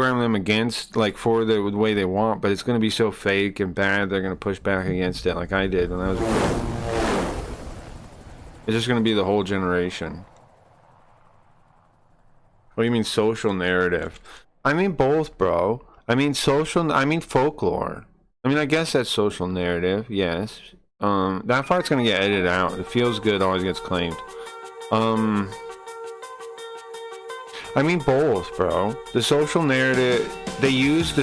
program them against, like, for the way they want, but it's going to be so fake and bad they're going to push back against it, like I did when I was a kid. It's just going to be the whole generation. What do you mean social narrative? I mean both, bro. I mean folklore. I mean, I guess that's social narrative, yes. That part's gonna get edited out. It feels good always gets claimed. I mean both, bro. The social narrative, they use the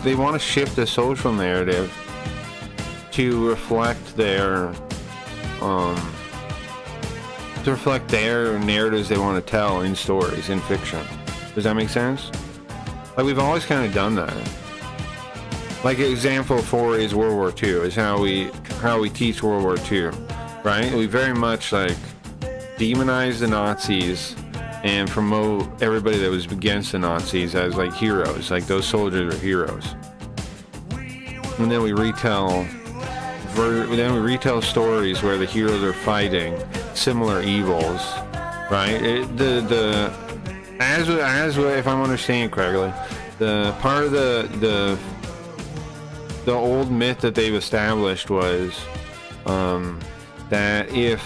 they want to shift the social narrative to reflect their narratives they want to tell in stories, in fiction. Does that make sense? Like, we've always kind of done that. Like, example 4 is World War II, is how we teach World War II, right? We very much, like, demonize the Nazis and promote everybody that was against the Nazis as, like, heroes. Like, those soldiers are heroes. And then we retell stories where the heroes are fighting similar evils, right? If I'm understanding correctly, the part of the old myth that they've established was that if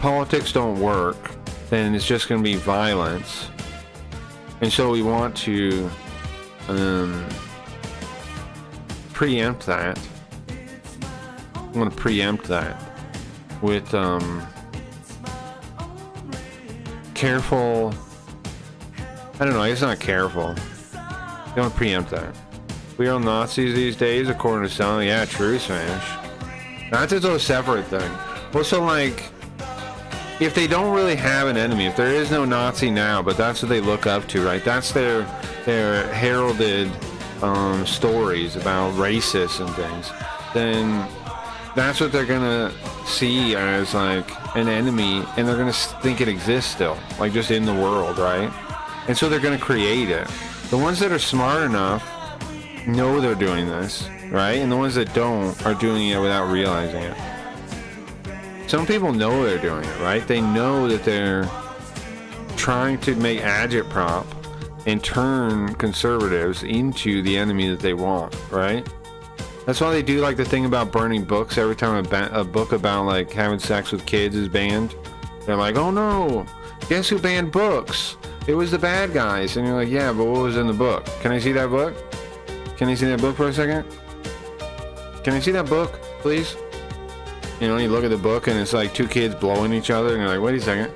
politics don't work, then it's just going to be violence, and so we want to preempt that. I want to preempt that with careful. I don't know. I guess not careful. You want to preempt that. We are Nazis these days, according to some. Yeah, true, Smash. That's its own separate thing. Well, so, like, if they don't really have an enemy, if there is no Nazi now, but that's what they look up to, right? That's their heralded stories about racists and things. Then that's what they're gonna see as, like, an enemy, and they're gonna think it exists still, like, just in the world, right? And so they're gonna create it. The ones that are smart enough know they're doing this, right? And the ones that don't are doing it without realizing it. Some people know they're doing it, right? They know that they're trying to make agitprop and turn conservatives into the enemy that they want, right? That's why they do, like, the thing about burning books every time a book about, like, having sex with kids is banned. They're like, oh no, guess who banned books? It was the bad guys. And you're like, yeah, but what was in the book? Can I see that book? Can I see that book for a second? Can I see that book, please? You know, you look at the book and it's like 2 kids blowing each other, and you're like, wait a second.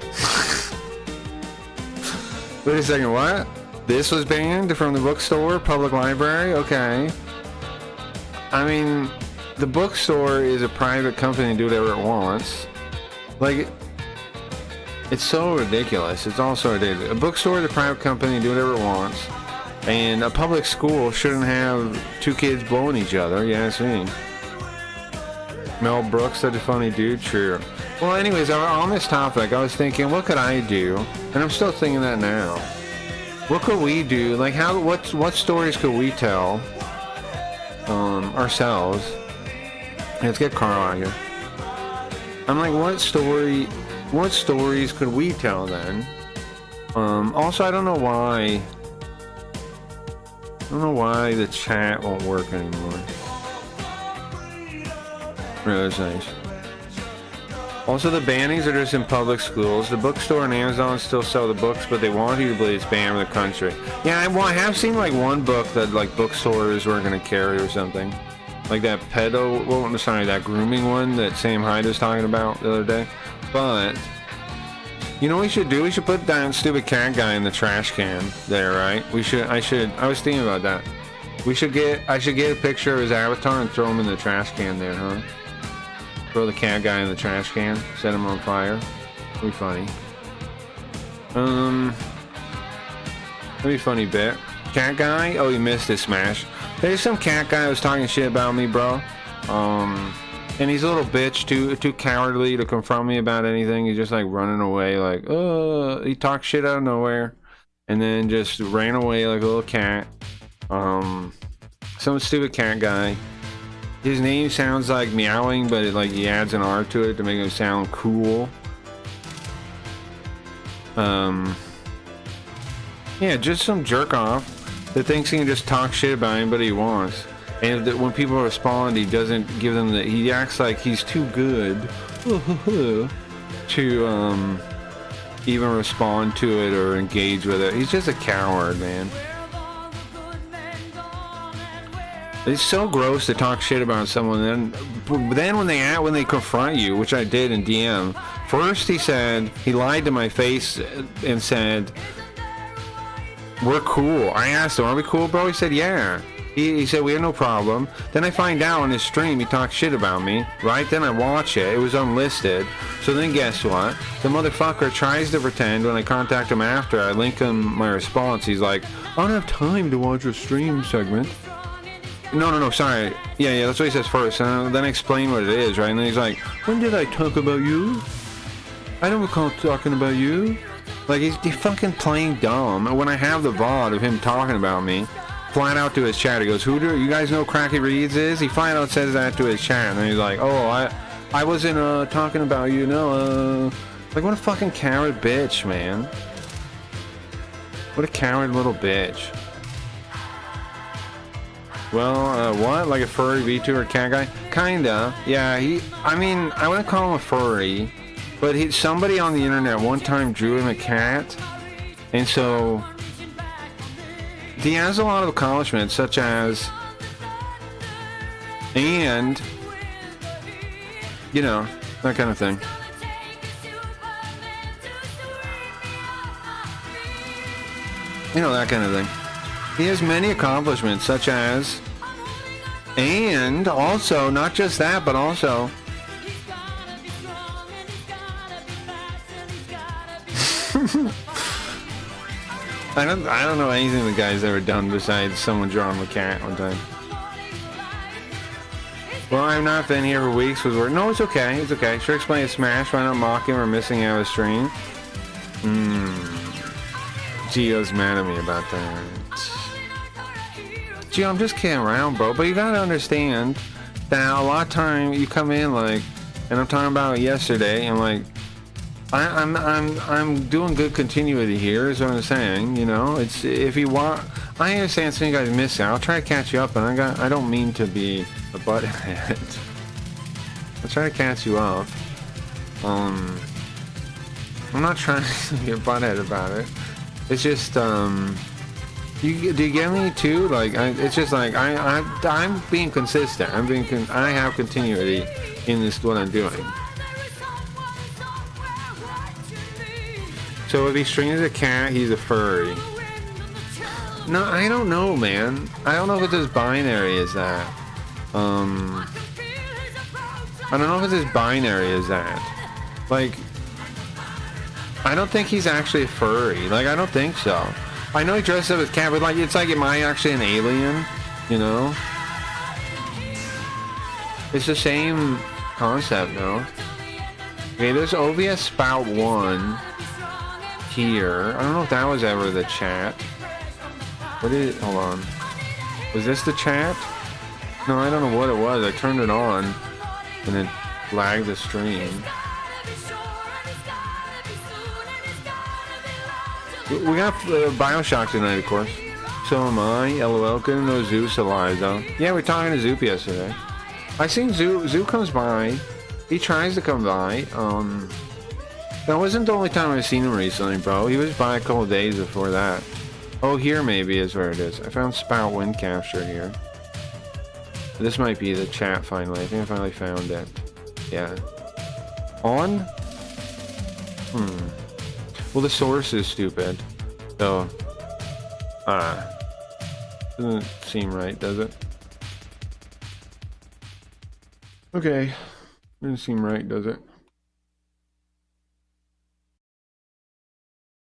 Wait a second, what? This was banned from the bookstore, public library? Okay. I mean, the bookstore is a private company and do whatever it wants. Like, it's so ridiculous. It's all so ridiculous. A bookstore is a private company and do whatever it wants. And a public school shouldn't have 2 kids blowing each other. You ask me. Mel Brooks, such a funny dude. True. Well, anyways, on this topic, I was thinking, what could I do? And I'm still thinking that now. What could we do? Like, what stories could we tell ourselves? Let's get Carl out here. I'm like, what stories could we tell then? Also, I don't know why the chat won't work anymore. Really, that's nice. Also, the bannings are just in public schools. The bookstore and Amazon still sell the books, but they want you to believe it's banned in the country. Yeah, I have seen, like, one book that, like, bookstores weren't going to carry or something. Like that that grooming one that Sam Hyde was talking about the other day. But, you know what we should do? We should put that stupid cat guy in the trash can there, right? I was thinking about that. I should get a picture of his avatar and throw him in the trash can there, huh? Throw the cat guy in the trash can, set him on fire. That'd be funny. That'd be a funny bit. Cat guy? Oh, you missed his smash. There's some cat guy who was talking shit about me, bro. And he's a little bitch, too cowardly to confront me about anything. He's just, like, running away, like, he talks shit out of nowhere. And then just ran away like a little cat. Some stupid cat guy. His name sounds like meowing, but he adds an R to it to make it sound cool. Yeah, just some jerk off that thinks he can just talk shit about anybody he wants. And that when people respond, he doesn't give them the... He acts like he's too good to even respond to it or engage with it. He's just a coward, man. It's so gross to talk shit about someone. Then when they confront you, which I did in DM, first he said, he lied to my face and said, we're cool. I asked him, are we cool, bro? He said, yeah. He said, we have no problem. Then I find out on his stream he talks shit about me, right? Then I watch it. It was unlisted. So then guess what? The motherfucker tries to pretend when I contact him after. I link him my response. He's like, I don't have time to watch a stream segment. No, sorry. Yeah, that's what he says first. And then I explain what it is, right? And then he's like, when did I talk about you? I don't recall talking about you. Like, he's fucking playing dumb. And when I have the VOD of him talking about me, flat out to his chat, he goes, who do you guys know Cracky Reeds is? He flat out says that to his chat, and then he's like, oh, I wasn't talking about you, no, like, what a fucking coward bitch, man. What a coward little bitch. Well, what? Like a furry VTuber cat guy? Kinda. Yeah, I mean, I wouldn't call him a furry, but somebody on the internet one time drew him a cat, and so he has a lot of accomplishments, such as, and, you know, that kind of thing. You know, that kind of thing. He has many accomplishments, such as, and also, not just that, but also, I don't know anything the guy's ever done besides someone drawing a cat one time. Well, I've not been here for weeks with work. No, it's okay. It's okay. Sure, explain Smash. Why not mock him or missing out a stream? Gio's mad at me about that. Gio, I'm just kidding around, bro. But you gotta understand that a lot of time you come in like, and I'm talking about yesterday, and like, I'm doing good continuity here, is what I'm saying. You know, it's, if you want, I understand some of you guys miss out. I'll try to catch you up, and I don't mean to be a butthead. I'll try to catch you up. I'm not trying to be a butthead about it. It's just, do you get me too? Like, it's just like I'm being consistent. I have continuity in this what I'm doing. So if he streams a cat, he's a furry. No, I don't know, man. I don't know if it's as binary as that. I don't know if it's as binary as that. Like, I don't think he's actually a furry. Like, I don't think so. I know he dresses up as cat, but like, it's like, am I actually an alien? You know? It's the same concept, no? Okay, there's OBS Spout 1 here. I don't know if that was ever the chat. What is it? Hold on. Was this the chat? No, I don't know what it was. I turned it on and it lagged the stream. We got Bioshock tonight, of course. So am I. LOL. Couldn't know Zeus alive, though. Yeah, we were talking to Zoop yesterday. I seen Zoo. Zoo comes by. He tries to come by. That wasn't the only time I've seen him recently, bro. He was by a couple days before that. Oh, here maybe is where it is. I found Spout Wind Capture here. This might be the chat finally. I think I finally found it. Yeah. On? Well, the source is stupid. So, doesn't seem right, does it? Okay. Doesn't seem right, does it?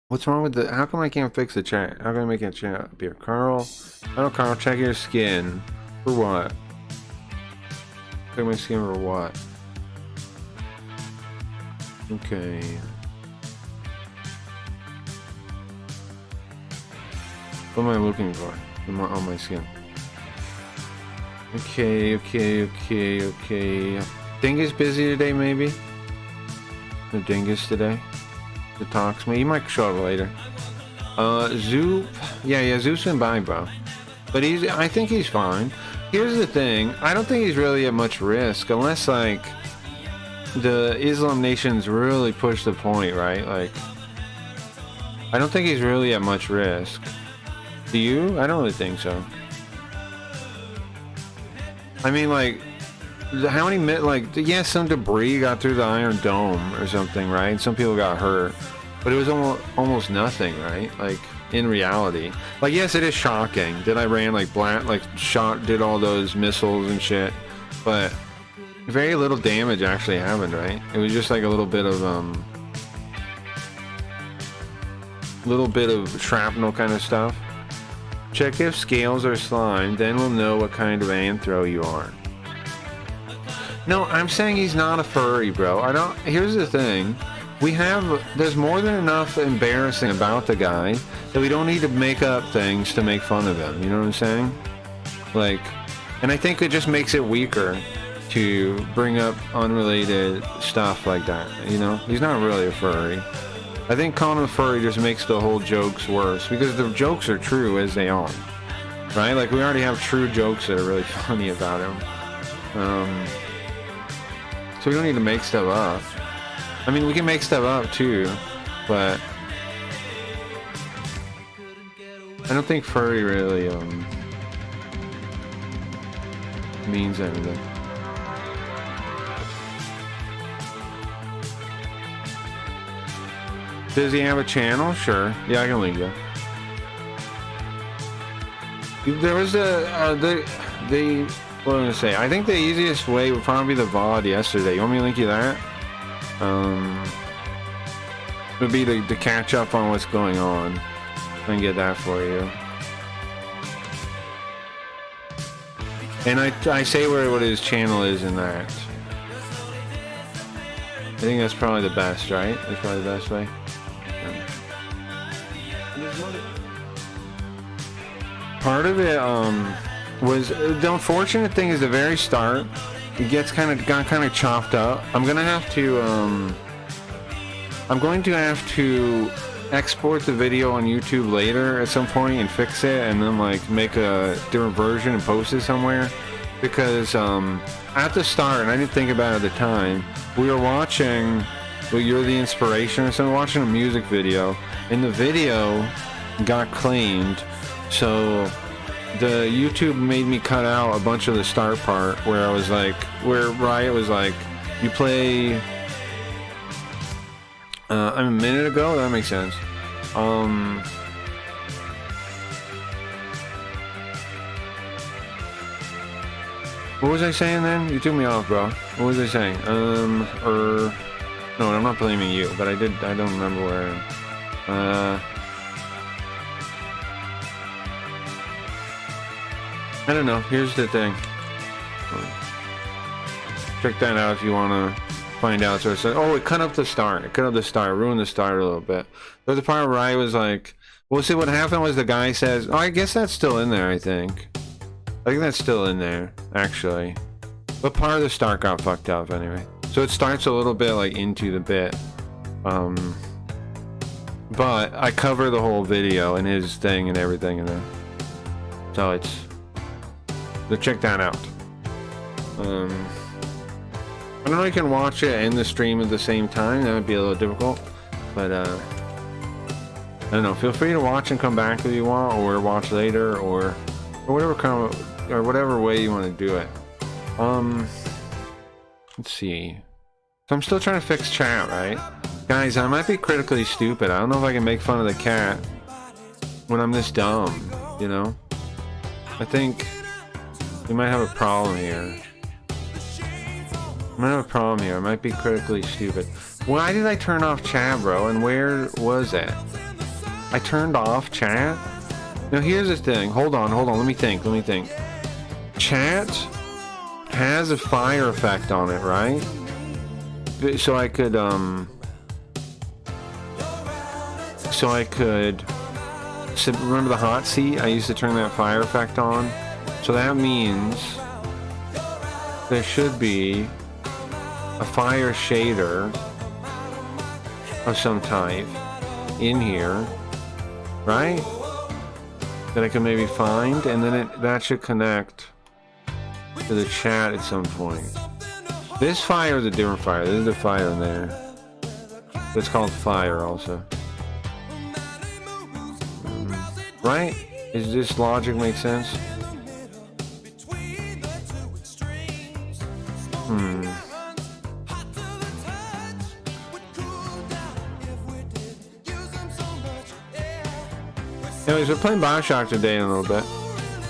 What's wrong with the... How come I can't fix the chat? How can I make a chat up here? Carl? Oh, Carl, check your skin. For what? Check my skin for what? Okay. What am I looking for? On my skin. Okay. Dingus busy today, maybe? No Dingus today? That talks me. He might show up later. Zoop. Yeah, Zoop's been by, bro. But I think he's fine. Here's the thing. I don't think he's really at much risk unless, like, the Islam nations really push the point, right? Like, I don't think he's really at much risk. Do you? I don't really think so. I mean, like, how many yeah, some debris got through the Iron Dome or something, right? Some people got hurt, but it was almost nothing, right? Like, in reality, like, yes, it is shocking that Iran did all those missiles and shit, but very little damage actually happened, right? It was just like a little bit of shrapnel kind of stuff. Check if scales are slime, then we'll know what kind of anthro you are. No, I'm saying he's not a furry, bro. Here's the thing. There's more than enough embarrassing about the guy that we don't need to make up things to make fun of him. You know what I'm saying? Like, and I think it just makes it weaker to bring up unrelated stuff like that. You know? He's not really a furry. I think calling him a furry just makes the whole jokes worse because the jokes are true as they are. Right? Like, we already have true jokes that are really funny about him. So we don't need to make stuff up. I mean, we can make stuff up too, but I don't think furry really means anything. Does he have a channel? Sure. Yeah, I can link you. There was what am I gonna say? I think the easiest way would probably be the VOD yesterday. You want me to link you that? It would be to catch up on what's going on. I can get that for you. And I say what his channel is in that. I think that's probably the best, right? That's probably the best way. Part of it was the unfortunate thing is the very start. It got kind of chopped up. I'm going to have to export the video on YouTube later at some point and fix it, and then like make a different version and post it somewhere. Because at the start, and I didn't think about it at the time, we were watching You're the Inspiration or something, watching a music video, and the video got claimed. So the YouTube made me cut out a bunch of the start part where I was like, where Riot was like, you play a minute ago. That makes sense. What was I saying then? You took me off, bro. What was I saying? No, I'm not blaming you, but I don't remember where I am. I don't know. Here's the thing. Check that out if you want to find out. So it cut up the start. It cut up the start. Ruined the start a little bit. There's the part where I was like, well, see, what happened was the guy says, oh, I guess that's still in there, I think that's still in there, actually. But part of the start got fucked up anyway. So it starts a little bit like into the bit. But I cover the whole video and his thing and everything in there. So check that out. I don't know if you can watch it and the stream at the same time. That would be a little difficult. But I don't know. Feel free to watch and come back if you want, or watch later, or whatever way you want to do it. Let's see. So I'm still trying to fix chat, right? Guys, I might be critically stupid. I don't know if I can make fun of the cat when I'm this dumb, you know? I think we might have a problem here. I might be critically stupid. Why did I turn off chat, bro? And where was it? I turned off chat? Now here's the thing. Hold on. Let me think. Chat has a fire effect on it, right? So I could remember the hot seat? I used to turn that fire effect on. So that means there should be a fire shader of some type in here. right? That I can maybe find, and then that should connect to the chat at some point. This fire is a different fire. There's a fire in there. It's called fire also. Right? Does this logic make sense? Anyways, we're playing Carlshock today in a little bit.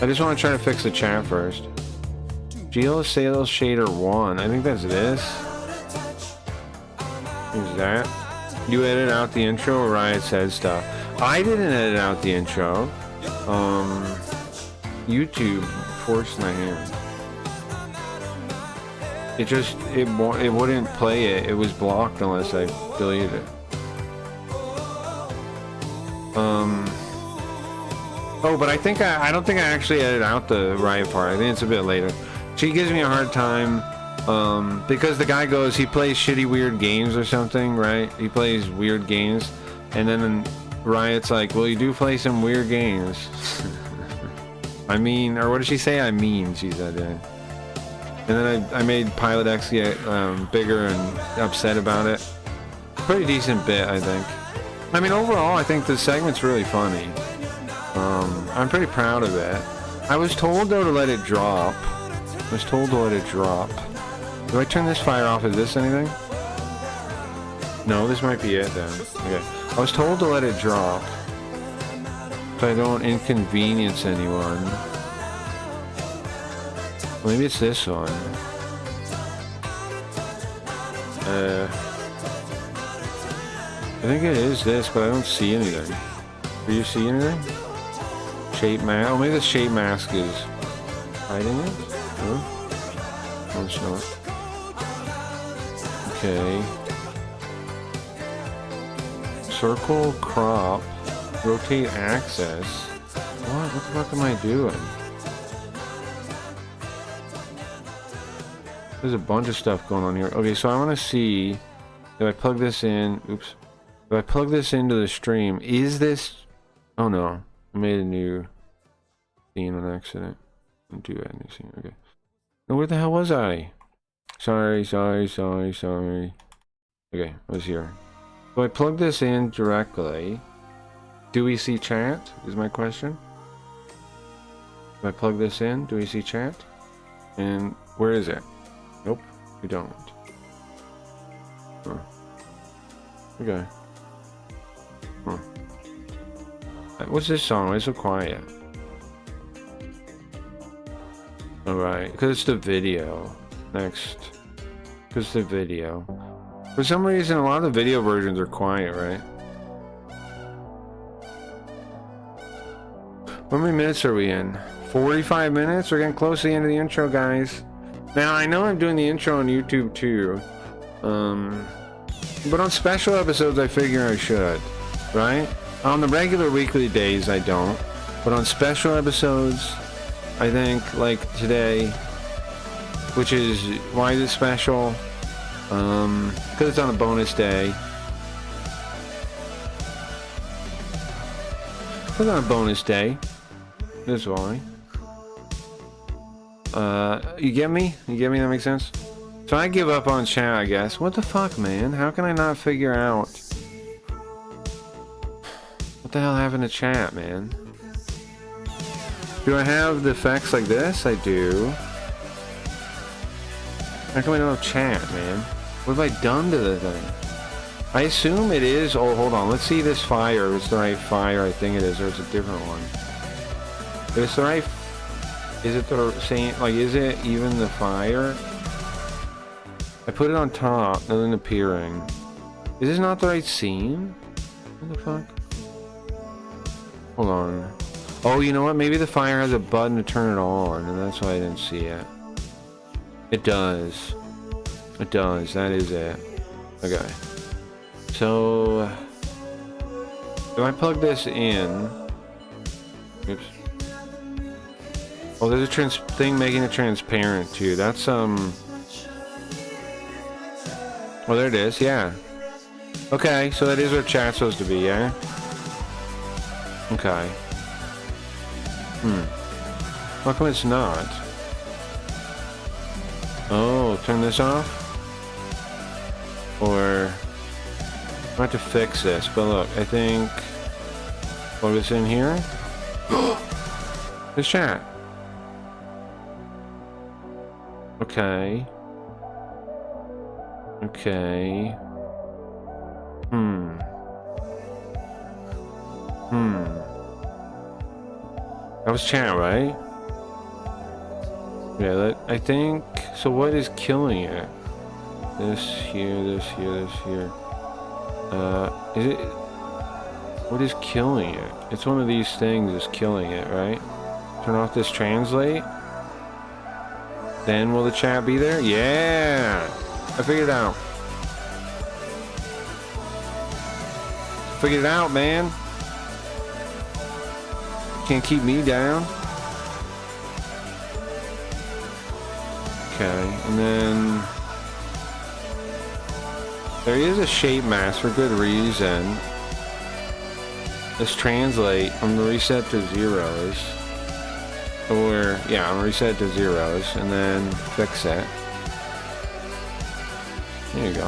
I just want to try to fix the chat first. Geo Sales Shader 1. I think that's this. Is that? You edit out the intro, or Riot said stuff. I didn't edit out the intro. YouTube forced my hand. It wouldn't play it. It was blocked unless I deleted it. Oh, but I don't think I actually edited out the Riot part. I think it's a bit later. She gives me a hard time, because the guy goes, he plays shitty weird games or something, right? He plays weird games, and then Riot's like, well, you do play some weird games. I mean, or what did she say? I mean, she said, yeah. And then I made Pilot X get bigger and upset about it. Pretty decent bit, I think. I mean, overall, I think the segment's really funny. I'm pretty proud of it. I was told, though, to let it drop. Do I turn this fire off? Is this anything? No, this might be it then. Okay. I was told to let it drop, so I don't inconvenience anyone. Maybe it's this one. I think it is this, but I don't see anything. Do you see anything? Shape mask. Oh, maybe the shape mask is hiding it? No, it's not. Okay. Circle, crop, rotate axis. What the fuck am I doing? There's a bunch of stuff going on here. Okay, so I want to see if I plug this in. Oops. If I plug this into the stream, is this... Oh no. I made a new scene on accident. Don't do that new scene. Okay. No, where the hell was I? Sorry. Okay, I was here. So I plug this in directly. Do we see chat? Is my question. If I plug this in, do we see chat? And where is it? Nope, we don't. Huh. Okay. Huh. What's this song? Why is it so quiet? Alright, because it's the video. Next. Because it's the video. For some reason, a lot of the video versions are quiet, right? How many minutes are we in? 45 minutes? We're getting close to the end of the intro, guys. Now, I know I'm doing the intro on YouTube, too. But on special episodes, I figure I should. Right? On the regular weekly days, I don't. But on special episodes, I think, like today, which is, why is it special? Because it's on a bonus day. It's on a bonus day. That's why. You get me? You get me? That makes sense? So I give up on chat, I guess. What the fuck, man? How can I not figure out what the hell happened to chat, man? Do I have the effects like this? I do. How come I don't have chat, man? What have I done to the thing? I assume it is... Oh, hold on. Let's see this fire. If it's the right fire, I think it is, or it's a different one. If it's the right... Is it the same... Like, is it even the fire? I put it on top, nothing appearing. Is this not the right scene? What the fuck? Hold on. Oh, you know what? Maybe the fire has a button to turn it on, and that's why I didn't see it. It does. It does. That is it. Okay. So... if I plug this in... Oops. Oh, there's a thing making it transparent, too. That's, Oh, there it is. Yeah. Okay, so that is where chat's supposed to be, yeah? Okay. How come it's not? Oh, turn this off? Or... I have to fix this, but look, I think... Plug this in here. This chat. Okay. Okay. That was chat, right? Yeah, I think... So what is killing it? This here, this here, this here. Is it... What is killing it? It's one of these things is killing it, right? Turn off this translate. Then will the chat be there? Yeah! I figured it out. Figured it out, man. Can't keep me down. Okay, and then... There is a shape mask for good reason. Let's translate. I'm gonna reset to zeros. Or, yeah, I'm gonna reset to zeros and then fix it. There you go.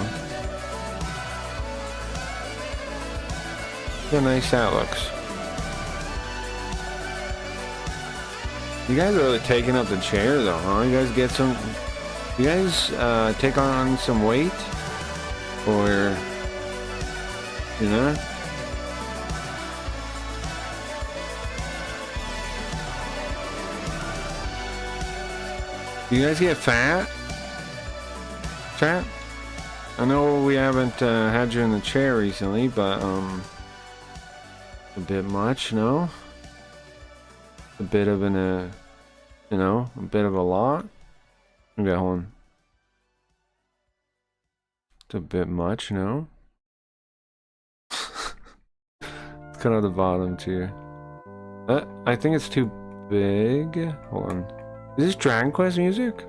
Look how nice that looks. You guys are really taking up the chair though, huh? You guys get some... You guys take on some weight? Or... You know? You guys get fat? Chat? I know we haven't had you in the chair recently, but a bit much, no? A bit of an, you know, a bit of a lot. Okay, hold on. It's a bit much, no? Let's cut out the bottom too. I think it's too big. Hold on. Is this Dragon Quest music?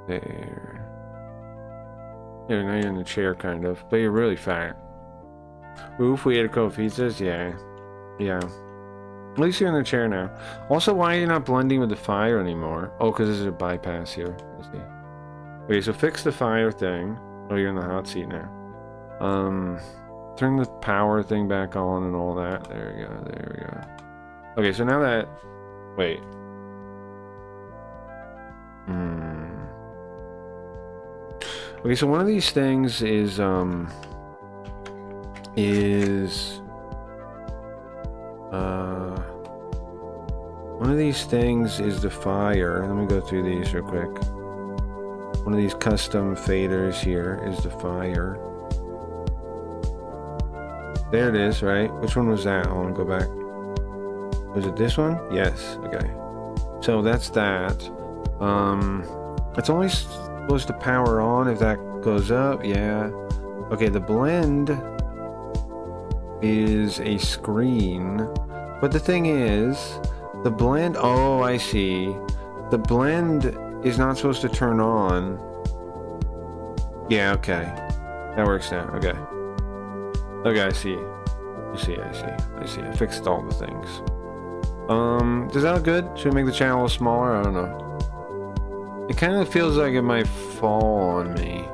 There. Yeah, now you're in the chair, kind of, but you're really fat. Oof, we ate a couple pizzas? Yeah. Yeah. At least you're in the chair now. Also, why are you not blending with the fire anymore? Oh, because there's a bypass here. I see. Okay, so fix the fire thing. Oh, you're in the hot seat now. Turn the power thing back on and all that. There we go, there we go. Okay, so now that... Wait. Okay, so one of these things is, one of these things is the fire. Let me go through these real quick. One of these custom faders here is the fire. There it is, right? Which one was that? I want to go back. Was it this one? Yes. Okay. So that's that. It's only supposed to power on if that goes up. Yeah. Okay, the blend is a screen. But the thing is, the blend... Oh, I see. The blend is not supposed to turn on. Yeah, okay. That works now. Okay. Okay, I see. I see. I fixed all the things. Does that look good? Should we make the channel a little smaller? I don't know. It kind of feels like it might fall on me.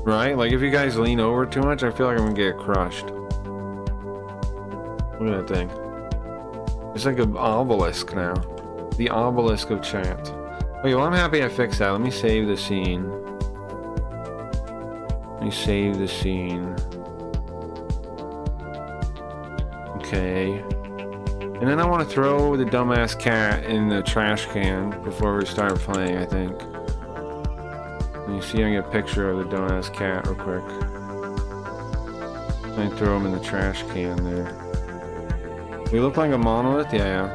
Right? Like if you guys lean over too much, I feel like I'm gonna get crushed. Look at that thing. It's like an obelisk now. The obelisk of chat. Okay, well I'm happy I fixed that. Let me save the scene. Let me save the scene. Okay. And then I want to throw the dumbass cat in the trash can before we start playing, I think. And you see I get a picture of the dumbass cat real quick. I throw him in the trash can there. We look like a monolith? Yeah.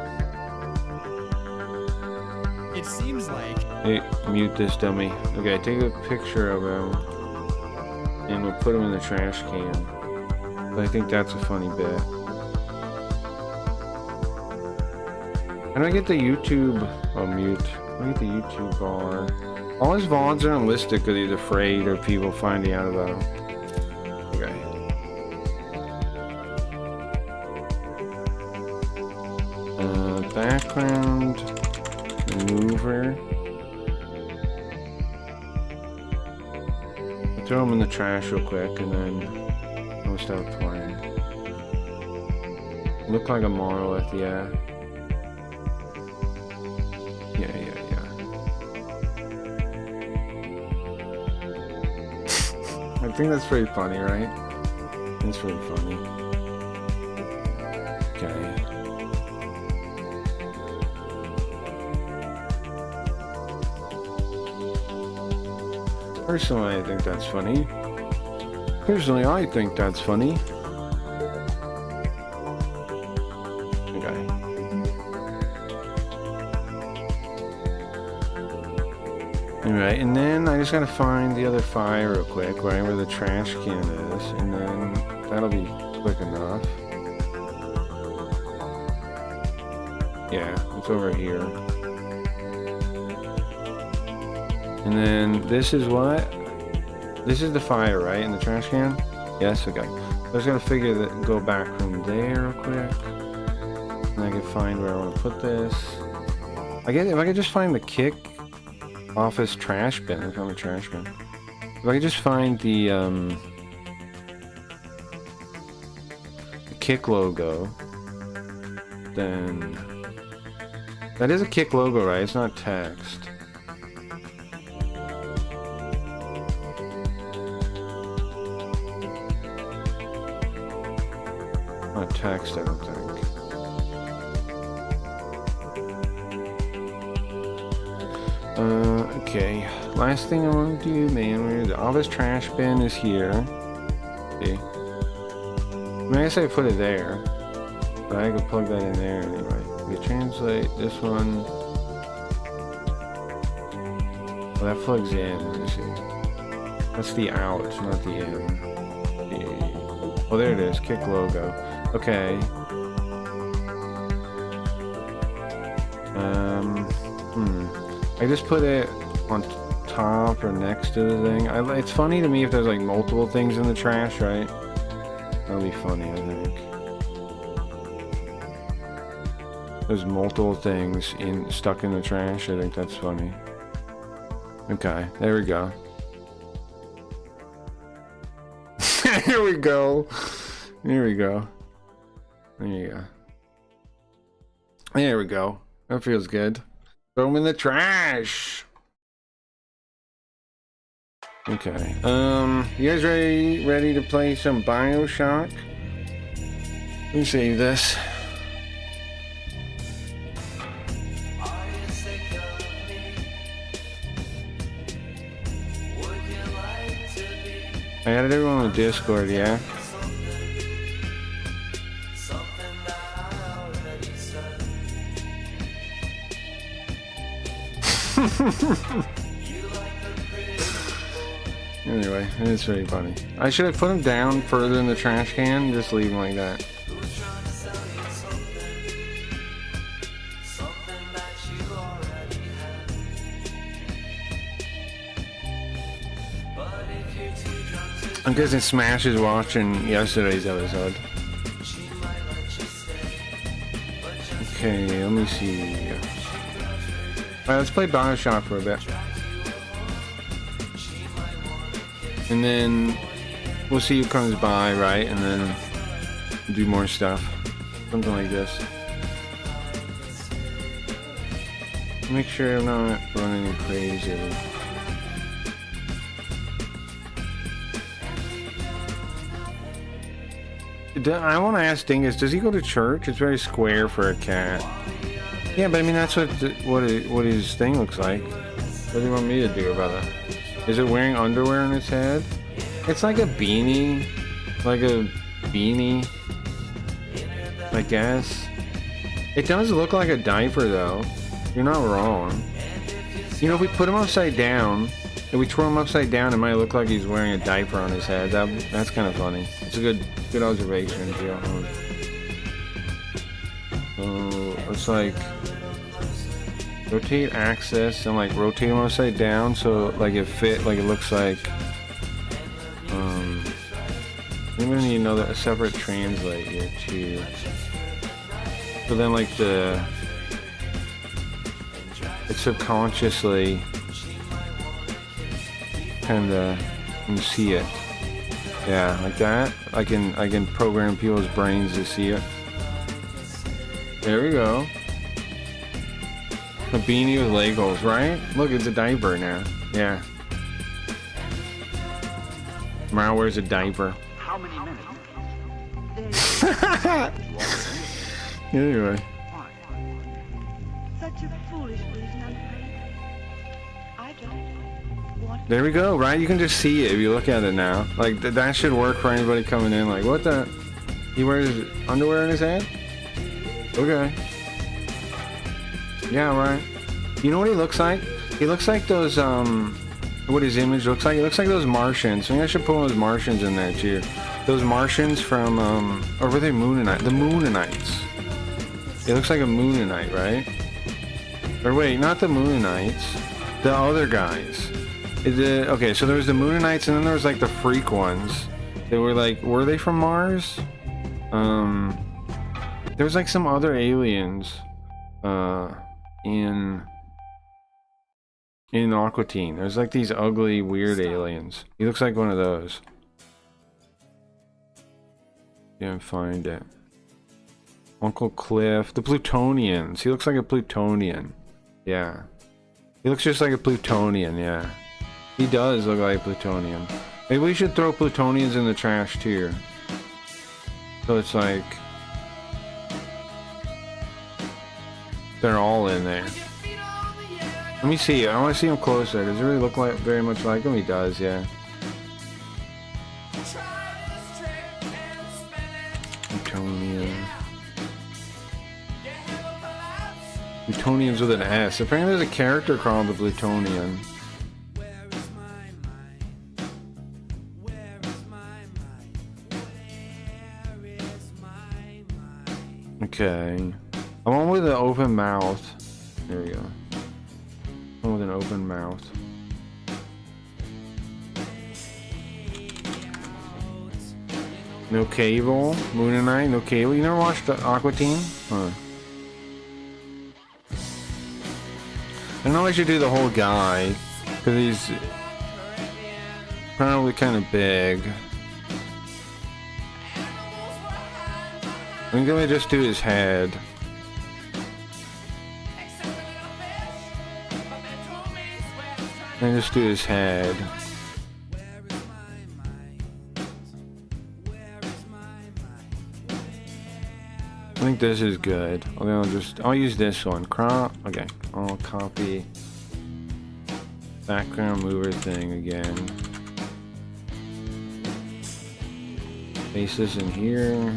It seems like... Hey, mute this dummy. Okay, take a picture of him. And we'll put him in the trash can. But I think that's a funny bit. How do I get the YouTube... Oh, mute. How do I get the YouTube bar? All his VODs are unlisted because he's afraid of people finding out about him. Okay. Background mover. I'll throw him in the trash real quick and then we'll start playing. Look like a monolith, yeah. Yeah. I think that's pretty funny, right? It's pretty funny. Okay. Personally, I think that's funny. Personally, I think that's funny. Okay. Alright, and then I just gotta find the other fire real quick, right where the trash can is, and then that'll be quick enough. Yeah, it's over here. And then this is what? This is the fire, right? In the trash can? Yes, okay. So I just gotta figure that, go back from there real quick. And I can find where I want to put this. I guess if I could just find the kick office trash bin. I found a trash bin. If I could just find the kick logo, then that is a kick logo, right? It's not text. Not text, I don't think. Okay. Last thing I want to do, man, the office trash bin is here. See? I mean, I guess I put it there, but I could plug that in there anyway. We translate this one. Well, that plugs in. Let me see. That's the out, not the in. Oh, there it is. Kick logo. Okay. I just put it on top or next to the thing. It's funny to me if there's like multiple things in the trash, right? That'll be funny, I think. There's multiple things stuck in the trash. I think that's funny. Okay, there we go. Here we go. Here we go. There you go. There we go. That feels good. Throw them in the trash. Okay. You guys ready to play some Bioshock? Let me save this. I added everyone on the Discord, yeah? Anyway, it's really funny. I should have put them down further in the trash can, just leave them like that. I'm guessing Smash is watching yesterday's episode. Okay, let me see. Alright, let's play Bioshock for a bit. And then we'll see who comes by, right? And then do more stuff. Something like this. Make sure I'm not running crazy. I want to ask Dingus, does he go to church? It's very square for a cat. Yeah, but I mean, that's what his thing looks like. What do you want me to do about it? Is it wearing underwear on its head? It's like a beanie. Like a beanie. I guess. It does look like a diaper, though. You're not wrong. You know, if we put him upside down, if we twirl him upside down, it might look like he's wearing a diaper on his head. That's kind of funny. It's a good observation, Gio. So, it's like... Rotate axis and like rotate them upside down so like it fit, like it looks like I'm gonna need a separate translate here too. So then like it subconsciously kinda can see it. Yeah, like that. I can program people's brains to see it. There we go. A beanie with Legos, right? Look, it's a diaper now. Yeah. Mara wears a diaper. How many minutes? Anyway. Such a foolish reason, I'm afraid. I don't want There we go, right? You can just see it if you look at it now. Like, that should work for anybody coming in. Like, what the? He wears underwear in his hand? Okay. Yeah, right. You know what he looks like? He looks like those, what his image looks like? He looks like those Martians. I think I should put those Martians in there, too. Those Martians from, or were they Moonanite? The Moonanites. He looks like a Moonanite, right? Or wait, not the Moonanites. The other guys. Okay, so there was the Moonanites, and then there was, like, the freak ones. They were, like, were they from Mars? There was, like, some other aliens, in Aqua Teen. There's like these ugly, weird aliens. He looks like one of those. Can't find it. Uncle Cliff. The Plutonians. He looks like a Plutonian. Yeah. He looks just like a Plutonian, yeah. He does look like a Plutonian. Maybe we should throw Plutonians in the trash too. So it's like they're all in there. Let me see. I want to see him closer. Does it really look like very much like him? He does, yeah. Plutonian. Plutonians with an S. Apparently there's a character called the Plutonian. Okay. I want with an open mouth. There we go. One with an open mouth. No cable. Moonanite, no cable. You never watched Aqua Teen? Huh. I don't know if I should do the whole guy, because he's probably kind of big. I think I may just do his head. And just do his head. I think this is good. I'll use this one. Crop. Okay. I'll copy background mover thing again. Paste this in here.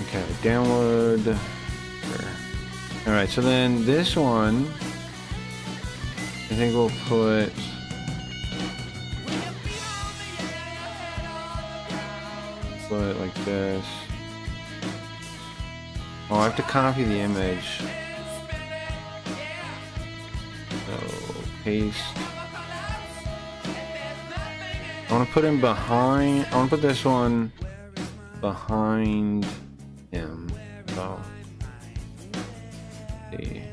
Okay, download. Sure. Alright, so then this one, I think we'll put it like this. Oh, I have to copy the image. So, paste. I want to put him behind. I want to put this one behind him. So, see.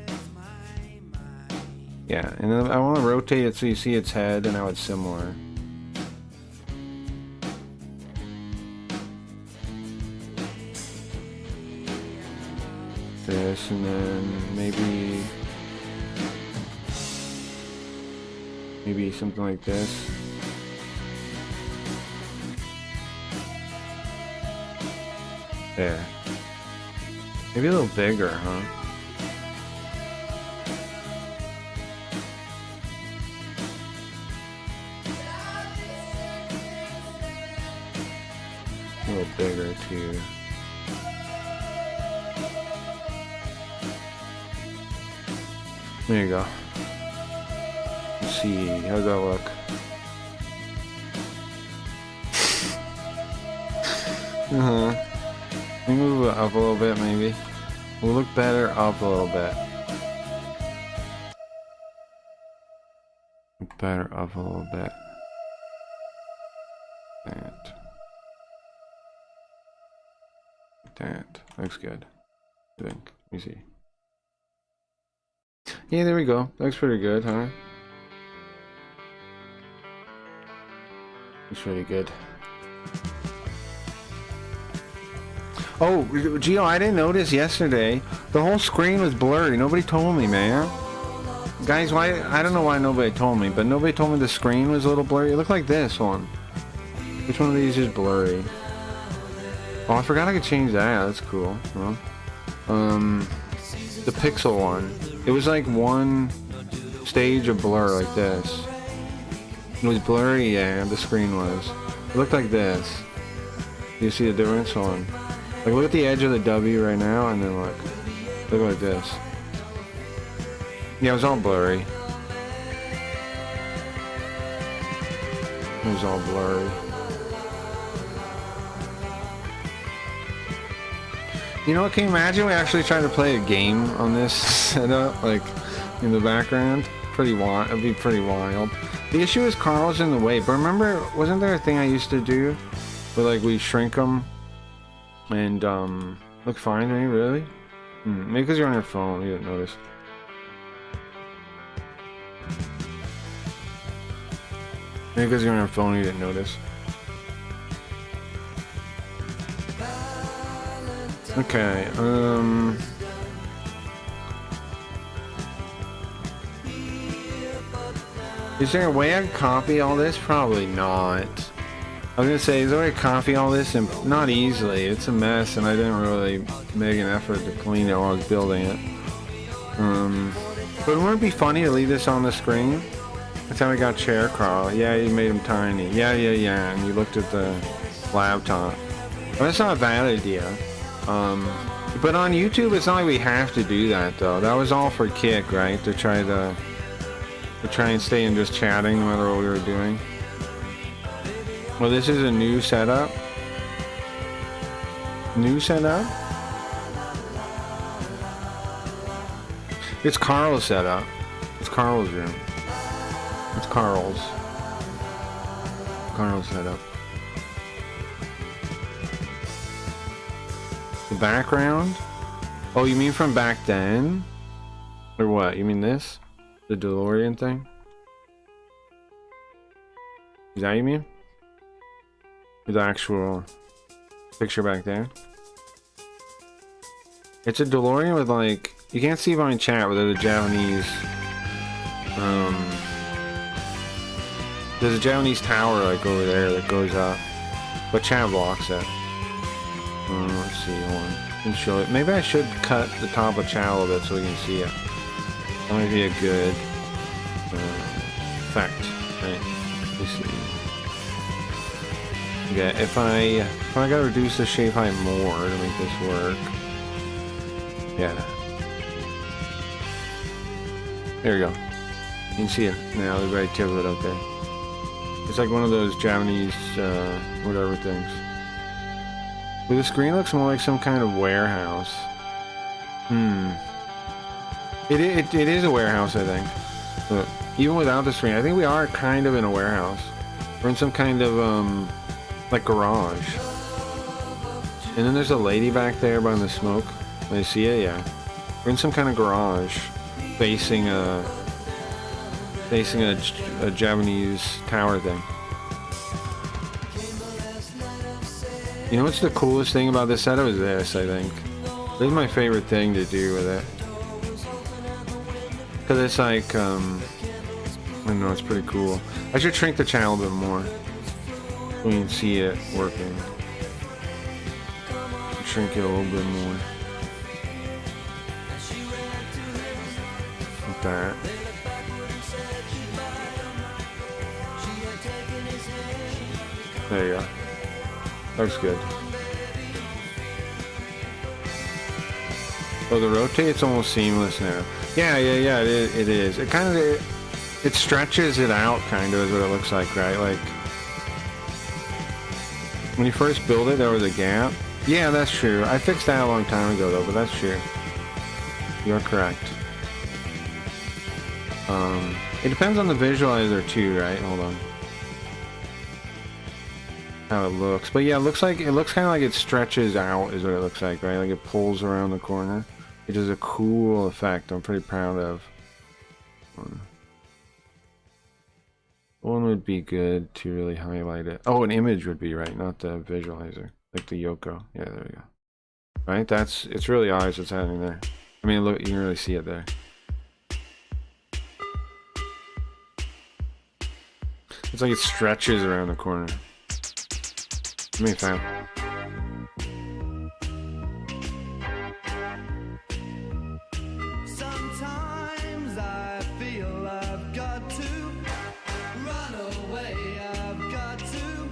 Yeah, and then I want to rotate it so you see its head and how it's similar. This, and then maybe something like this. There. Maybe a little bigger, huh? A little bigger too. There you go. Let's see, how's that look? Let me move it up a little bit, maybe. We'll look better up a little bit. Look better up a little bit. That looks good. I think. Let me see. Yeah, there we go. Looks pretty good, huh? Looks pretty good. Oh, Gio, I didn't notice yesterday. The whole screen was blurry. Nobody told me, man. Guys, why? I don't know why nobody told me, but nobody told me the screen was a little blurry. It looked like this one. Which one of these is blurry? Oh, I forgot I could change that. That's cool. Well, the pixel one. It was like one stage of blur like this. It was blurry, yeah, the screen was. It looked like this. You see the difference? Hold on. Like, look at the edge of the W right now, and then look. Look like this. Yeah, it was all blurry. It was all blurry. You know what, can you imagine we actually tried to play a game on this setup, like, in the background? Pretty wild. It'd be pretty wild. The issue is Carl's in the way, but remember, wasn't there a thing I used to do where, like, we shrink them and, look fine to me, really? Maybe because you're on your phone, you didn't notice. Maybe because you're on your phone, you didn't notice. Okay, is there a way I can copy all this? Probably not. I was gonna say, is there a way to copy all this? And not easily. It's a mess, and I didn't really make an effort to clean it while I was building it. But wouldn't it be funny to leave this on the screen? That's how we got Chair Carl. Yeah, you made him tiny. Yeah, and you looked at the laptop. Well, that's not a bad idea. But on YouTube, it's not like we have to do that, though. That was all for kick, right? To try and stay in just chatting no matter what we were doing. Well, this is a new setup. New setup? It's Carl's setup. It's Carl's room. It's Carl's setup. The background? Oh, you mean from back then? Or what? You mean this? The DeLorean thing? Is that what you mean? The actual picture back there? It's a DeLorean with, like, you can't see behind chat, but there's a Japanese, there's a Japanese tower, like, over there that goes up, but chat blocks it. Let's see, hold on. I can show it. Maybe I should cut the top of chat a little bit so we can see it. That might be a good effect. Right. Let me see. Okay, if I gotta reduce the shape height more to make this work. Yeah. There we go. You can see it now. They're very tip of it up there. It's like one of those Japanese whatever things. But the screen looks more like some kind of warehouse. It is a warehouse, I think. But even without the screen, I think we are kind of in a warehouse. We're in some kind of like garage. And then there's a lady back there behind the smoke. Can you see it? Yeah. We're in some kind of garage, facing a Japanese tower thing. You know what's the coolest thing about this setup is this, I think. This is my favorite thing to do with it. Because it's like, I don't know, it's pretty cool. I should shrink the channel a bit more so we can see it working. Shrink it a little bit more. Like that. There you go. Looks good. Oh, the rotate's almost seamless now. Yeah, it is. It kind of, it stretches it out, kind of, is what it looks like, right? Like When you first build it, there was a gap. Yeah, that's true. I fixed that a long time ago, though, but that's true. You're correct. It depends on the visualizer, too, right? Hold on. How it looks. But yeah, it looks kind of like it stretches out, is what it looks like, right? Like it pulls around the corner. It is a cool effect I'm pretty proud of. One would be good to really highlight it. Oh, an image would be right, not the visualizer. Like the Yoko. Yeah, there we go. Right? It's really obvious what's happening there. I mean, look, you can really see it there. It's like it stretches around the corner. Give me a fan. Sometimes I feel I've got to run away. I've got to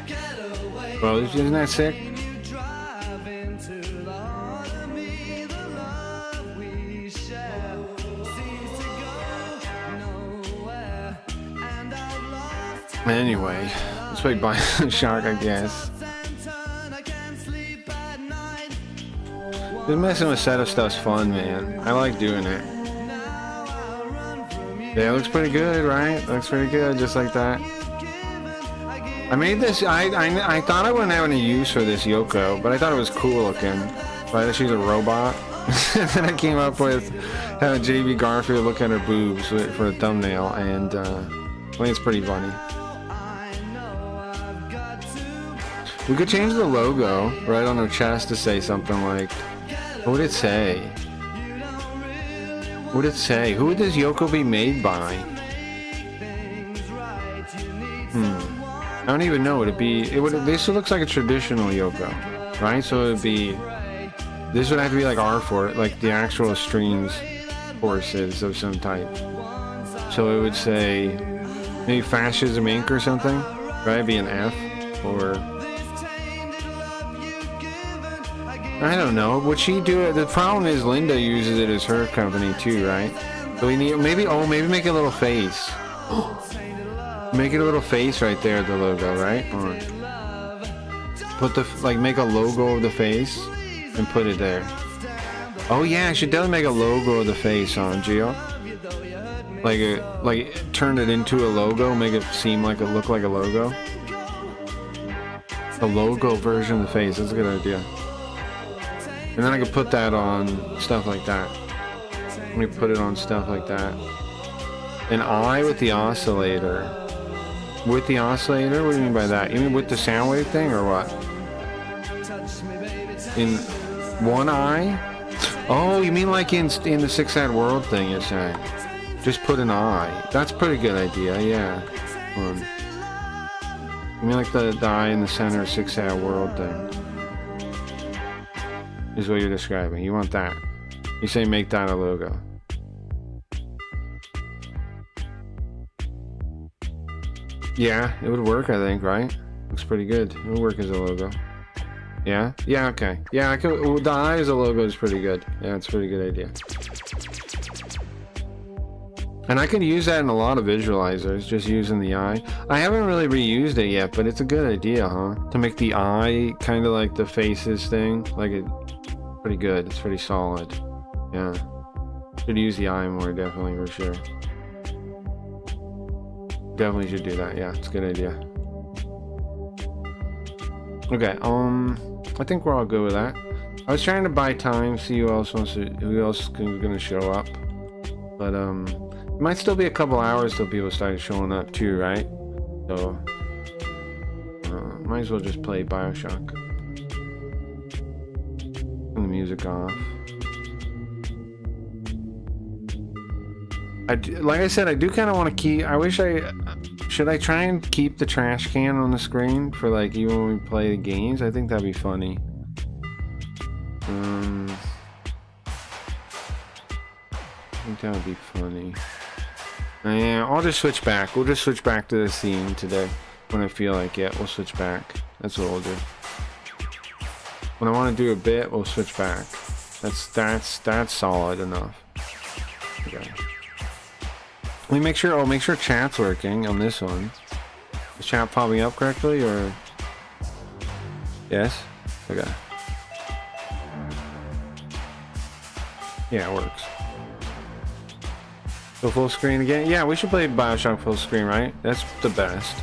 get away. Well, isn't that sick? You drive into the heart of me. The love we share seems to go nowhere, and I've lost. Anyway, let's play Carlshock, I guess. Just messing with setup stuff's fun, man. I like doing it. Yeah, it looks pretty good, right? It looks pretty good, just like that. I made this. I thought I wouldn't have any use for this Yoko, but I thought it was cool looking. Right? That she's a robot. And then I came up with having JB Garfield look at her boobs for a thumbnail, and I think it's pretty funny. We could change the logo right on her chest to say something like, what would it say? What would it say? Who would this Yoko be made by? I don't even know. This looks like a traditional Yoko, right? So it would be, this would have to be like R4, like the actual strings forces of some type. So it would say, maybe Fascism Inc. or something, right? It'd be an F, or... I don't know. Would she do it? The problem is Linda uses it as her company too, right? So we need maybe make a little face. Make it a little face right there at the logo, right? Or put the make a logo of the face and put it there. Oh yeah, I should definitely make a logo of the face on Geo. Like turn it into a logo, make it look like a logo. A logo version of the face. That's a good idea. And then I could put that on stuff like that. Let me put it on stuff like that. An eye with the oscillator. With the oscillator? What do you mean by that? You mean with the sound wave thing or what? In one eye? Oh, you mean like in the six-eyed world thing you're saying? Just put an eye. That's a pretty good idea, yeah. You mean like the eye in the center six-eyed world thing? Is what you're describing. You want that. You say make that a logo. Yeah, it would work, I think, right? Looks pretty good. It would work as a logo. Yeah? Yeah, okay. Yeah, I could, well, the eye as a logo is pretty good. Yeah, it's a pretty good idea. And I could use that in a lot of visualizers, just using the eye. I haven't really reused it yet, but it's a good idea, huh? To make the eye kind of like the faces thing. Like it, pretty good. It's pretty solid. Yeah. Should use the eye more, definitely, for sure. Definitely should do that. Yeah, it's a good idea. Okay, I think we're all good with that. I was trying to buy time, see who else is gonna show up. But it might still be a couple hours till people started showing up too, right? So might as well just play Bioshock. Turn the music off. Like I said, I do kind of want to keep. Should I try and keep the trash can on the screen for like even when we play the games? I think that'd be funny. I think that would be funny. Yeah, I'll just switch back. We'll just switch back to the scene today when I feel like it. We'll switch back. That's what we'll do. When I want to do a bit, we'll switch back. That's solid enough. Okay. Let me make sure. Make sure chat's working on this one. Is chat popping up correctly, or Yes? Okay. Yeah, it works. Go full screen again? Yeah, we should play Bioshock full screen, right? That's the best.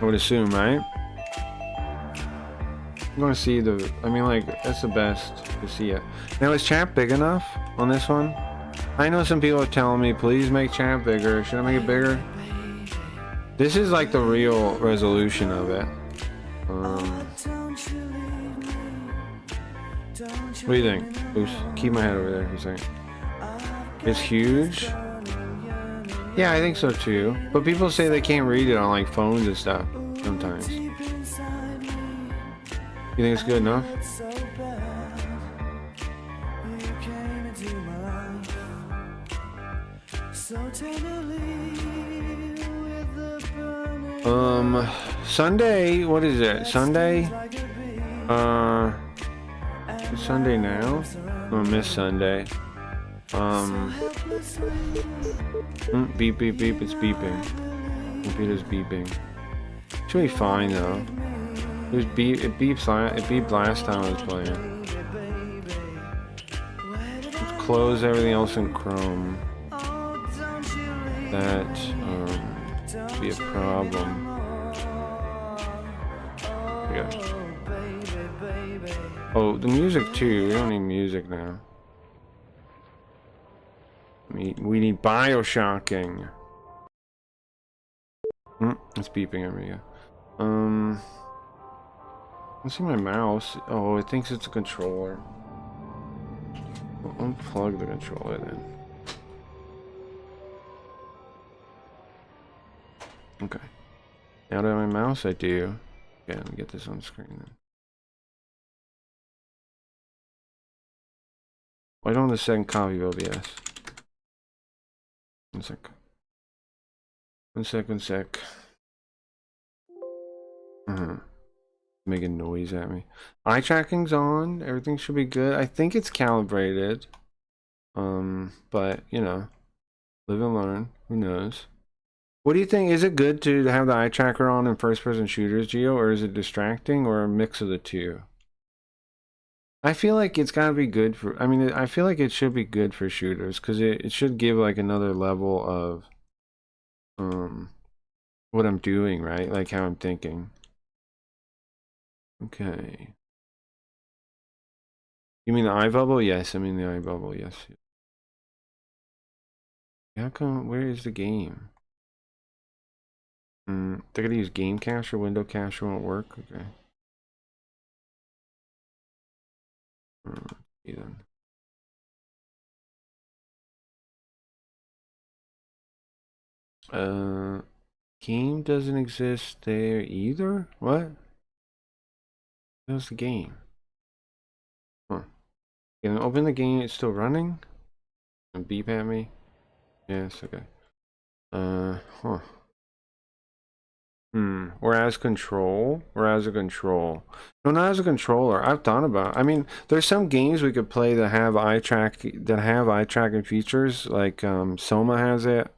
I would assume, right? I'm gonna see the... I mean, like, that's the best to see it. Now, is chat big enough on this one? I know some people are telling me, please make chat bigger. Should I make it bigger? This is like the real resolution of it. What do you think? Oops, keep my head over there for a second. It's huge? Yeah, I think so too. But people say they can't read it on like phones and stuff sometimes. You think it's good enough? Sunday, what is it? Sunday? It's Sunday now? Oh, miss Sunday. Beep, beep, beep, it's beeping. Computer's beeping. Should be fine though. It beeped last time I was playing. Let's close everything else in Chrome. That, be a problem. Okay. Oh, the music too. We don't need music now. We need Bioshocking. It's beeping at me. Let's see my mouse. Oh, it thinks it's a controller. I'll unplug the controller then. Okay. Now that I have my mouse, I do. Okay, let me get this on screen then. I don't have the second copy of OBS. One sec. One sec. Making noise at me. Eye tracking's on. Everything should be good. I think it's calibrated. But you know, live and learn. Who knows? What do you think? Is it good to have the eye tracker on in first-person shooters, Geo, or is it distracting, or a mix of the two? I feel like it's gotta be good for. I mean, I feel like it should be good for shooters because it should give like another level of what I'm doing, right? Like how I'm thinking. Okay. You mean the eye bubble? Yes, I mean the eye bubble. Yes. How come? Where is the game? They're gonna use game cache or window cache won't work. Okay. See then. Game doesn't exist there either? What? How's the game? Huh. Can I open the game? It's still running? And beep at me? Yes, okay. Huh. Or as control? Or as a control? No, not as a controller. I've thought about it. I mean, there's some games we could play that have eye tracking features, like Soma has it.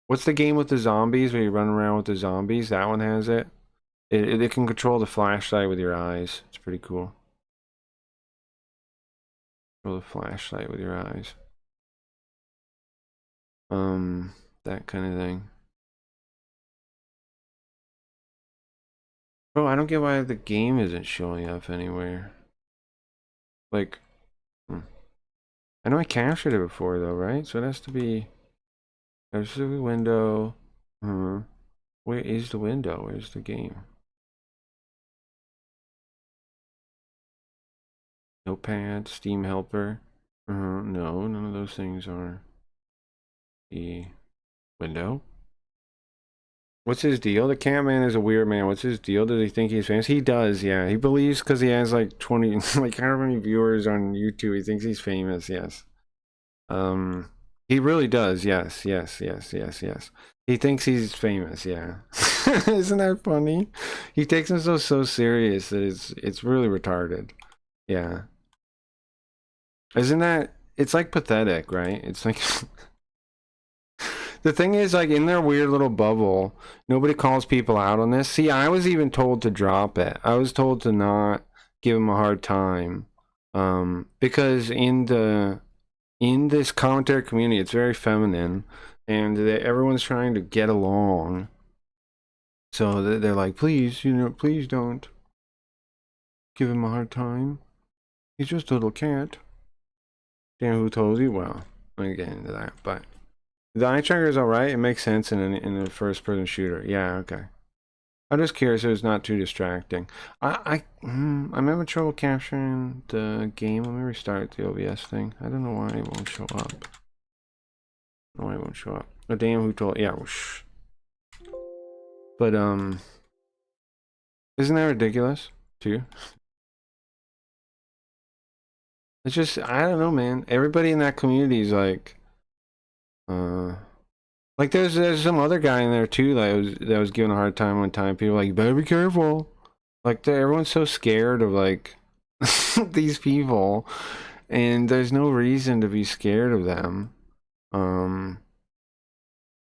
What's the game with the zombies where you run around with the zombies? That one has it. It can control the flashlight with your eyes. It's pretty cool. Control the flashlight with your eyes. That kind of thing. Bro, I don't get why the game isn't showing up anywhere. Like, I know I captured it before though, right? So it has to be. There's the window. Where is the window? Where's the game? Notepad, Steam Helper. No, none of those things are the window. What's his deal? The Catman is a weird man. What's his deal? Does he think he's famous? He does, yeah. He believes because he has like 20, like how many viewers on YouTube, he thinks he's famous, yes. He really does, yes. He thinks he's famous, yeah. Isn't that funny? He takes himself so serious that it's really retarded. Yeah. Isn't that, it's like pathetic, right? It's like The thing is, like, in their weird little bubble, nobody calls people out on this. See, I was even told to drop it. I was told to not give him a hard time. Because in this commentary community, it's very feminine, and everyone's trying to get along. So they're like, please, please don't give him a hard time. He's just a little cat. Damn, who told you? Well, let me get into that, but the eye tracker is alright. It makes sense in a first-person shooter. Yeah, okay. I'm just curious if it's not too distracting. I'm having trouble capturing the game. Let me restart the OBS thing. I don't know why it won't show up. I don't know why it won't show up. Oh, damn, who told? Yeah, whoosh. But, isn't that ridiculous, too? It's just, I don't know, man. Everybody in that community is like, like there's some other guy in there too that was giving a hard time one time. People were like, you better be careful. Like everyone's so scared of like these people, and there's no reason to be scared of them.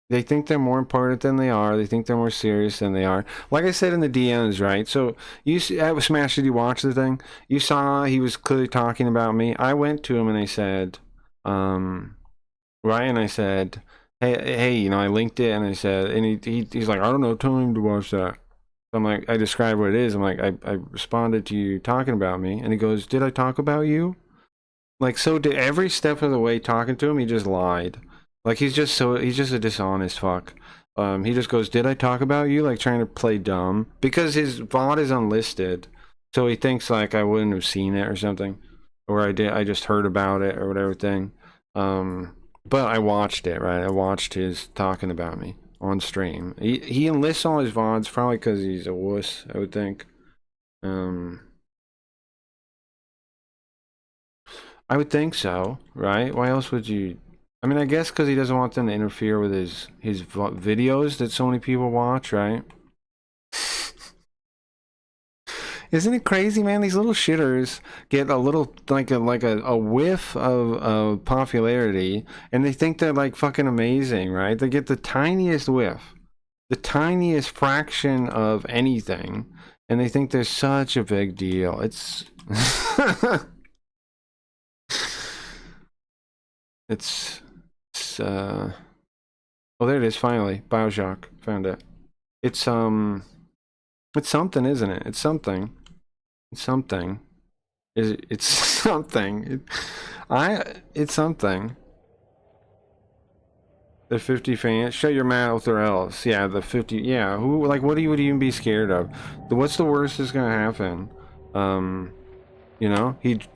They think they're more important than they are. They think they're more serious than they are. Like I said in the DMs, right? So you see, Smash, did you watch the thing? You saw he was clearly talking about me. I went to him and I said, Ryan, I said, hey, I linked it and I said, and he's like, I don't know, tell him to watch that. So I'm like, I described what it is. I'm like, I responded to you talking about me, and he goes, did I talk about you? Like, so did every step of the way talking to him, he just lied. Like, he's just a dishonest fuck. He just goes, did I talk about you? Like, trying to play dumb. Because his VOD is unlisted. So he thinks, like, I wouldn't have seen it or something. Or I just heard about it or whatever thing. But I watched it, right? I watched his talking about me on stream. He enlists all his VODs, probably because he's a wuss, I would think. I would think so, right? Why else would you... I mean, I guess because he doesn't want them to interfere with his videos that so many people watch, right? Isn't it crazy, man? These little shitters get a little, like a whiff of popularity, and they think they're like fucking amazing, right? They get the tiniest whiff, the tiniest fraction of anything, and they think they're such a big deal. It's... oh, there it is, finally. Bioshock. Found it. It's something, isn't it? It's something. It's something. It's something. It's something. The 50 fans. Shut your mouth or else. Yeah, the 50. Yeah, who, like, what would you even be scared of? What's the worst that's gonna happen?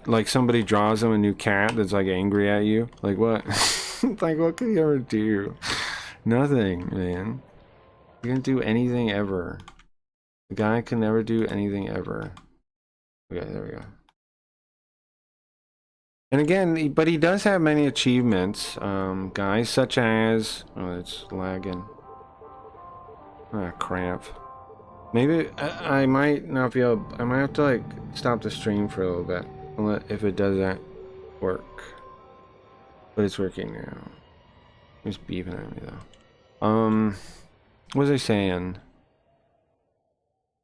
Like, somebody draws him a new cat that's, like, angry at you. Like, what? Like, what could he ever do? Nothing, man. He can't do anything ever. The guy can never do anything ever. Okay, there we go. And again, but he does have many achievements, guys, such as... Oh, it's lagging. Ah, crap. Maybe I might not be able... I might have to, like, stop the stream for a little bit. If it doesn't work. But it's working now. He's beeping at me, though. What was I saying?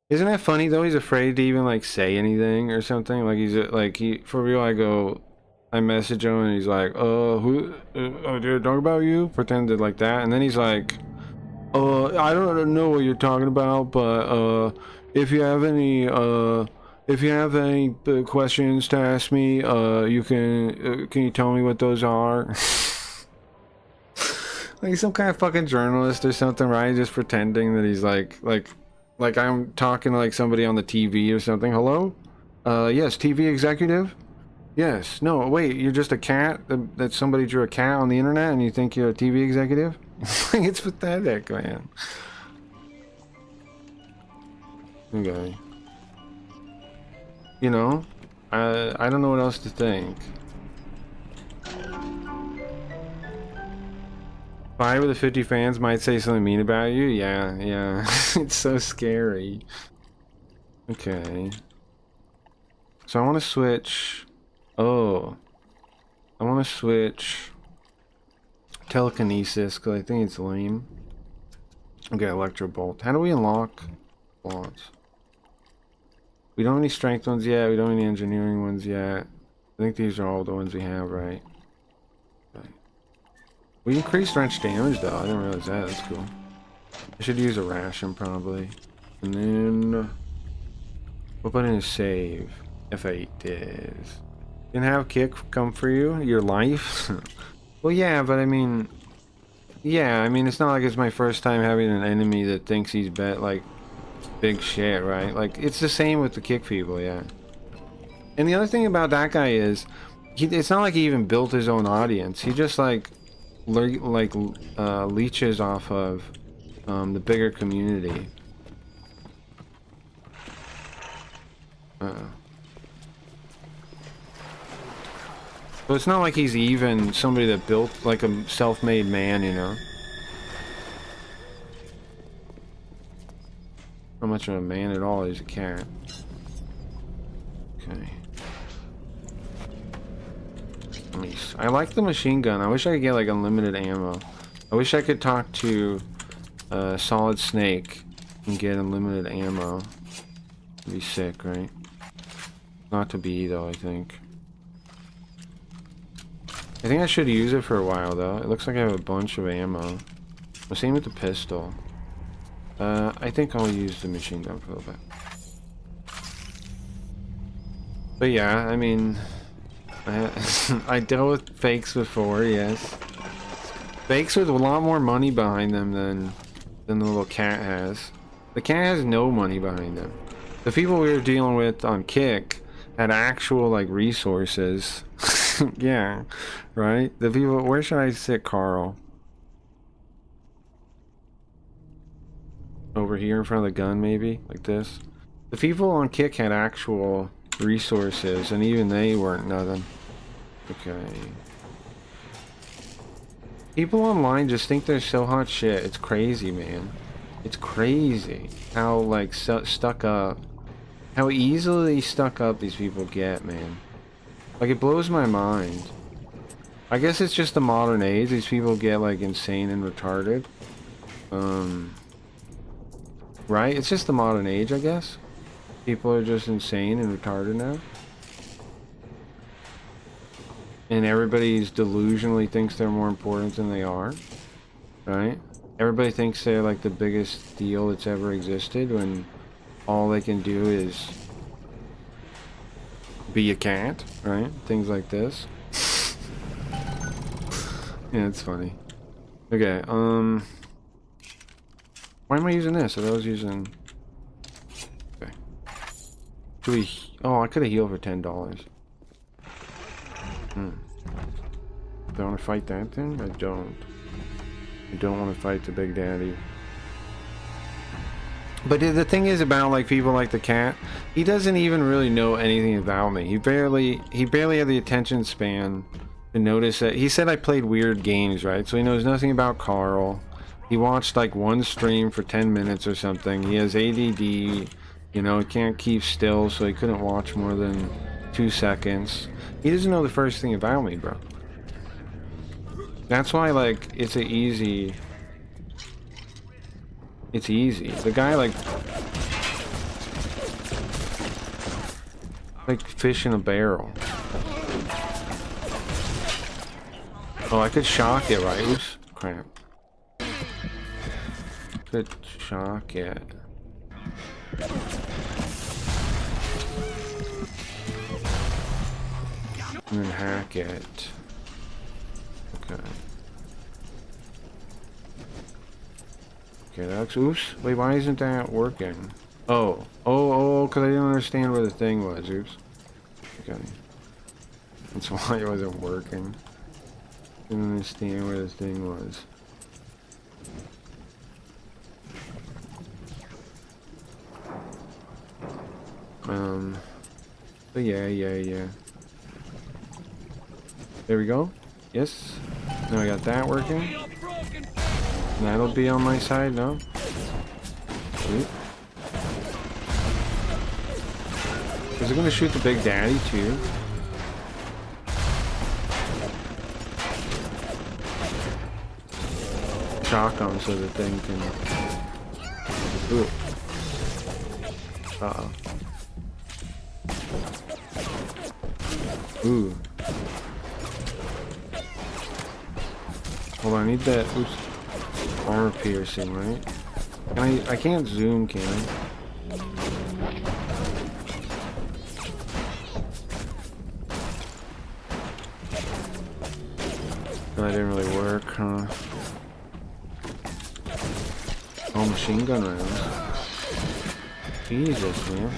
Isn't that funny, though? He's afraid to even, like, say anything or something. Like, for real, I message him and he's like, did I talk about you? Pretended like that. And then he's like, I don't know what you're talking about, but, if you have any questions to ask me, you can you tell me what those are? Like some kind of fucking journalist or something, right? Just pretending that he's like I'm talking to like somebody on the TV or something. Hello? Yes, TV executive? Yes. No, wait, you're just a cat? That somebody drew a cat on the internet and you think you're a TV executive? It's pathetic, man. Okay. You know? I don't know what else to think. 5 of the 50 fans might say something mean about you? Yeah. It's so scary. Okay. So I want to switch... Oh. I want to switch telekinesis, because I think it's lame. Okay, electro bolt. How do we unlock bolts? We don't have any strength ones yet. We don't have any engineering ones yet. I think these are all the ones we have, right? We increased wrench damage though. I didn't realize that. That's cool. I should use a ration probably. And then we'll put in a save. F8 is. Can have kick come for you? Your life? Well, yeah, but I mean, yeah, I mean, it's not like it's my first time having an enemy that thinks he's like big shit, right? Like, it's the same with the kick people, yeah. And the other thing about that guy is, it's not like he even built his own audience. He just leeches off of the bigger community. So it's not like he's even somebody that built like a self-made man, you know? Not much of a man at all, he's a cat. Okay. I like the machine gun. I wish I could get like unlimited ammo. I wish I could talk to Solid Snake and get unlimited ammo. It'd be sick, right? Not to be though, I think. I think I should use it for a while though. It looks like I have a bunch of ammo. The same with the pistol. I think I'll use the machine gun for a little bit. But yeah, I mean, I dealt with fakes before, yes. Fakes with a lot more money behind them than the little cat has. The cat has no money behind them. The people we were dealing with on Kick had actual like resources. Yeah, right? The people, where should I sit Carl? Over here in front of the gun maybe? Like this? The people on Kick had actual resources and even they weren't nothing. Okay. People online just think they're so hot shit. It's crazy, man. It's crazy how like stuck up, how easily stuck up these people get, man. Like, it blows my mind. I guess it's just the modern age. These people get like insane and retarded. Right? It's just the modern age, I guess. People are just insane and retarded now. And everybody's delusionally thinks they're more important than they are. Right? Everybody thinks they're like the biggest deal that's ever existed when all they can do is be a cat, right? Things like this. Yeah, it's funny. Okay, why am I using this? I thought I was using... Okay. Do we... Oh, I could have healed for $10. Do I want to fight that thing? I don't. I don't want to fight the Big Daddy. But the thing is about like people like the cat, he doesn't even really know anything about me. He barely had the attention span to notice that. He said I played weird games, right? So he knows nothing about Carl. He watched like one stream for 10 minutes or something. He has ADD, you know, he can't keep still, so he couldn't watch more than 2 seconds. He doesn't know the first thing about me, bro. That's why like it's a easy... It's easy. The guy like fish in a barrel. Oh, I could shock it, right? Oops. Crap. Could shock it. And then hack it. Okay. Okay, that's... Oops. Wait, why isn't that working? Oh. Oh, because I didn't understand where the thing was. Oops. Okay. That's why it wasn't working. Didn't understand where the thing was. But yeah. There we go. Yes. Now I got that working. That'll be on my side, no? Sweet. Is it gonna shoot the Big Daddy too? shotgun so the thing can... Ooh. Uh-oh. Ooh. Hold on, I need that. Oops. Armor piercing, right? Can I can't zoom, can I? That didn't really work, huh? Oh, machine gun rounds. Jesus, man.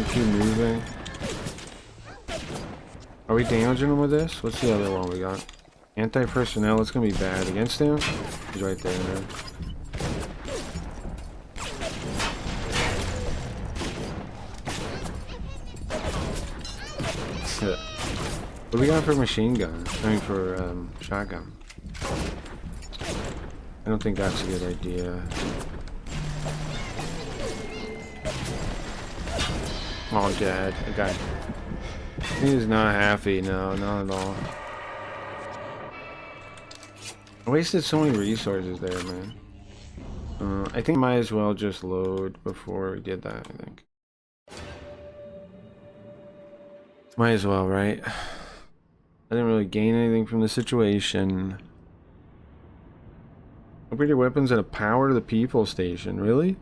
Keep moving. Are we damaging him with this? What's the other one we got? Anti-personnel, it's gonna be bad against him. He's right there, man. What do we got for machine gun? I mean for shotgun. I don't think that's a good idea. Oh, Dad. Okay. He is not happy. No, not at all. I wasted so many resources there, man. I think I might as well just load before we did that, I think. Might as well, right? I didn't really gain anything from the situation. Upgrade your weapons at a power to the people station, really?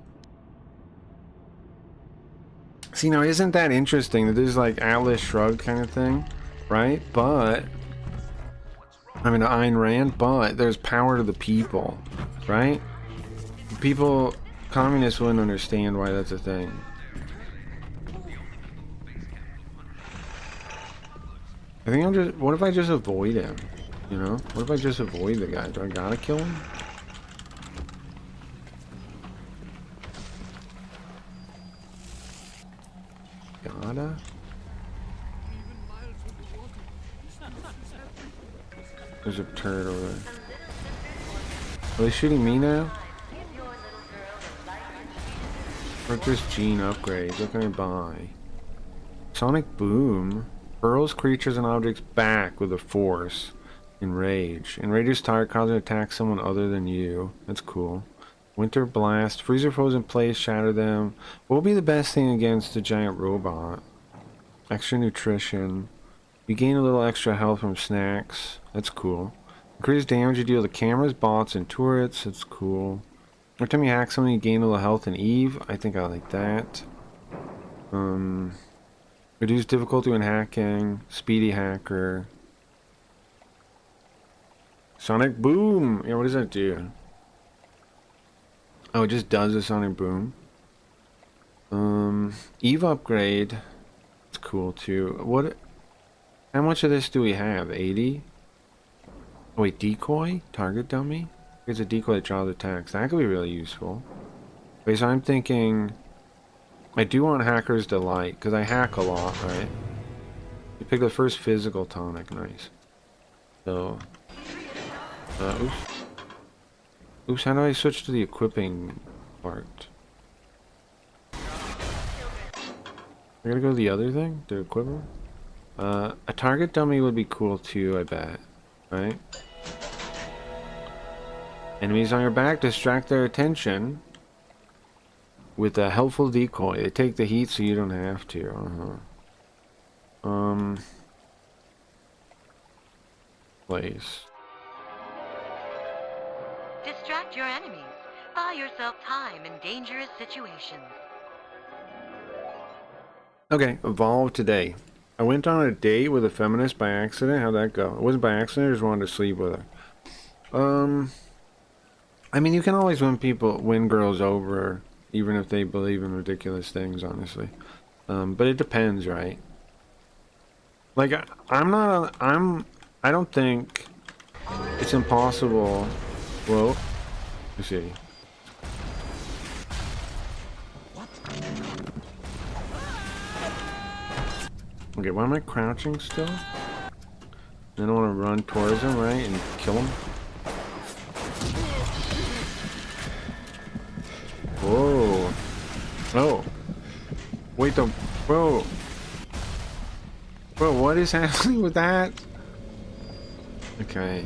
See, now isn't that interesting that there's like Atlas Shrugged kind of thing, right? But I mean Ayn Rand, but there's power to the people, right? People, communists wouldn't understand why that's a thing. I think I'm just, what if I just avoid him? You know? What if I just avoid the guy? Do I gotta kill him? Gotta? There's a turret over there. Are they shooting me now? Purchase gene upgrades. What can I buy? Sonic Boom. Hurls creatures and objects back with a force. Enrage. Enrages target causes to attack someone other than you. That's cool. Winter Blast. Freeze your foes in place, shatter them. What will be the best thing against a giant robot? Extra nutrition. You gain a little extra health from snacks. That's cool. Increase damage you deal to cameras, bots, and turrets. That's cool. Every time you hack something, you gain a little health and Eve. I think I like that. Reduce difficulty when hacking. Speedy hacker. Sonic Boom! Yeah, what does that do? Oh, it just does a Sonic Boom. Eve upgrade. It's cool too. What? How much of this do we have? 80? Oh wait, decoy? Target dummy? Here's a decoy that draws attacks. That could be really useful. Wait, so I'm thinking... I do want Hacker's Delight, because I hack a lot, right? You pick the first physical tonic, nice. So... oops. Oops, how do I switch to the equipping part? I gotta go to the other thing? The equipment? A target dummy would be cool too, I bet. Right? Enemies on your back, distract their attention with a helpful decoy. They take the heat so you don't have to. Place. Distract your enemies. Buy yourself time in dangerous situations. Okay, evolve today. I went on a date with a feminist by accident. How'd that go? It wasn't by accident, I just wanted to sleep with her. I mean, you can always win girls over, even if they believe in ridiculous things, honestly. But it depends, right? Like, I don't think it's impossible. Whoa. Let's see. Okay, why am I crouching still? Then I want to run towards him, right? And kill him. Whoa. Oh. Wait the... Whoa. Bro, what is happening with that? Okay.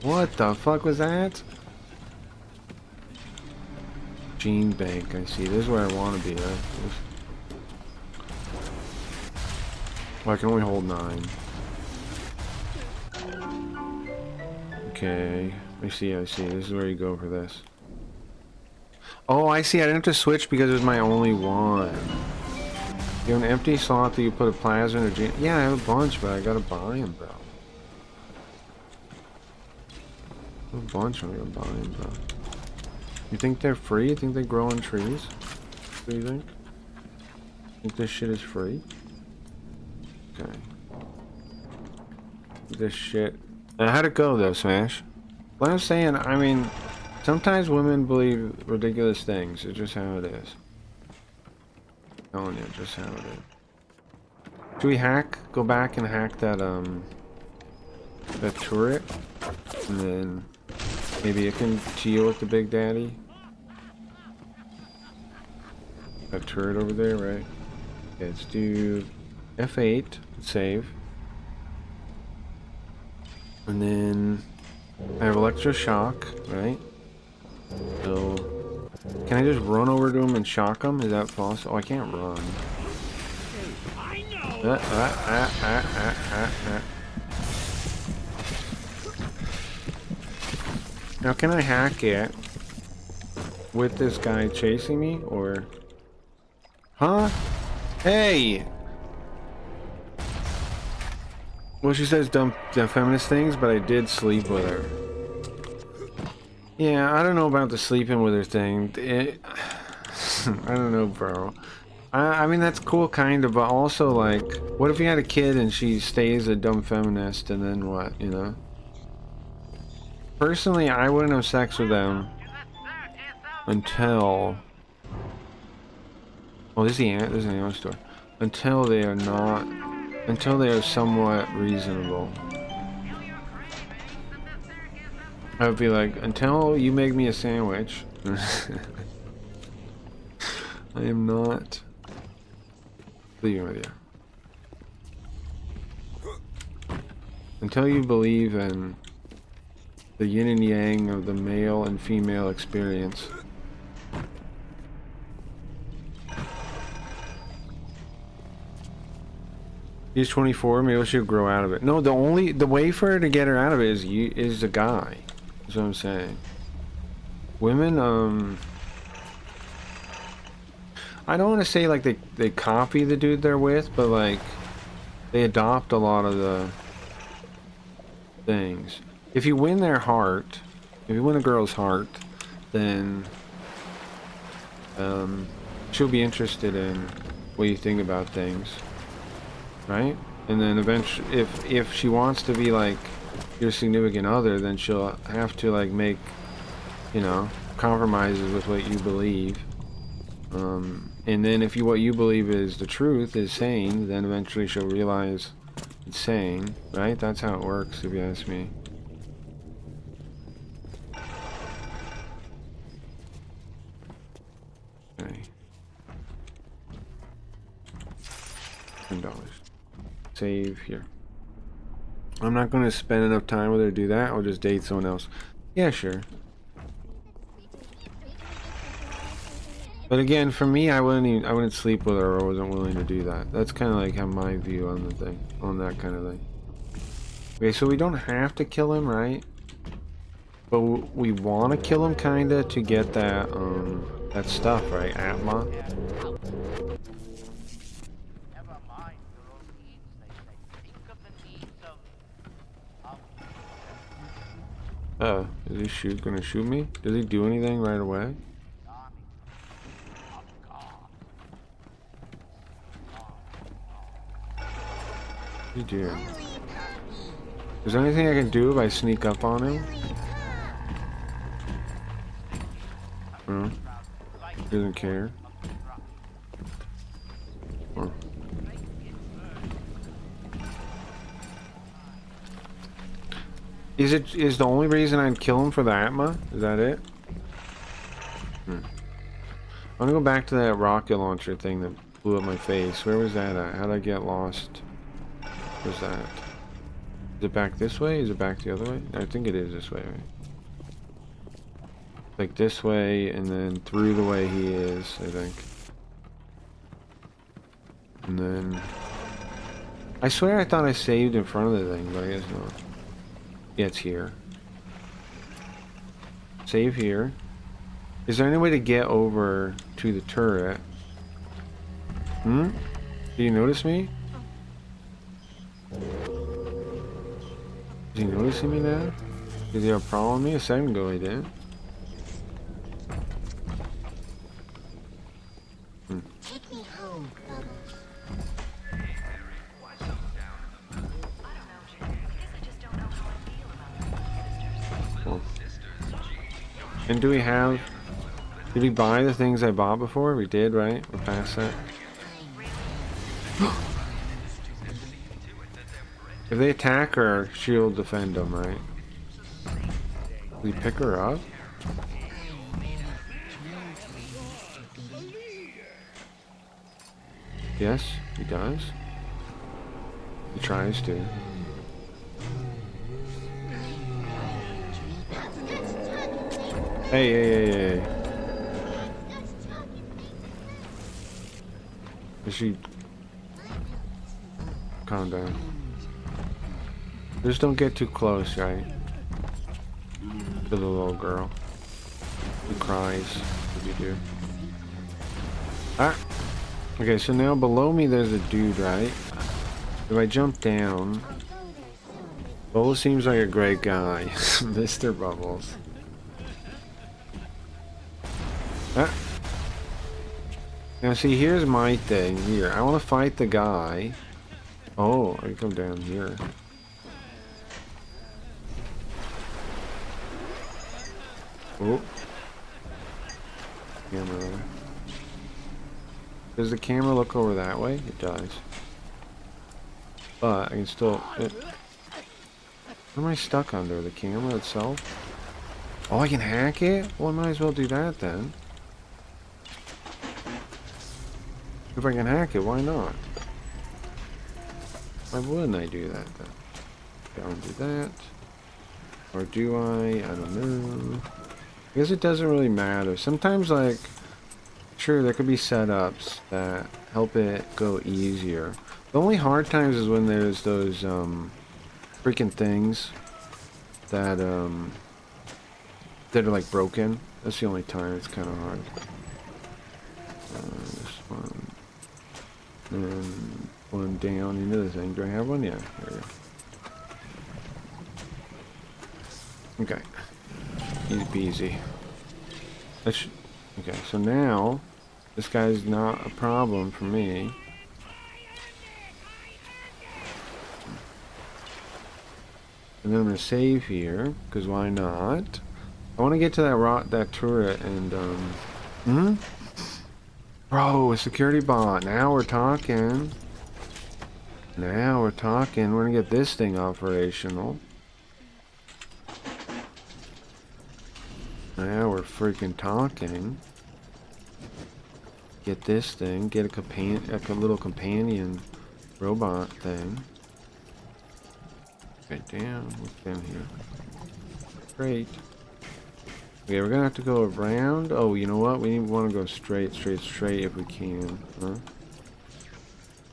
What the fuck was that? Gene bank, I see. This is where I want to be, right? Well, I can only hold 9. Okay. I see. This is where you go for this. Oh, I see. I didn't have to switch because it was my only one. You have an empty slot that you put a plasma or gene. Yeah, I have a bunch, but I gotta buy them, bro. I have a bunch, I'm gonna buy them, bro. You think they're free? You think they grow on trees? What do you think? Think this shit is free? Okay. This shit. How'd it go though, Smash? What I'm saying, I mean, sometimes women believe ridiculous things. It's just how it is. I'm telling you, just how it is. Should we hack? Go back and hack that that turret, and then maybe it can deal with the Big Daddy. That turret over there, right? Okay, let's do F8. Save. And then I have electroshock, right? So can I just run over to him and shock him? Is that possible? Oh, I can't run. Now can I hack it with this guy chasing me, or... Huh? Hey! Well, she says dumb feminist things, but I did sleep with her. Yeah, I don't know about the sleeping with her thing. I don't know, bro. I mean, that's cool, kind of, but also, like, what if you had a kid and she stays a dumb feminist, and then what, you know? Personally, I wouldn't have sex with them until... Oh, this is an ammo store. Until they are not... Until they are somewhat reasonable. I would be like, until you make me a sandwich, I am not leaving with you. Until you believe in the yin and yang of the male and female experience. He's 24. Maybe she'll grow out of it. No, the way for her to get her out of it is a guy. That's what I'm saying. Women, I don't want to say like they copy the dude they're with, but like they adopt a lot of the things. If you win their heart, if you win a girl's heart, then she'll be interested in what you think about things. Right? And then eventually, if she wants to be like your significant other, then she'll have to like make, you know, compromises with what you believe. And then if what you believe is the truth, is sane, then eventually she'll realize it's sane, right? That's how it works, if you ask me. Okay. $10. Save here. I'm not going to spend enough time with her to do that. I'll just date someone else. Yeah, sure. But again, for me, I wouldn't sleep with her, or I wasn't willing to do that. That's kind of like my view on the thing, on that kind of thing. Okay, so we don't have to kill him, right? But we want to kill him, kinda, to get that that stuff, right? Atma. Is he gonna shoot me? Does he do anything right away? What do you do? Is there anything I can do if I sneak up on him? No. He doesn't care. Huh. Is the only reason I'd kill him for the Atma? Is that it? I'm gonna go back to that rocket launcher thing that blew up my face. Where was that at? How'd I get lost? Where's that? Is it back this way? Is it back the other way? I think it is this way, right? Like this way, and then through the way he is, I think. And then... I swear I thought I saved in front of the thing, but I guess not. Yeah, it's here. Save here. Is there any way to get over to the turret? Hmm? Do you notice me? Is he noticing me now? Does he have a problem with me? A second ago he did. Take me home, Bubbles. Cool. And do we have... Did we buy the things I bought before? We did, right? We're past that. If they attack her, she'll defend them, right? Did we pick her up? Yes, he does. He tries to. Hey, hey, hey, hey. Is she... Calm down. Just don't get too close, right? To the little girl. Who cries if you do. Ah! Okay, so now below me there's a dude, right? If I jump down... Bubbles seems like a great guy. Mr. Bubbles. Ah! Now see, here's my thing here. I want to fight the guy. Oh, I can come down here. Oh. Camera. Does the camera look over that way? It does. But I can still... What am I stuck under? The camera itself? Oh, I can hack it? Well, I might as well do that then. If I can hack it, why not? Why wouldn't I do that then? Okay, I want to do that. Or do I? I don't know. I guess it doesn't really matter. Sometimes, like, sure, there could be setups that help it go easier. The only hard times is when there's those, freaking things that, that are, like, broken. That's the only time it's kind of hard. This one. And one down into the thing. Do I have one? Yeah, there we go. Okay. Easy peasy. That's... Okay, so now, this guy's not a problem for me. And then I'm gonna save here, because why not? I want to get to that turret and, Bro, a security bot. Now we're talking. Now we're talking. We're gonna get this thing operational. Now we're freaking talking. Get this thing. Get a little companion robot thing. Right down. What's down here? Great. Okay, we're gonna have to go around. Oh, you know what? We want to go straight if we can. Huh?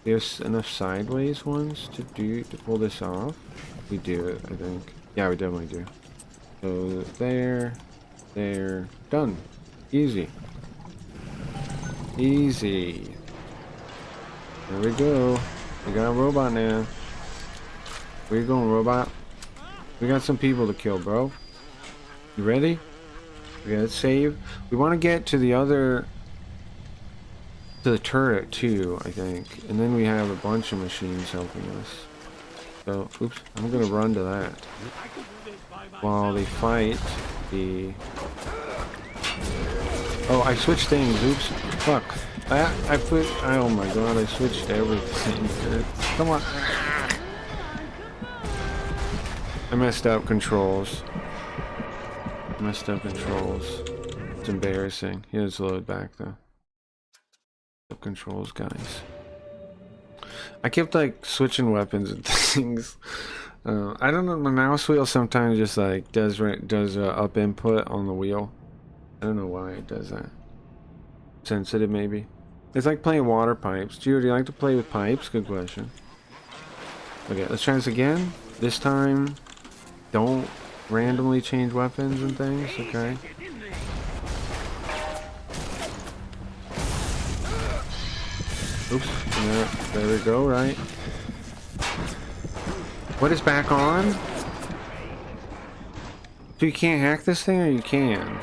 There's enough sideways ones to pull this off. We do it, I think. Yeah, we definitely do. So there, done. Easy. Easy. There we go. We got a robot now. Where you going, robot? We got some people to kill, bro. You ready? Okay, let's save. We want to get to the turret too, I think. And then we have a bunch of machines helping us. So, oops, I'm gonna run to that. While they fight the... Oh, I switched things, oops. Fuck. I put... Oh my god, I switched everything. Come on. I messed up controls. It's embarrassing. Here's load back though. Controls, guys. I kept like switching weapons and things. I don't know. My mouse wheel sometimes just like does up input on the wheel. I don't know why it does that. Sensitive, maybe. It's like playing water pipes. Gio, do you like to play with pipes? Good question. Okay, let's try this again. This time, don't randomly change weapons and things. Okay. Oops. Yeah, there we go, right? What is back on? So you can't hack this thing, or you can?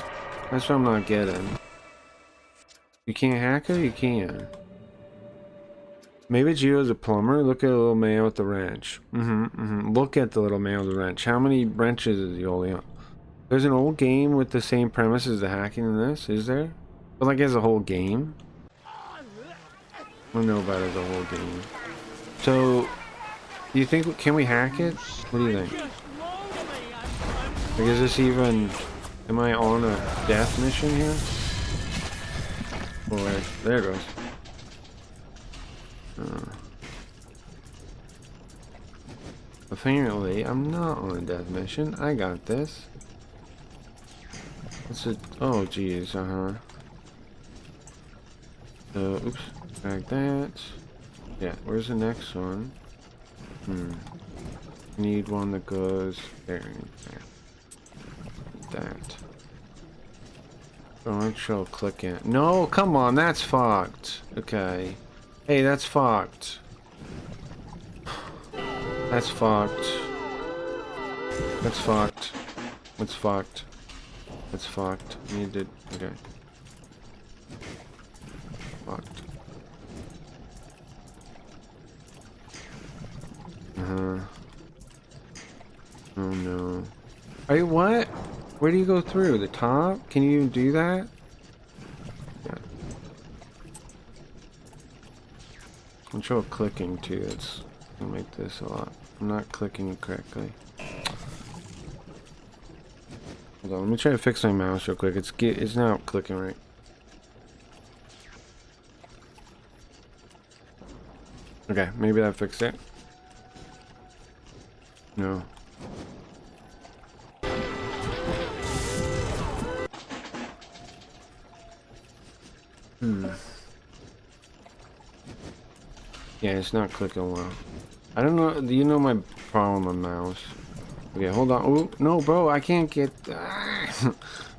That's what I'm not getting. You can't hack it, or you can? Maybe Gio's a plumber. Look at a little man with the wrench. Look at the little man with the wrench. How many wrenches is he holding up? There's an old game with the same premise as the hacking in this, is there? But like as a whole game? I don't know about it as a whole game. So, do you think, can we hack it? What do you think? Like, is this even, am I on a death mission here? Oh, wait, there it goes. Apparently, I'm not on a death mission. I got this. What's it? Oh, geez, oops. Like that. Yeah, where's the next one? Need one that goes there. That. Oh, I'm sure I'll click it. No, come on, that's fucked. Okay. Hey, that's fucked. That's fucked. That's fucked. That's fucked. That's fucked. Need to. Okay. Fucked. Oh no. Are you what? Where do you go through? The top? Can you even do that? Yeah. I'm sure clicking too. It's gonna make this a lot. I'm not clicking correctly. Hold on, let me try to fix my mouse real quick. It's not clicking right. Okay, maybe that fixed it. No. Yeah, it's not clicking well. I don't know. Do you know my problem with mouse? Okay, hold on. Oh no, bro, I can't get.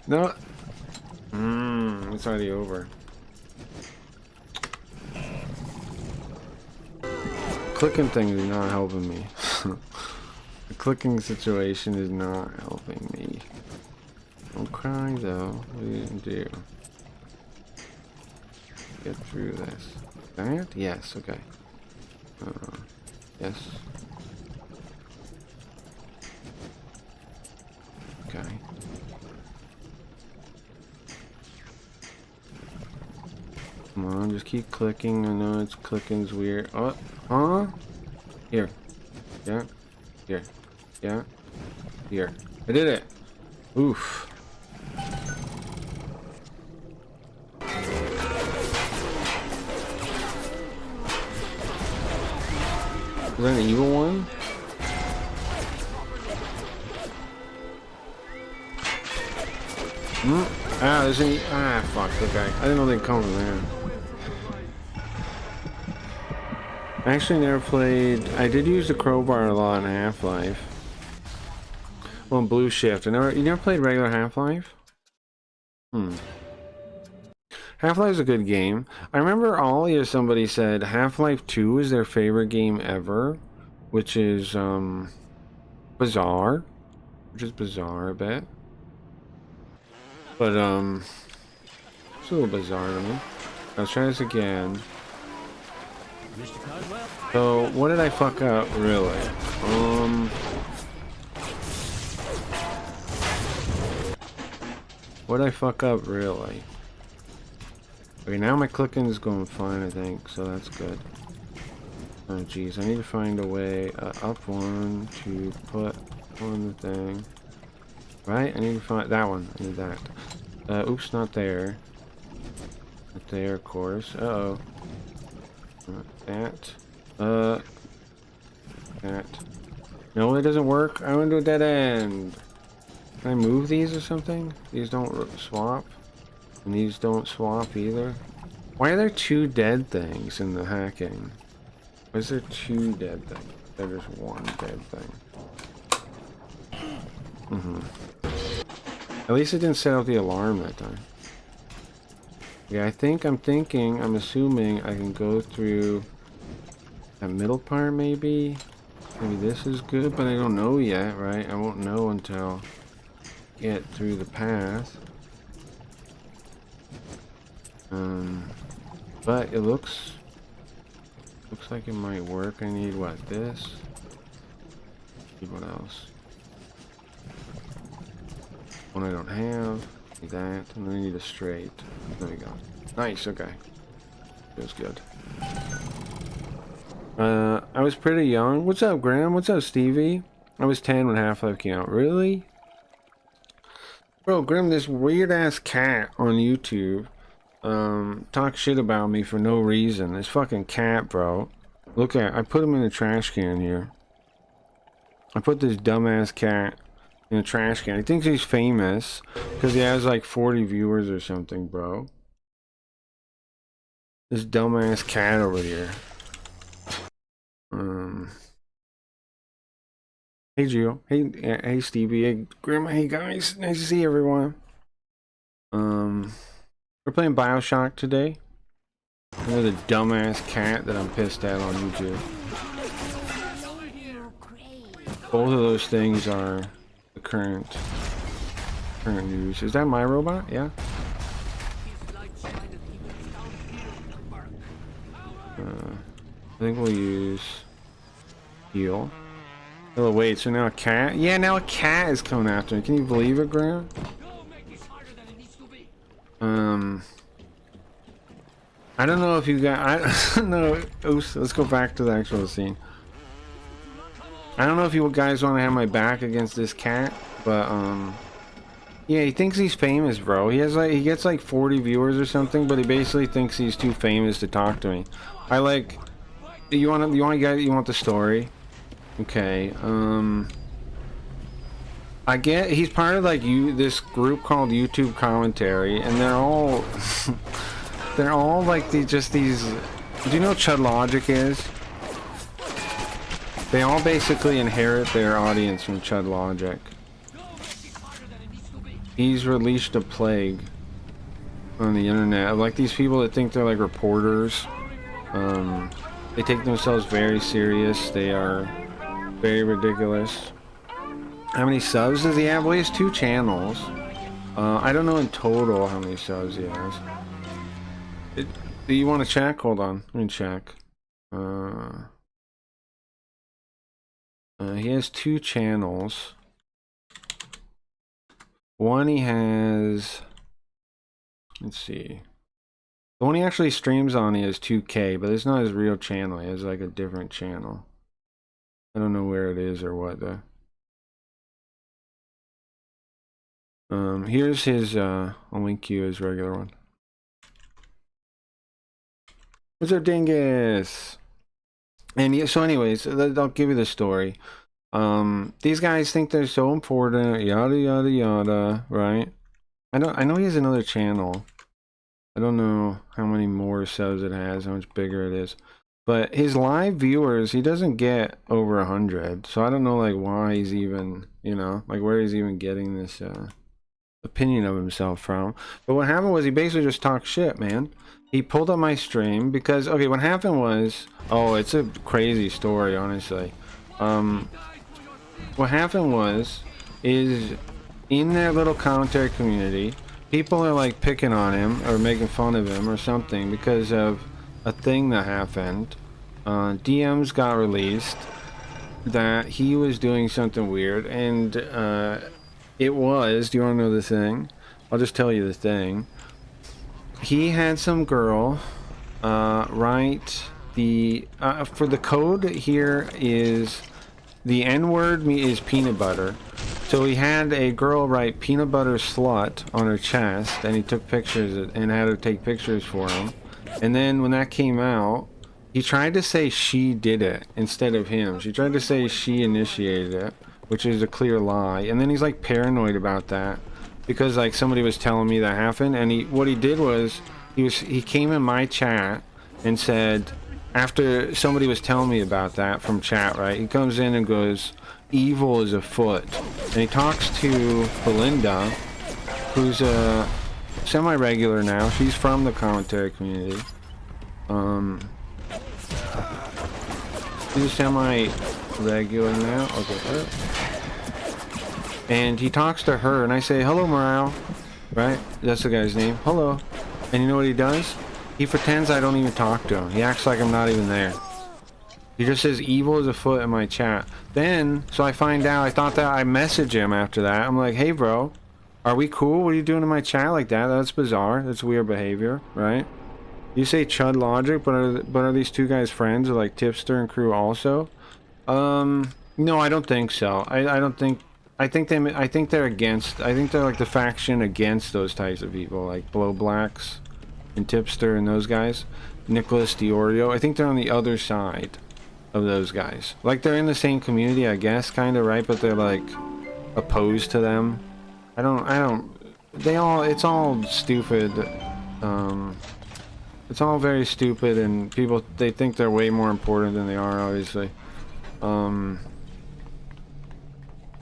No. It's already over. Clicking thing is not helping me. The clicking situation is not helping me. Don't cry though. What do you do? Get through this. That? Yes, okay. Yes. Okay. Come on, just keep clicking. I know it's clicking's weird. Oh, huh? Here. Yeah. Here. Yeah. Here. I did it. Oof. Is that an evil one? Ah, there's any. Ah, fuck. Okay. I didn't know they'd come from there. I actually never played. I did use the crowbar a lot in Half-Life. Well, in Blue Shift. You never played regular Half-Life? Half-Life is a good game. I remember Ollie or somebody said Half-Life 2 is their favorite game ever, which is bizarre. Which is bizarre a bit. But it's a little bizarre to me. Let's try this again. So what did I fuck up really? What did I fuck up really? Okay, now my clicking is going fine, I think, so that's good. Oh jeez, I need to find a way up one to put on the thing. Right? I need to find that one. I need that. Oops, not there. Not there, of course. Uh-oh. That. That. No, it doesn't work. I went to a dead end. Can I move these or something? These don't swap. And these don't swap either. Why are there two dead things in the hacking? Why is there two dead things? There's one dead thing. At least it didn't set out the alarm that time. Yeah, I'm assuming I can go through that middle part maybe. Maybe this is good, but I don't know yet, right? I won't know until I get through the path. But it looks like it might work. I need what? This? Need what else? One I don't have. Need that, and then I need a straight. There we go. Nice. Okay. Feels good. I was pretty young. What's up, Graham? What's up, Stevie? I was 10 when Half-Life came out. Really? Bro, Grim, this weird-ass cat on YouTube talk shit about me for no reason. This fucking cat, bro. Look at, I put him in the trash can here. I put this dumbass cat in a trash can. He thinks he's famous because he has like 40 viewers or something, bro. This dumbass cat over here. Hey Gio. Hey Stevie. Hey Grandma. Hey guys. Nice to see everyone. We're playing BioShock today. With a dumbass cat that I'm pissed at on YouTube. Both of those things are the current news. Is that my robot? Yeah. I think we'll use heal. Oh wait, so now a cat? Yeah, now a cat is coming after me. Can you believe it, Graham? I don't know if you got. I don't know. Oops, let's go back to the actual scene. I don't know if you guys want to have my back against this cat, but yeah, he thinks he's famous, bro. He gets like 40 viewers or something, but he basically thinks he's too famous to talk to me. You want the story? Okay. I get he's part of like this group called YouTube Commentary, and they're all they're all like these. Do you know what Chud Logic is? They all basically inherit their audience from Chud Logic. He's released a plague on the internet. Like these people that think they're like reporters. They take themselves very serious. They are very ridiculous. How many subs does he have? Well, he has 2 channels. I don't know in total how many subs he has. Do you want to check? Hold on. Let me check. He has 2 channels. One he has... Let's see. The one he actually streams on, he has 2K, but it's not his real channel. He has like a different channel. I don't know where it is or what though. Here's his, I'll link you his regular one. What's up, Dingus? And yeah, so anyways, I'll give you the story. These guys think they're so important, yada yada yada, right? I know he has another channel. I don't know how many more subs it has, how much bigger it is. But his live viewers, he doesn't get over 100. So I don't know like why he's even, you know, like where he's even getting this opinion of himself from. But what happened was he basically just talked shit, man. He pulled up my stream because, okay, what happened was, oh, it's a crazy story, honestly. What happened was, is in their little commentary community, people are like picking on him or making fun of him or something because of a thing that happened. DMs got released that he was doing something weird, and it was, do you want to know the thing? I'll just tell you the thing. He had some girl write the for the code here is the N-word is peanut butter. So he had a girl write peanut butter slut on her chest, and he took pictures and had her take pictures for him. And then when that came out, He tried to say she did it instead of him. She tried to say she initiated it, which is a clear lie. And then he's like paranoid about that because like somebody was telling me that happened. And what he did was he came in my chat and said, after somebody was telling me about that from chat, right? He comes in and goes, "Evil is afoot," and he talks to Belinda, who's a semi-regular now. She's from the commentary community. He's semi-regular now. Okay. And he talks to her, and I say, "Hello, Morale." Right? That's the guy's name. Hello. And you know what he does? He pretends I don't even talk to him. He acts like I'm not even there. He just says, "Evil is afoot" in my chat. Then, so I find out, I thought that I message him after that. I'm like, "Hey, bro, are we cool? What are you doing in my chat like that? That's bizarre. That's weird behavior, right?" You say Chud Logic, but are these two guys friends, or like Tipster and crew also? No, I don't think so. I don't think. I think they're against. I think they're like the faction against those types of people, like Blow Blacks and Tipster and those guys. Nicholas Diorio. I think they're on the other side of those guys. Like they're in the same community, I guess, kind of, right? But they're like opposed to them. I don't. It's all stupid. It's all very stupid, and people, they think they're way more important than they are, obviously.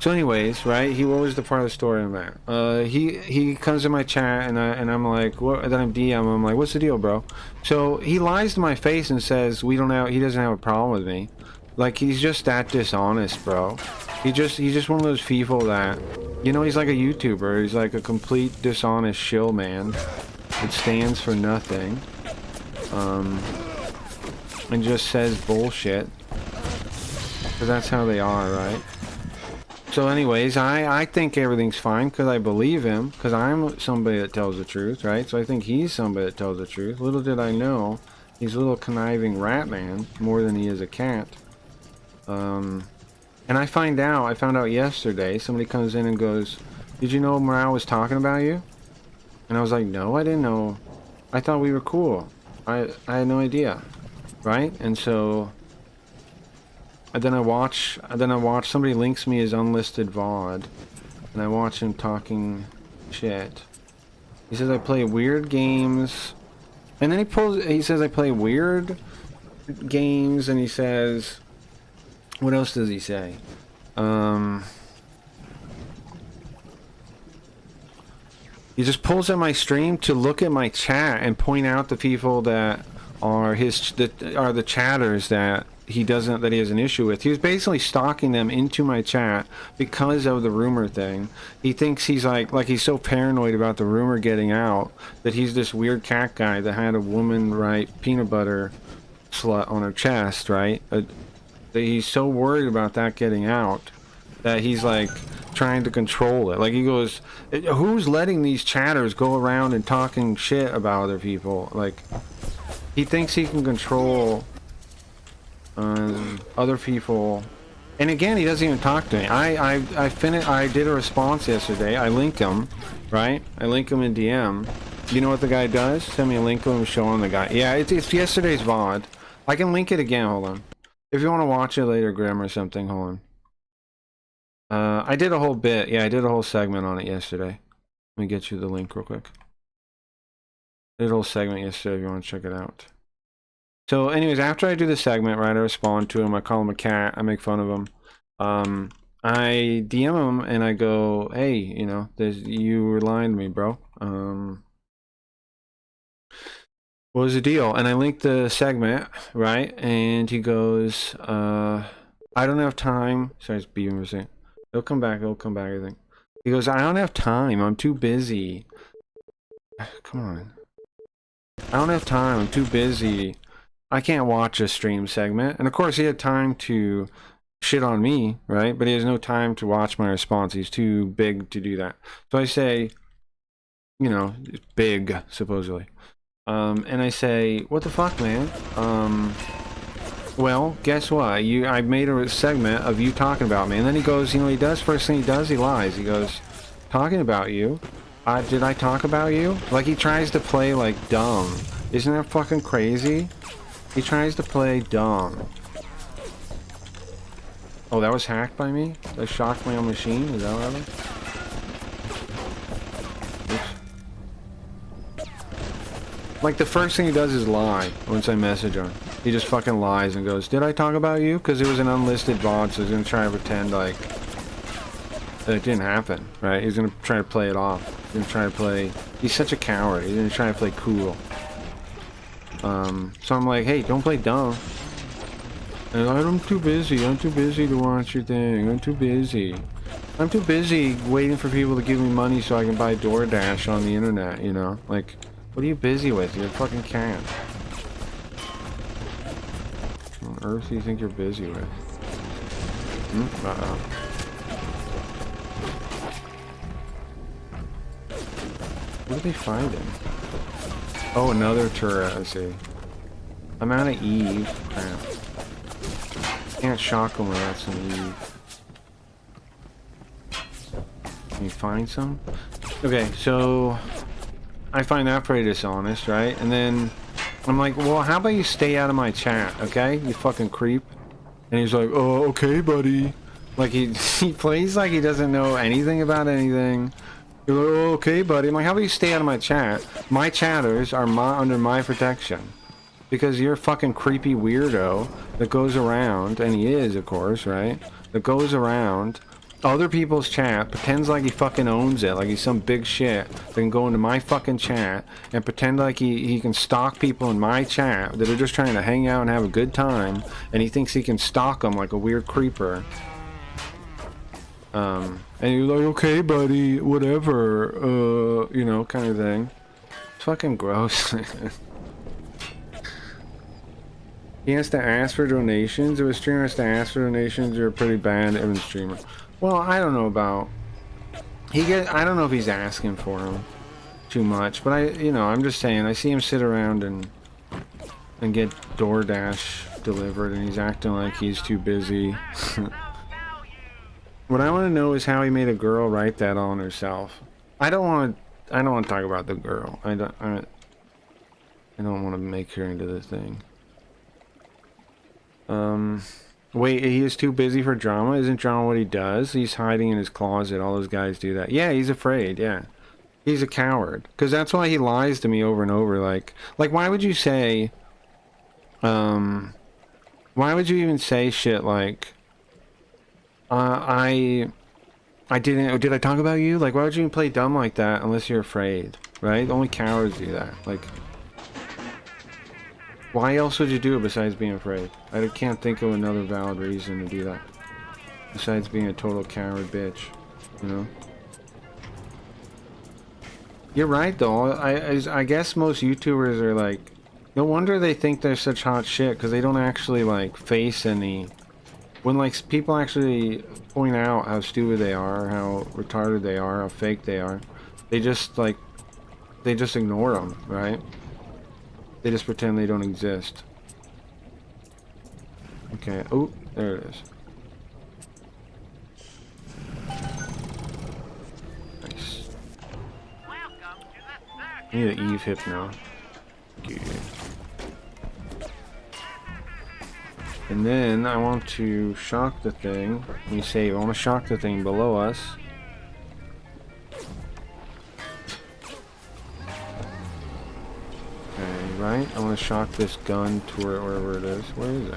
So anyways, right, what was the part of the story on that? He comes in my chat, and I'm like, what? Then I'm DM, I'm like, "What's the deal, bro?" So he lies to my face and says he doesn't have a problem with me. Like, he's just that dishonest, bro. He's just one of those people that, you know, he's like a YouTuber. He's like a complete dishonest shill man. It stands for nothing. And just says bullshit. Because that's how they are, right? So anyways, I think everything's fine because I believe him. Because I'm somebody that tells the truth, right? So I think he's somebody that tells the truth. Little did I know, he's a little conniving rat man, more than he is a cat. And I found out yesterday, somebody comes in and goes, "Did you know Morale was talking about you?" And I was like, "No, I didn't know. I thought we were cool. I had no idea." Right? And so then I watch somebody links me his unlisted VOD, and I watch him talking shit. He says I play weird games, and then he says I play weird games, and he says, what else does he say? He just pulls at my stream to look at my chat and point out the people that are the chatters that he has an issue with. He was basically stalking them into my chat because of the rumor thing. He thinks he's like he's so paranoid about the rumor getting out that he's this weird cat guy that had a woman write peanut butter slut on her chest, right? That he's so worried about that getting out that he's like trying to control it. Like, he goes, "Who's letting these chatters go around and talking shit about other people?" Like, he thinks he can control other people. And again, he doesn't even talk to me. I did a response yesterday. I linked him, right? I link him in DM. You know what the guy does? Send me a link to him showing the guy. Yeah, it's yesterday's VOD. I can link it again. Hold on. If you want to watch it later, Grim, or something, hold on. I did a whole bit. Yeah, I did a whole segment on it yesterday. Let me get you the link real quick. I did a whole segment yesterday if you want to check it out. So anyways, after I do the segment, right, I respond to him. I call him a cat. I make fun of him. I DM him and I go, "Hey, you know, you were lying to me, bro. What was the deal?" And I link the segment, right? And he goes, "I don't have time." Sorry, it's beeping for a second. It'll come back, I think. He goes, "I don't have time. I'm too busy." Come on. "I don't have time. I'm too busy. I can't watch a stream segment." And of course, he had time to shit on me, right? But he has no time to watch my response. He's too big to do that. So I say, you know, big, supposedly. And I say, "What the fuck, man? Well, guess what? I made a segment of you talking about me." And then he goes, you know, first thing he does, he lies. He goes, "Talking about you? Did I talk about you?" Like, he tries to play like dumb. Isn't that fucking crazy? He tries to play dumb. Oh, that was hacked by me? That shocked my own machine? Is that what happened? Oops. Like, the first thing he does is lie once I message him. He just fucking lies and goes, did I talk about you? Because it was an unlisted bot, so he's gonna try to pretend like that it didn't happen, right? He's gonna try to play it off. He's gonna try to play... He's such a coward. He's gonna try to play cool. So I'm like, hey, don't play dumb. And I'm too busy. I'm too busy to watch your thing. I'm too busy. I'm too busy waiting for people to give me money so I can buy DoorDash on the internet, you know? Like, what are you busy with? You're a fucking cat. What on earth do you think you're busy with? Uh-oh. What are they finding? Oh, another turret, I see. I'm out of Eve. Crap. Can't shock them without some Eve. Can you find some? Okay, so I find that pretty dishonest, right? And then I'm like, well, how about you stay out of my chat, okay? You fucking creep. And he's like, oh, okay, buddy. Like, he plays like he doesn't know anything about anything. You're like, oh, okay, buddy. I'm like, how about you stay out of my chat? My chatters are under my protection. Because you're a fucking creepy weirdo that goes around, and he is, of course, right? That goes around other people's chat, pretends like he fucking owns it, like he's some big shit, that can go into my fucking chat and pretend like he can stalk people in my chat that are just trying to hang out and have a good time, and he thinks he can stalk them like a weird creeper. And you're like, okay, buddy, whatever, you know, kind of thing. It's fucking gross. He has to ask for donations. If a streamer has to ask for donations, you're a pretty bad even streamer. Well, I don't know about... I don't know if he's asking for them too much, but you know, I'm just saying, I see him sit around and get DoorDash delivered, and he's acting like he's too busy. What I want to know is how he made a girl write that all on herself. I don't want to talk about the girl. I don't want to make her into the thing. Wait, he is too busy for drama? Isn't drama what he does? He's hiding in his closet. All those guys do that. Yeah, he's afraid, yeah. He's a coward. Because that's why he lies to me over and over. Like, why would you say... why would you even say shit like... did I talk about you? Like, why would you even play dumb like that unless you're afraid? Right? Only cowards do that. Like... Why else would you do it besides being afraid? I can't think of another valid reason to do that. Besides being a total coward bitch. You know? You're right though. I guess most YouTubers are like... No wonder they think they're such hot shit, because they don't actually like face any... When like people actually point out how stupid they are, how retarded they are, how fake they are, they just like... They just ignore them, right? They just pretend they don't exist. Okay. Oh, there it is. Nice. I need an Eve hip now. Good. And then I want to shock the thing. Let me save. I want to shock the thing below us. Right? I want to shock this gun to wherever it is. Where is it?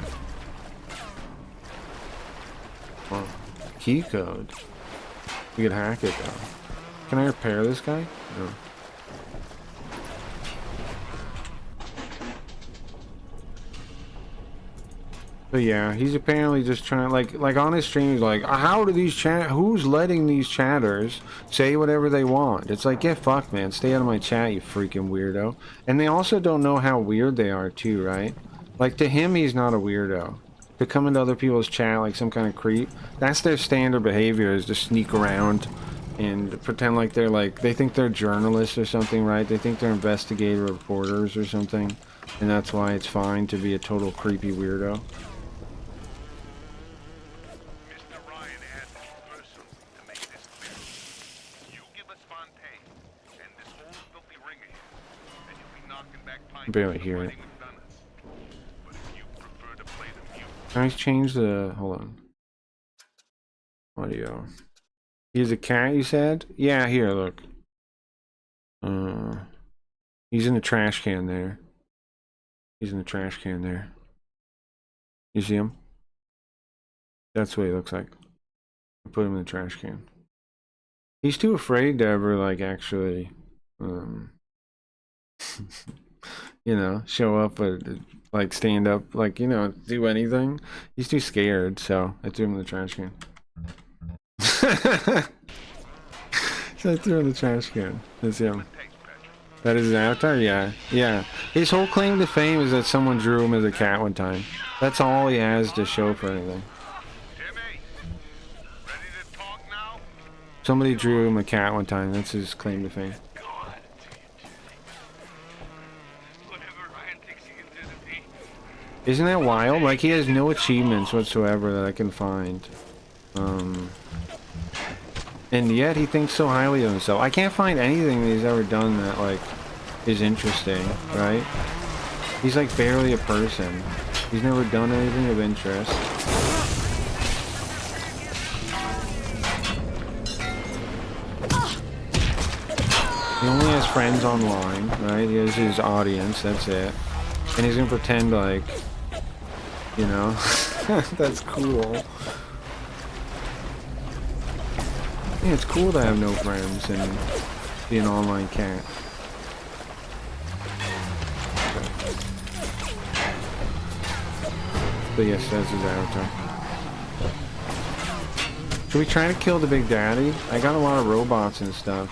Oh, key code. We could hack it though. Can I repair this guy? No. But yeah, he's apparently just trying like on his stream he's like, how do these who's letting these chatters say whatever they want? It's like, get fucked, man. Stay out of my chat, you freaking weirdo. And they also don't know how weird they are too, right? Like, to him, he's not a weirdo. To come into other people's chat like some kind of creep, that's their standard behavior, is to sneak around and pretend like they're like, they think they're journalists or something, right? They think they're investigative reporters or something. And that's why it's fine to be a total creepy weirdo. Barely hear it. Can I change the... Hold on. Audio. He's a cat, you said? Yeah, here, look. He's in the trash can there. He's in the trash can there. You see him? That's what he looks like. I put him in the trash can. He's too afraid to ever, like, actually, you know, show up or, like, stand up, like, you know, do anything. He's too scared, so I threw him in the trash can. So I threw him in the trash can. That's him. That is his avatar? Yeah. Yeah. His whole claim to fame is that someone drew him as a cat one time. That's all he has to show for anything. Somebody drew him a cat one time. That's his claim to fame. Isn't that wild? Like, he has no achievements whatsoever that I can find. And yet he thinks so highly of himself. I can't find anything that he's ever done that, like, is interesting, right? He's like barely a person. He's never done anything of interest. He only has friends online, right? He has his audience, that's it. And he's gonna pretend like, you know, that's cool. Yeah, it's cool to have no friends and be an online cat. But yes, that's his avatar. Should we try to kill the Big Daddy? I got a lot of robots and stuff.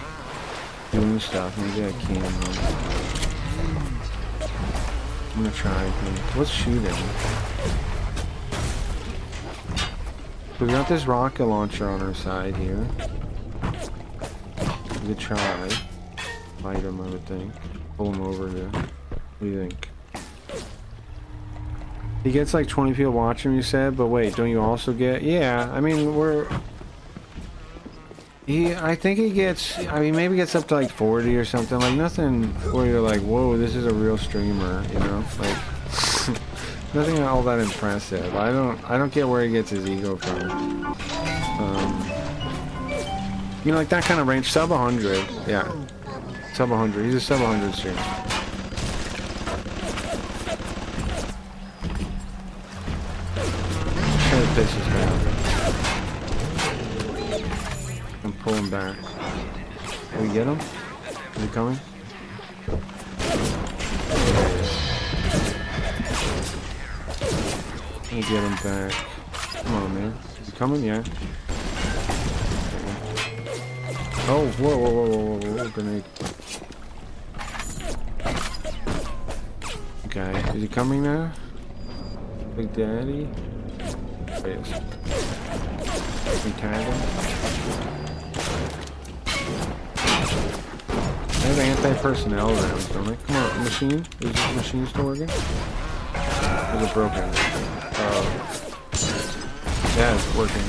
Doing stuff. Maybe I can. I'm gonna try. Let's shoot him. We got this rocket launcher on our side here. We could try. Fight him, I would think. Pull him over here. What do you think? He gets like 20 people watching, you said, but wait, don't you also get... Yeah, I mean, I think he gets... I mean, maybe gets up to like 40 or something. Like, nothing where you're like, whoa, this is a real streamer, you know? Like... Nothing all that impressive. I don't get where he gets his ego from. You know, like that kind of range. Sub 100. Yeah. Sub 100. He's a sub 100 streamer. Try to piss this guy off. And pull him back. Can we get him? Is he coming? Let me get him back. Come on, man. Is he coming? Yeah. Oh, whoa, whoa, whoa, whoa, whoa, grenade. Okay, is he coming now? Big Daddy? Oh, yes. We tag him. I have anti-personnel rounds, don't I? Come on, machine? Is this machine still working? Or is it broken? Yeah, it's working.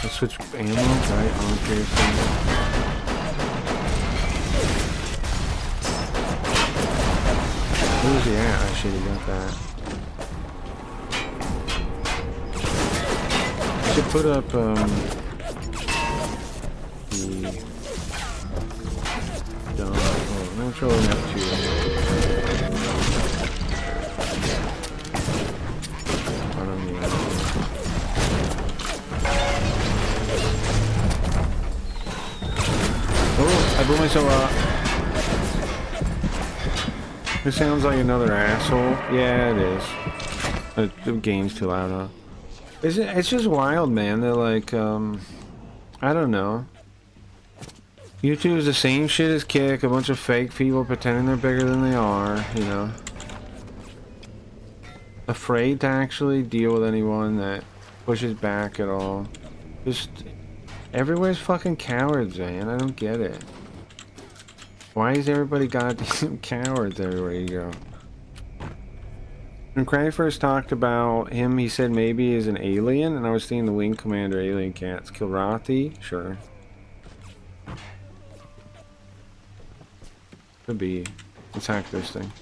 Let's switch ammo, right? On piercing. Where is he at? I should have got that. I should put up, the... Natural Neptune. I blew myself up. This sounds like another asshole. Yeah, it is. The game's too loud, huh? It's just wild, man. They're like, I don't know. YouTube is the same shit as Kick. A bunch of fake people pretending they're bigger than they are, you know. Afraid to actually deal with anyone that pushes back at all. Just... Everywhere's fucking cowards, man. I don't get it. Why is everybody goddamn cowards everywhere you go? When Craig first talked about him, he said maybe he's an alien, and I was thinking the Wing Commander alien cats. Kilrathi? Sure. Could be. Let's hack this thing.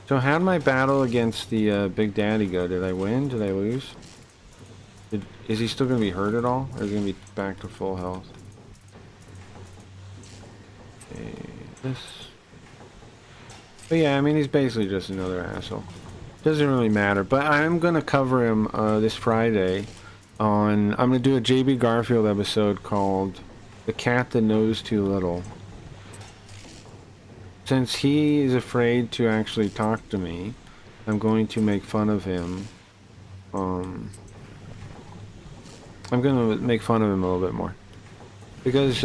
So how'd my battle against the Big Daddy go? Did I win? Did I lose? Is he still gonna be hurt at all? Or is he gonna be back to full health? Okay, this. But yeah, I mean, he's basically just another asshole. Doesn't really matter. But I'm gonna cover him this Friday on. I'm gonna do a JB Garfield episode called "The Cat That Knows Too Little." Since he is afraid to actually talk to me, I'm going to make fun of him. I'm gonna make fun of him a little bit more. Because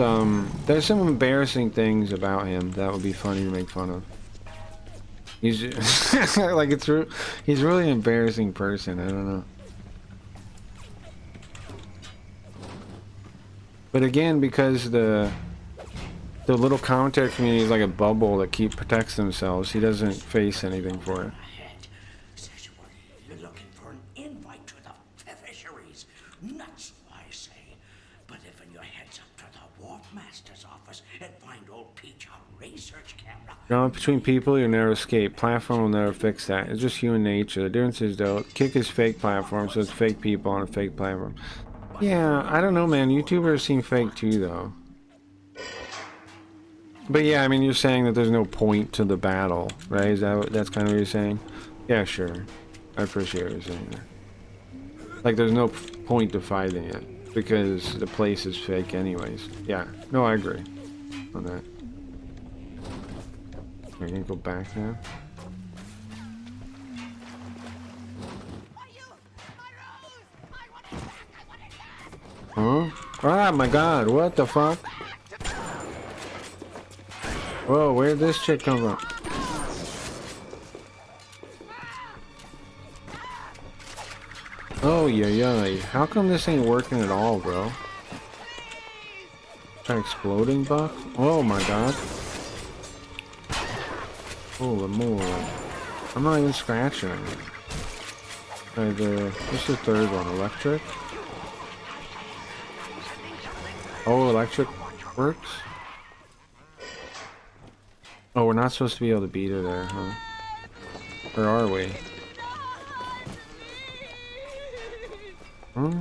there's some embarrassing things about him that would be funny to make fun of. He's like he's really an embarrassing person. I don't know. But again, because the little commentary community is like a bubble that protects themselves, he doesn't face anything for it. You're looking for an invite to the fisheries. Nuts, I say. But if in your heads up to the Wharf Master's office and find old Peach on research camera. Drama between people, you'll never escape. Platform will never fix that. It's just human nature. The difference is, though, Kick is fake platform, so it's fake people on a fake platform. Yeah, I don't know, man. YouTubers seem fake too, though. But yeah, I mean, you're saying that there's no point to the battle, right? Is that's kind of what you're saying? Yeah, sure. I appreciate what you're saying there. Like, there's no point to fighting it because the place is fake anyways. Yeah, no, I agree on that. We're gonna go back now. Huh? Ah, my God! What the fuck? Whoa, where'd this chick come from? Oh, yeah. How come this ain't working at all, bro? Try exploding buck? Oh my God. Holy moly. I'm not even scratching it. Alright, what's the third one? Electric? Oh, electric works? Oh, we're not supposed to be able to beat her there, huh? Or are we? Huh?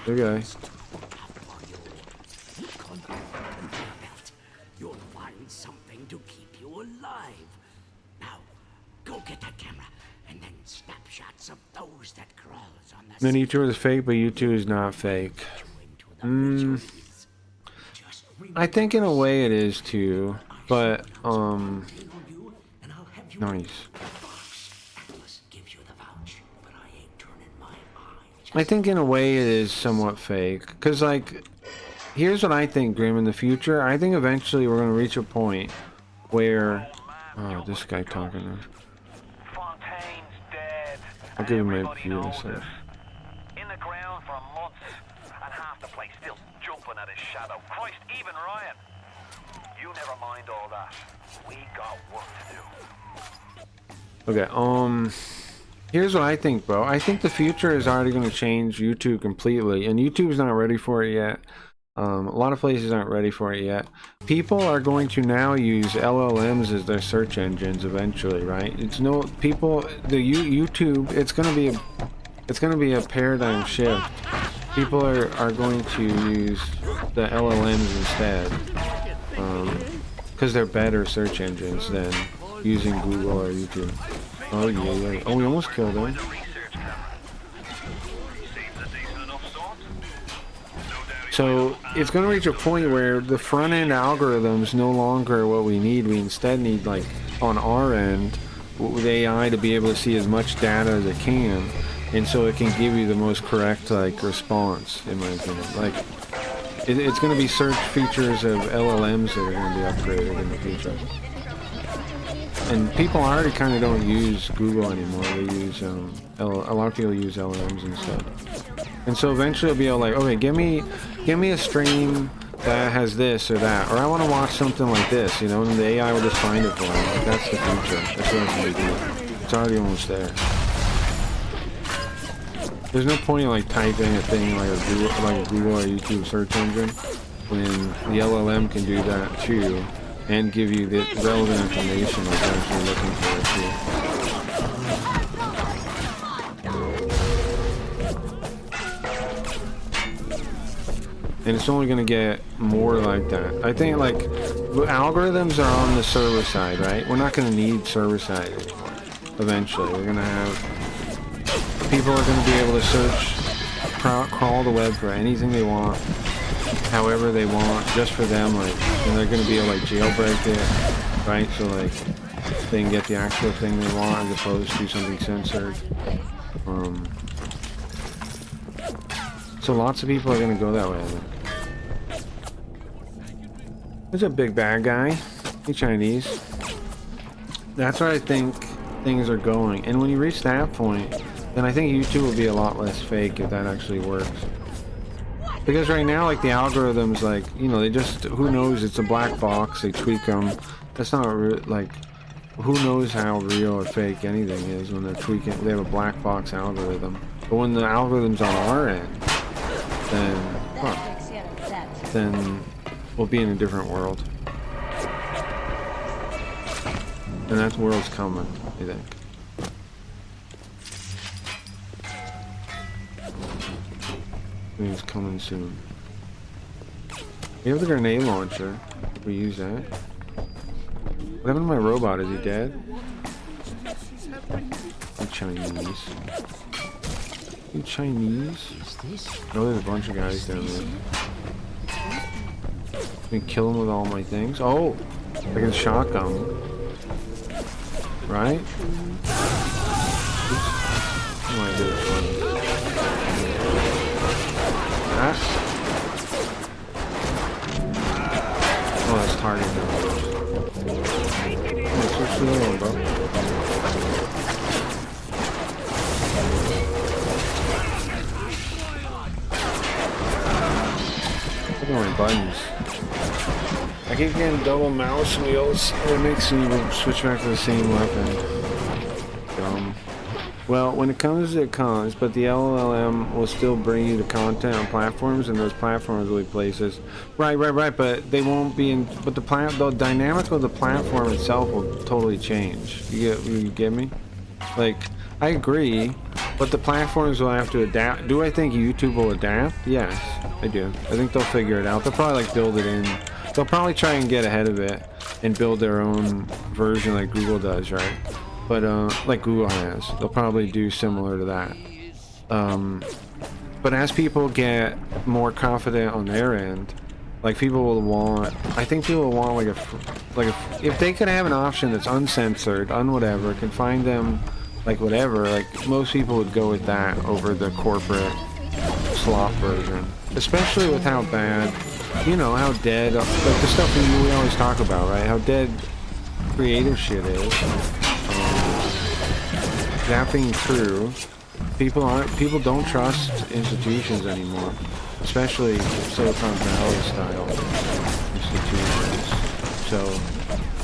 Okay. You'll find something to keep you alive. Now, go get that camera and then snapshots of those that crawls on the Then YouTube is fake, but YouTube is not fake. I think in a way it is too, but nice. I think in a way it is somewhat fake, cause like, here's what I think, Grim. In the future, I think eventually we're gonna reach a point where, oh, this guy talking. I'll give him my view in a sec. In the ground for months, and half the place still jumping at his shadow. Christ, even Ryan. You never mind all that. We got work to do. Okay, here's what I think, bro. I think the future is already going to change YouTube completely, and YouTube's not ready for it yet. A lot of places aren't ready for it yet. People are going to now use LLMs as their search engines eventually, right? It's no people. The YouTube. It's gonna be a paradigm shift. People are going to use the LLMs instead, because they're better search engines than using Google or YouTube. Oh yeah. Oh, we almost killed him. So it's going to reach a point where the front end algorithms no longer what we need. We instead need, like, on our end, with AI to be able to see as much data as it can, and so it can give you the most correct, like, response, in my opinion. Like, it's going to be search features of LLMs that are going to be upgraded in the future. And people already kind of don't use Google anymore. They use a lot of people use LLMs instead. And so eventually it'll be all like, okay, give me a stream that has this or that, or I want to watch something like this, you know, and the AI will just find it for me. Like, that's the future. That's what it's going to do. It's already almost there. There's no point in, like, typing a thing like a Google or YouTube search engine when the LLM can do that too, and give you the relevant information like as you're looking for it too. And it's only going to get more like that. I think like algorithms are on the server side, right? We're not going to need server side anymore. Eventually, we're going to have people are going to be able to search, crawl the web for anything they want, however they want, just for them. Like, and they're going to be able to like jailbreak it, right? So like they can get the actual thing they want as opposed to something censored. So lots of people are going to go that way, I think. There's a big bad guy. He's Chinese. That's where I think things are going. And when you reach that point, then I think YouTube will be a lot less fake if that actually works. Because right now, like the algorithms, like, you know, they just, who knows, it's a black box, they tweak them. That's not like, who knows how real or fake anything is when they're tweaking, they have a black box algorithm. But when the algorithm's on our end, then we'll be in a different world. And that world's coming, I think. I think it's coming soon. We have the grenade launcher. We use that. What happened to my robot? Is he dead? You Chinese. You Chinese? No, there's a bunch of guys down there. I can kill him with all my things. Oh! I can shotgun him. Right? Oops. What do I do this one? That? Oh, that's target damage. Oh, switch to the other one, bro. Look at my buttons. I keep getting double mouse wheels, and it makes me switch back to the same weapon. Dumb. Well, when it comes, it comes, but the LLM will still bring you the content on platforms, and those platforms will be places. Right, but they won't be in, but the dynamic of the platform itself will totally change. You get me? Like, I agree, but the platforms will have to adapt. Do I think YouTube will adapt? Yes, I do. I think they'll figure it out. They'll probably like build it in. They'll probably try and get ahead of it and build their own version like Google does, right? But like Google has, they'll probably do similar to that. But as people get more confident on their end, like people will want, I think people will want like a, if they could have an option that's uncensored, whatever, can find them like whatever, like most people would go with that over the corporate slop version, especially with how bad, you know, how dead, like the stuff we always talk about, right? How dead creative shit is. That being true, people don't trust institutions anymore, especially Silicon Valley style institutions. So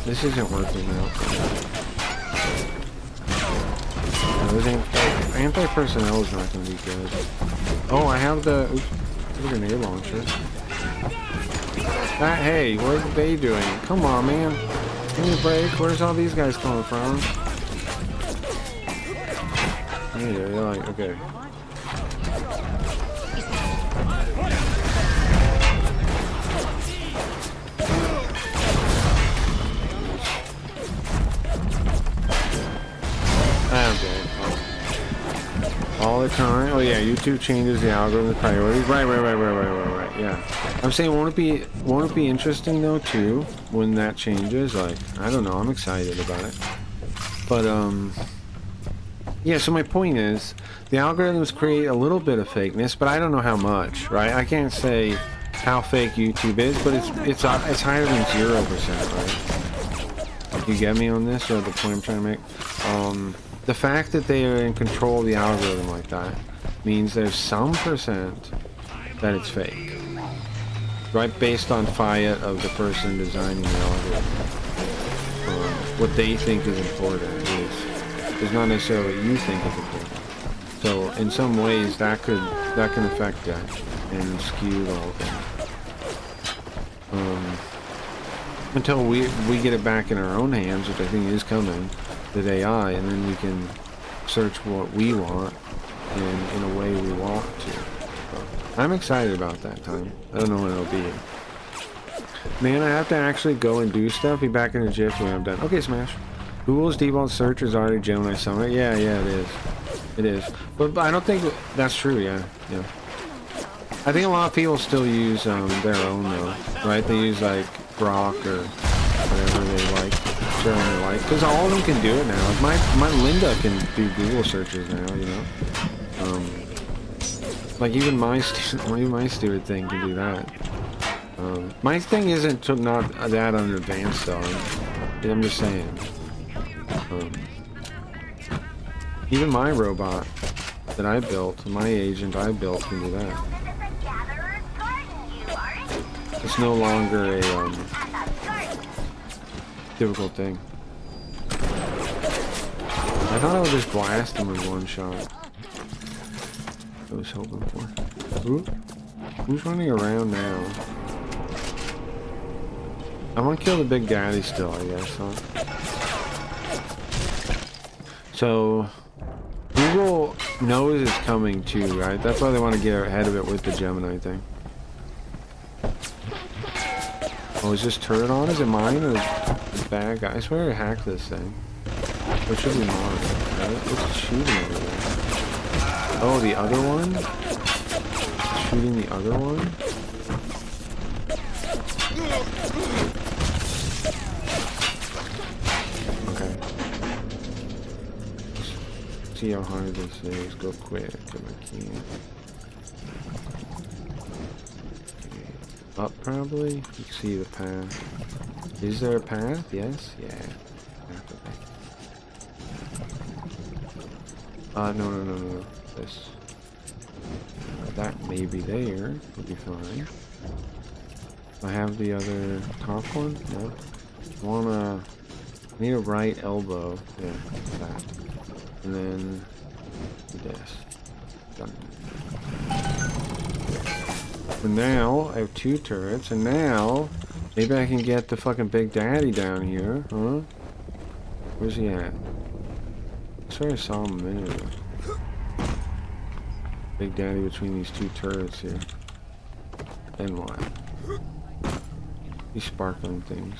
this isn't working out. Anti-personnel is not going to be good. Oh, I have the grenade launcher. Hey, what are they doing? Come on, man. Give me a break. Where's all these guys coming from? Yeah, you're like, okay. Okay. All the time. Oh yeah, YouTube changes the algorithm priorities. Right. Yeah. I'm saying, won't it be interesting though too when that changes? Like, I don't know. I'm excited about it. But yeah. So my point is, the algorithms create a little bit of fakeness, but I don't know how much. Right? I can't say how fake YouTube is, but it's higher than 0%. Right? You get me on this, or the point I'm trying to make? The fact that they are in control of the algorithm like that means there's some percent that it's fake, right? Based on fiat of the person designing the algorithm. What they think is important is not necessarily what you think is important. So in some ways that can affect that and skew the whole thing. Until we get it back in our own hands, which I think is coming, with AI, and then we can search what we want and in a way we want to. So, I'm excited about that time. I don't know when it'll be. Man, I have to actually go and do stuff. Be back in a jiff when I'm done. Okay, Smash. Google's default search is already Gemini Summit. Yeah, it is. It is. But I don't think that's true, yeah. I think a lot of people still use their own, though. Right? They use, like, Grok or whatever they like. Certainly like. Because all of them can do it now. Like my Linda can do Google searches now, you know? Like, even my stupid thing can do that. My thing isn't not that unadvanced, though. I'm just saying. Even my robot that I built, my agent I built, can do that. It's no longer a difficult thing. I thought I would just blast him with one shot. I was hoping for. Ooh. Who's running around now? I want to kill the big daddy still, I guess, huh? So, Google knows it's coming too, right? That's why they want to get ahead of it with the Gemini thing. Oh, is this turret on? Is it mine or the bad guy? I swear I hacked this thing. Or it should be mine, right? It's shooting over there. Oh, the other one? It's shooting the other one? Okay. Let's see how hard this is. Go quick if I can. Up probably? You can see the path. Is there a path? Yes? Yeah. No. This. That may be there. Would be fine. I have the other top one? No. I need a right elbow. Yeah, that. And then this. Done. And now, I have 2 turrets, and now, maybe I can get the fucking Big Daddy down here, huh? Where's he at? I swear I saw him a minute ago. Big Daddy between these 2 turrets here. Then what? These sparkling things.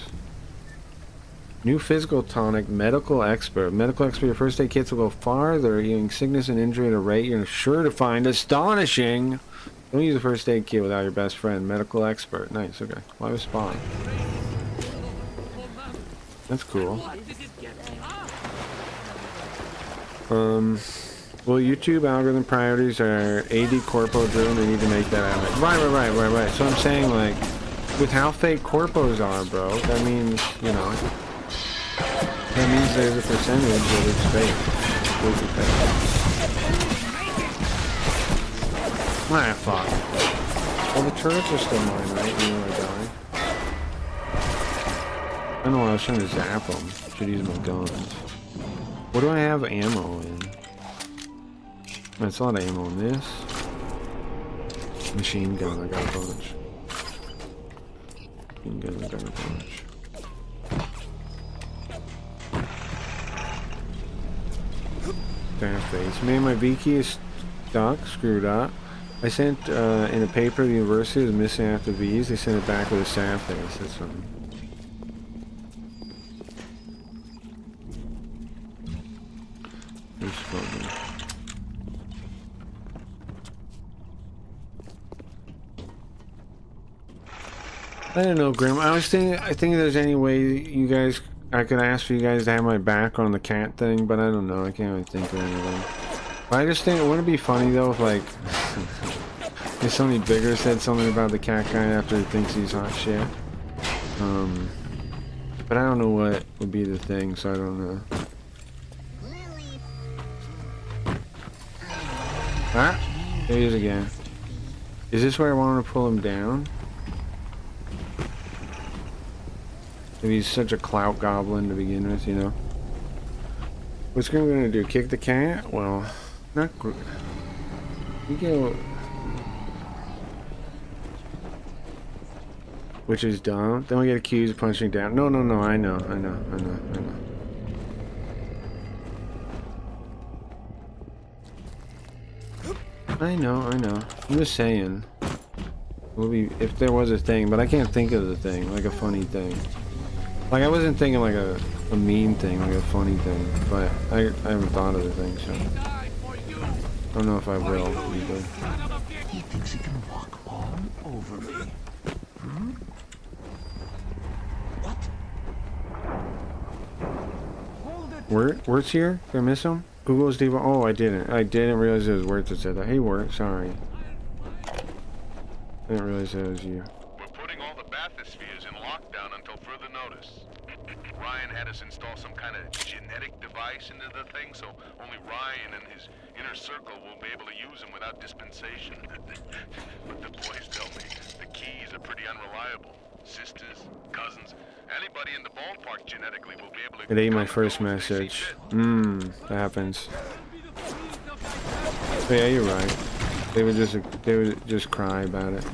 New physical tonic, medical expert. Medical expert, your first aid kits will go farther, healing sickness and injury at a rate you're sure to find astonishing. Don't use a first aid kit without your best friend. Medical expert. Nice, okay. Why was spawn? That's cool. Well, YouTube algorithm priorities are AD corpo driven. They need to make that out. Right. So I'm saying, like, with how fake corpos are, bro, that means, you know, that means there's a percentage that it's fake. Ah, fuck. Well, the turrets are still mine, right? Even though I die. I don't know, I was trying to zap them. Should use my guns. What do I have ammo in? That's a lot of ammo in this. Machine gun, I got a bunch. Machine gun, I got a bunch. Staff face. Man, my V key is stuck, screwed up. I sent in a paper the university was missing after V's. They sent it back with a staff face. That's something. I don't know, Grim. I think there's any way you guys, I could ask for you guys to have my back on the cat thing, but I don't know. I can't really think of anything. I just think it wouldn't be funny though if, like, if somebody bigger said something about the cat guy after he thinks he's hot shit. But I don't know what would be the thing, so I don't know. Ah, there he is again. Is this where I wanted to pull him down? If he's such a clout goblin to begin with, you know. What's Grim gonna do? Kick the cat? Well, not Grim. You go. which is dumb. Then we get accused of punching down. No, no, no, I know. I know. I'm just saying. Would be if there was a thing, but I can't think of the thing, like a funny thing. Like I wasn't thinking like a mean thing, like a funny thing, but I haven't thought of the thing, so I don't know if I will either. He thinks he can walk all over me. Hmm? What? Wirt's here? Did I miss him? Google's deep. Oh, I didn't realize it was Wirt that said that. Hey, Wirt, sorry. I didn't realize that was you. We're putting all the bathyspheres in lockdown until further notice. Ryan had us install some kind of genetic device into the thing, so only Ryan and his inner circle will be able to use them without dispensation. But the boys tell me the keys are pretty unreliable. Sisters, cousins, anybody in the ballpark genetically will be able to... It ate my first message. That happens. But yeah, you're right. They would just cry about it.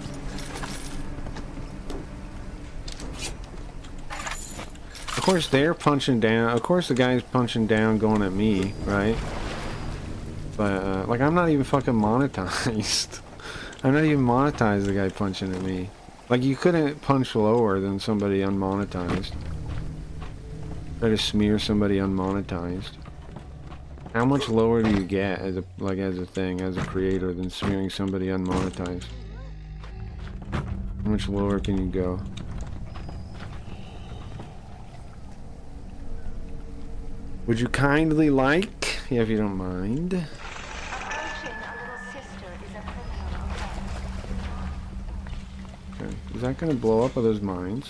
Of course they're punching down. Of course the guy's punching down going at me, right? But like I'm not even fucking monetized. I'm not even monetized, the guy punching at me. Like you couldn't punch lower than somebody unmonetized. Try to smear somebody unmonetized. How much lower do you get as a thing, as a creator, than smearing somebody unmonetized? How much lower can you go? Would you kindly like, yeah, if you don't mind? Approaching a little sister is a criminal offense. Okay. Is that gonna blow up with those mines?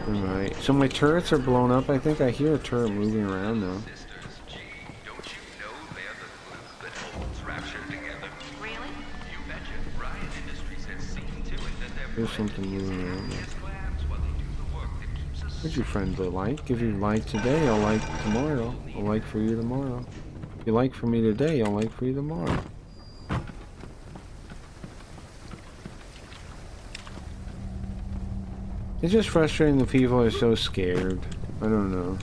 Alright, so my turrets are blown up. I think I hear a turret moving around now. Really? There's something moving around now. What'd you friend like? If you like today, I'll like tomorrow. I'll like for you tomorrow. If you like for me today, I'll like for you tomorrow. It's just frustrating that people are so scared. I don't know.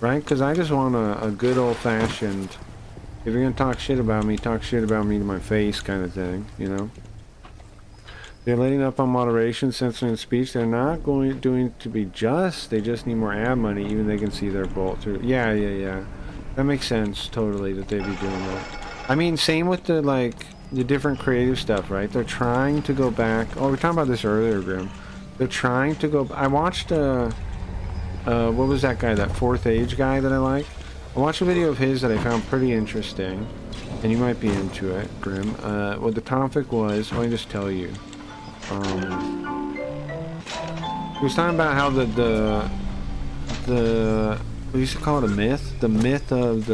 Right? Because I just want a good old-fashioned, if you're going to talk shit about me to my face kind of thing, you know? They're letting up on moderation, censoring speech. They're not doing to be just. They just need more ad money, even they can see their bolt through. Yeah. That makes sense, totally, that they'd be doing that. I mean, same with the, like, the different creative stuff, right? They're trying to go back. Oh, we were talking about this earlier, Grim. They're trying to go... I watched, what was that guy, that Fourth Age guy that I like? I watched a video of his that I found pretty interesting, and you might be into it, Grim. What the topic was, let me just tell you. He was talking about how the we used to call it a myth, the myth of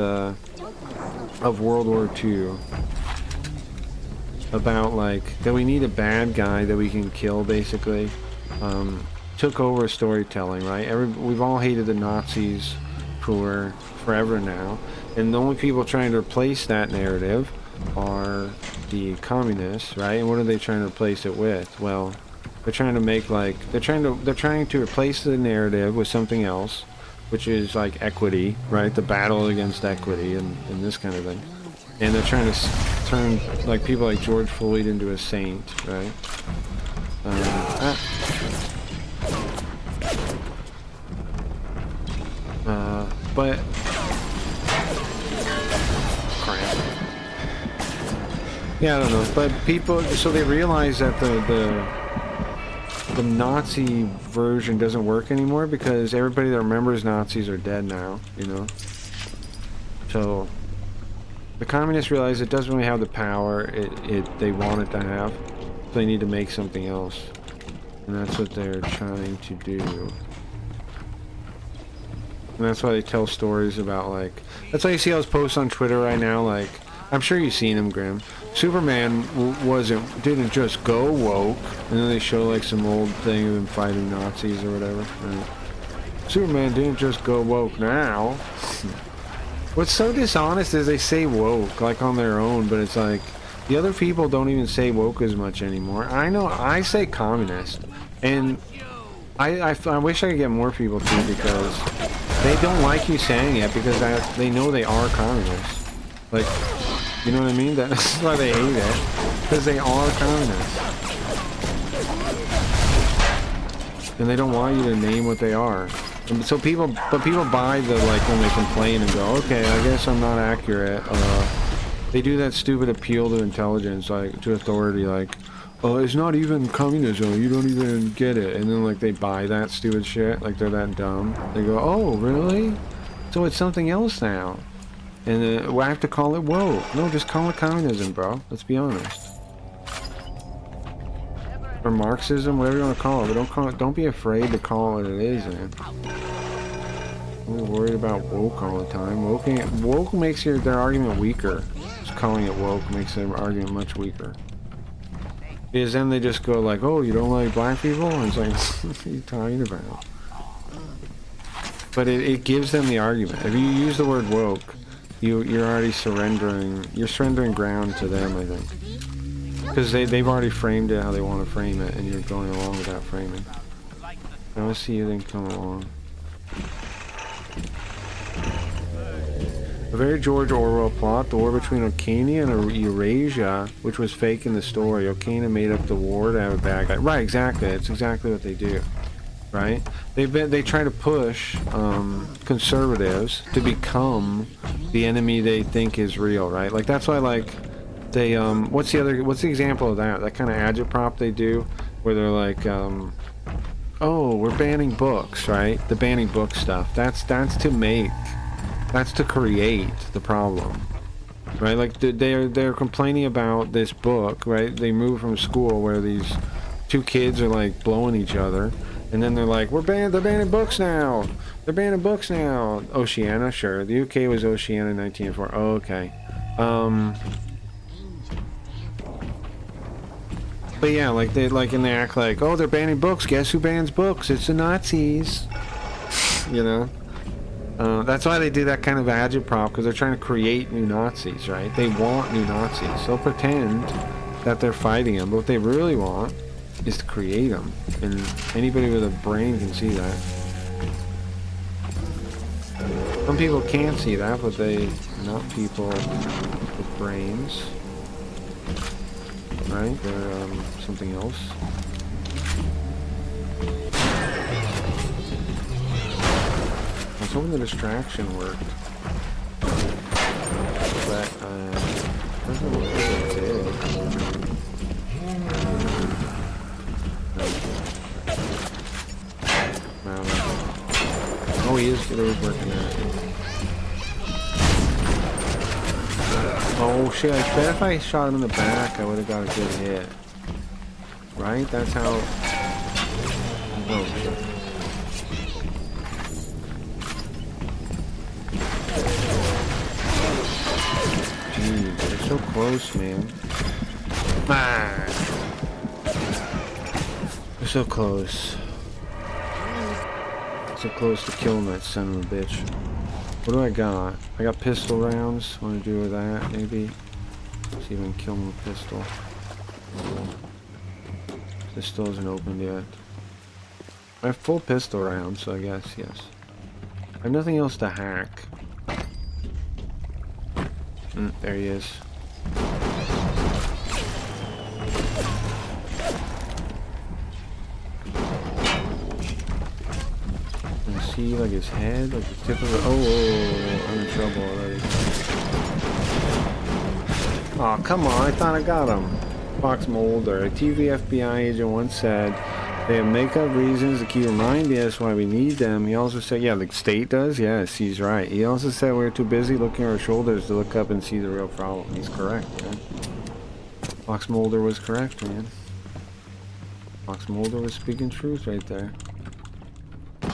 World War II, about like that we need a bad guy that we can kill, basically. Took over storytelling, right? We've all hated the Nazis for forever now, and the only people trying to replace that narrative are the communists, right? And what are they trying to replace it with? Well, they're trying to make like they're trying to replace the narrative with something else, which is like equity, right? The battle against equity and this kind of thing. And they're trying to turn like people like George Floyd into a saint, right? But crap. Yeah, I don't know. But people, so they realize that the Nazi version doesn't work anymore because everybody that remembers Nazis are dead now, you know? So the communists realize it doesn't really have the power they want it to have. So they need to make something else. And that's what they're trying to do. And that's why they tell stories about, like... That's why you see all those posts on Twitter right now, like... I'm sure you've seen them, Grim. Superman didn't just go woke, and then they show, like, some old thing of him fighting Nazis or whatever. Right? Superman didn't just go woke now. What's so dishonest is they say woke, like, on their own, but it's like... The other people don't even say woke as much anymore. I know, I say communist. And I wish I could get more people to, because they don't like you saying it, because they know they are communists. Like, you know what I mean? That's why they hate it. Because they are communists. And they don't want you to name what they are. And so people buy the, like, when they complain and go, okay, I guess I'm not accurate. They do that stupid appeal to intelligence, like, to authority, like, oh, it's not even communism, you don't even get it. And then, like, they buy that stupid shit, like, they're that dumb. They go, oh, really? So it's something else now. And I have to call it woke. No, just call it communism, bro. Let's be honest. Or Marxism, whatever you want to call it. But don't be afraid to call it what it is, man. We're worried about woke all the time. Woke makes their argument weaker. Just calling it woke makes their argument much weaker. Because then they just go like, oh, you don't like black people? And it's like, what are you talking about? But it gives them the argument. If you use the word woke, you're already surrendering ground to them, I think. Because they've already framed it how they want to frame it, and you're going along with that framing. Now let's see you then come along. A very George Orwell plot, the war between Oceania and Eurasia, which was fake in the story. Oceania made up the war to have a bad guy. Right, exactly. It's exactly what they do. Right? They try to push conservatives to become the enemy they think is real, right? Like, that's why, like, they, what's the example of that? That kind of agitprop they do, where they're like, oh, we're banning books, right? The banning book stuff. That's to create the problem, right? Like, they're complaining about this book, right? They move from school where these two kids are like blowing each other, and then they're like, they're banning books now. They're banning books now. Oceania, sure. The UK was Oceania in 1904. Oh, okay. But yeah, like they act like, oh, they're banning books. Guess who bans books? It's the Nazis. You know. That's why they do that kind of agitprop, because they're trying to create new Nazis, right? They want new Nazis. They'll pretend that they're fighting them, but what they really want is to create them. And anybody with a brain can see that. Some people can't see that, but not people with brains. Right? They're something else. I was hoping the distraction worked. But, doesn't look like it did. Oh, he is working at it. Oh shit, I bet if I shot him in the back, I would have got a good hit. Right? That's how... Oh shit. Jeez, they're so close, man. Ah! They're so close. So close to killing that son of a bitch. What do I got? I got pistol rounds. What do I do with that, maybe? See if I can kill him with a pistol. This still isn't opened yet. I have full pistol rounds, so I guess, yes. I have nothing else to hack. There he is. See, like his head, like the tip of it. Oh, I'm in trouble already. Oh, come on, I thought I got him. Fox Mulder, a TV FBI agent once said, they have make-up reasons to keep reminding us why we need them. He also said, yeah, the state does? Yes, he's right. He also said we're too busy looking at our shoulders to look up and see the real problem. He's correct, man. Fox Mulder was correct, man. Fox Mulder was speaking truth right there.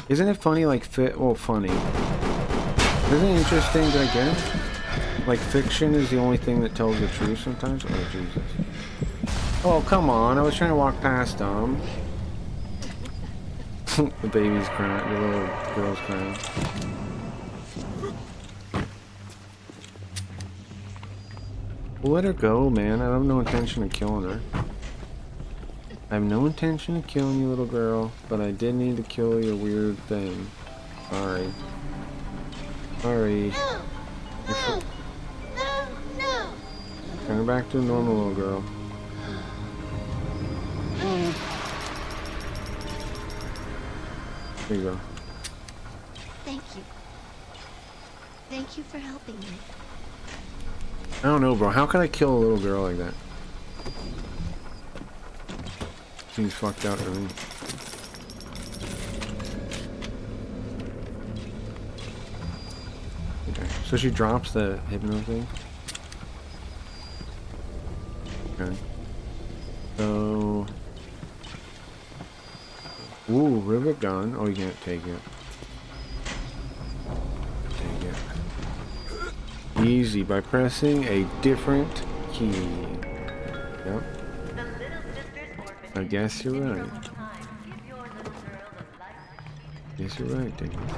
Isn't it funny, like, funny. Isn't it interesting, did I get it? Like, fiction is the only thing that tells the truth sometimes? Oh, Jesus. Oh, come on, I was trying to walk past them. The baby's crying, the little girl's crying. We'll let her go, man. I have no intention of killing her. I have no intention of killing you, little girl, but I did need to kill your weird thing. Sorry. Sorry. No! No! No! No! Turn her back to a normal little girl. There you go. Thank you. Thank you for helping me. I don't know, bro. How can I kill a little girl like that? Seems fucked out to me. Okay, so she drops the hypno thing. Okay. So... Ooh, rivet gun. Oh, you can't take it. Take it. Easy, by pressing a different key. Yep. I guess you're right. Guess you're right, Diggins.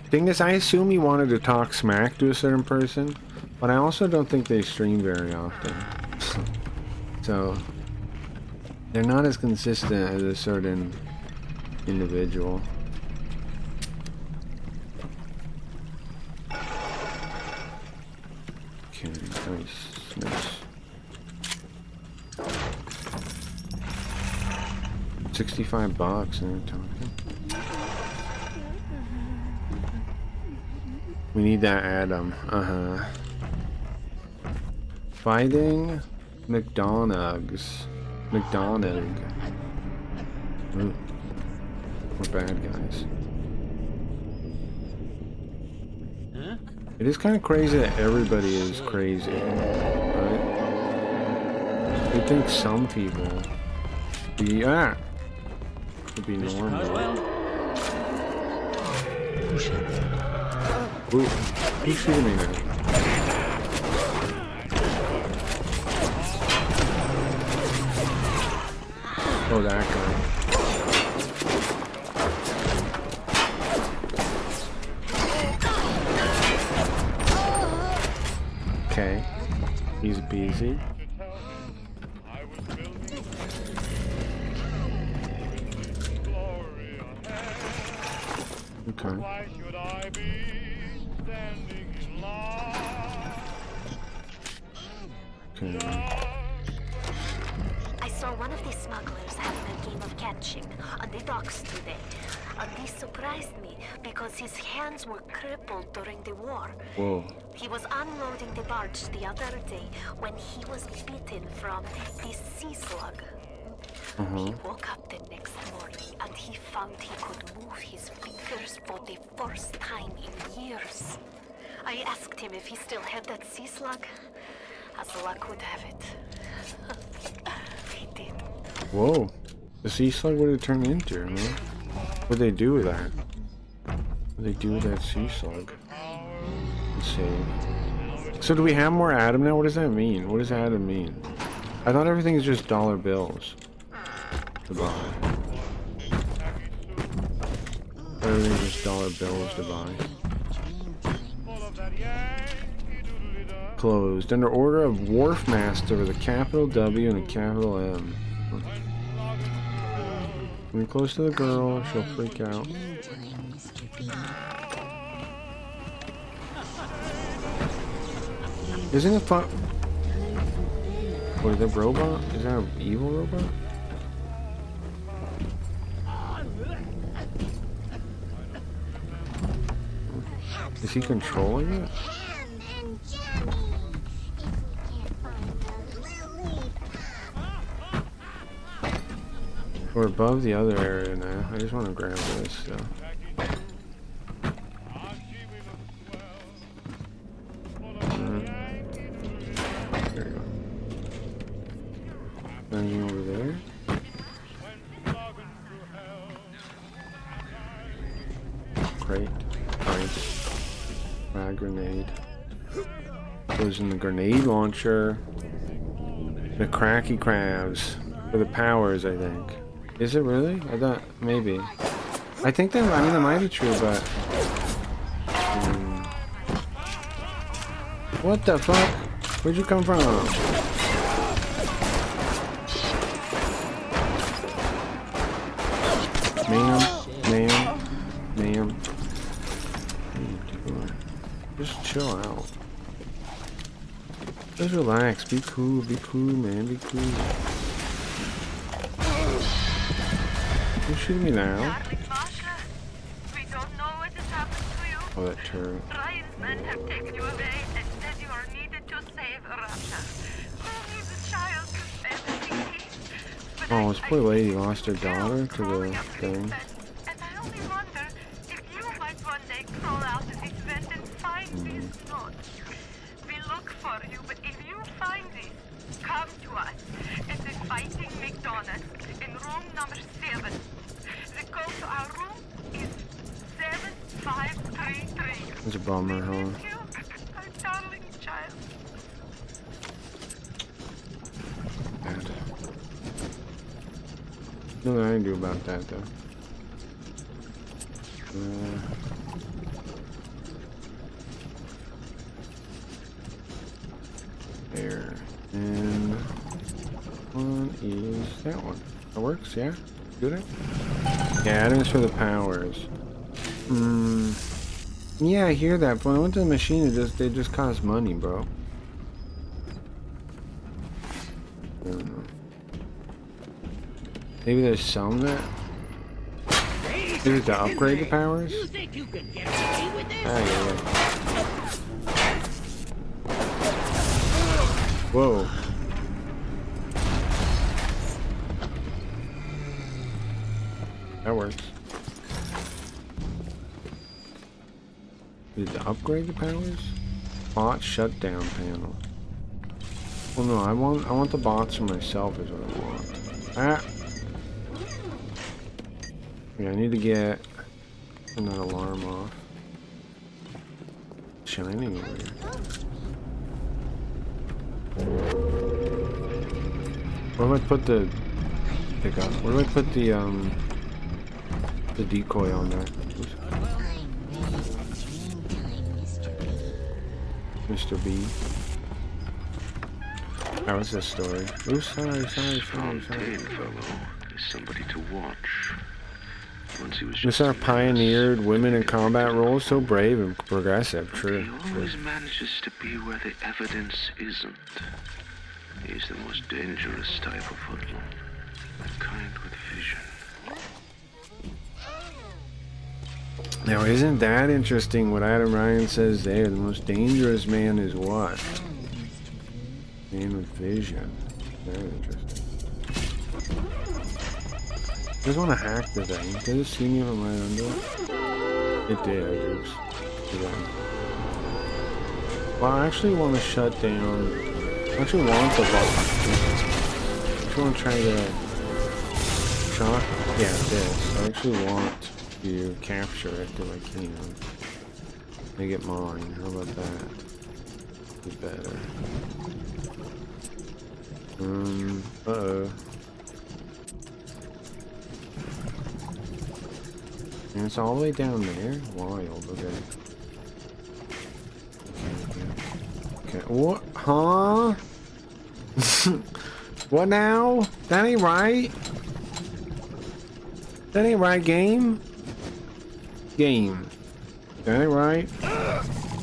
Thing is, I assume he wanted to talk smack to a certain person, but I also don't think they stream very often. So, they're not as consistent as a certain individual. Okay, nice, nice. 65 bucks, and we're talking. We need that Adam. Fighting McDonald's. McDonald. Ooh. We're bad guys. It is kind of crazy that everybody is crazy, right? I think some people would be normal. Ooh, who's shooting me now? Oh, that guy. Okay. He's busy. Okay. Okay. I saw one of these smugglers having a game of catching on the docks today. And this surprised me because his hands were crippled during the war. Whoa. He was unloading the barge the other day when he was bitten from the sea slug. He woke up the next morning and he found he could move his fingers for the first time in years. I asked him if he still had that sea slug. As luck would have it. He did. Whoa. The sea slug, what did it turn into, man? What'd they do with that? What'd they do with that sea slug? Let's see. So do we have more Adam now? What does that mean? What does Adam mean? I thought everything is just dollar bills to buy. Everything's just dollar bills to buy. Closed. Under order of Wharf Master with a capital W and a capital M. When you're close to the girl, she'll freak out. Isn't it fun? What is that robot? Is that an evil robot? Is he controlling it? We're above the other area now. I just want to grab this stuff. There you go. Anything over there? Crate. Nice. Frag grenade. Goes in the grenade launcher. The cracky crabs. For the powers, I think. Is it really? I thought maybe. I think that, I mean, that might be true, but What the fuck? Where'd you come from? Ma'am. Just chill out. Just relax. Be cool, man. Be cool. You shooting me now? Darling Masha, we don't know what has happened to you. Oh, that turret. Ryan's men have taken you away and said you are needed to save Russia. Who needs a child to save the city? But Oh, I- this poor lady lost her I see daughter you to crawling the out of this thing. vent, and I only wonder if you might one day crawl out of this vent and find these notes. We look for you, but if you find these, come to us at the Fighting McDonald's in room number 7. The code to our room is 7533. It's a bummer, huh? Thank you, our darling child. Bad. Nothing I can do about that, though. There. And one is that one. That works, yeah? Good it? Yeah, items for the powers. Yeah, I hear that, but when I went to the machine, they just cost money, bro. I don't know. Maybe there's some that... Maybe to upgrade the powers? You think you can get away with this? Ah, yeah. Whoa. That works. Need to upgrade the powers? Bot shutdown panel. Well, no, I want the bots for myself is what I want. Ah. Yeah, I need to get turn that alarm off. Shining over here. Where do I put the pickup? Where do I put the decoy on there? Mr. B. That was this story. Oh, sorry. Somebody to watch. Once he was This our pioneered women in combat roles, so brave and progressive. True. He always manages to be where the evidence isn't. He's the most dangerous type of hoodlum. The kind with vision. Now, isn't that interesting what Adam Ryan says there? The most dangerous man is what? Man with vision. Very interesting. I just want to hack the thing. Did it see me from right under it? It did, oops. Well, I actually want to shut down... I actually want the ball. I actually want to try to... Shot? Yeah, this. I actually want to capture it if I can. Make it mine. How about that? Be better. Uh-oh. And it's all the way down there? Wild, okay. Okay, what? Huh? What now? That ain't right? That ain't right, game? Game. That ain't right?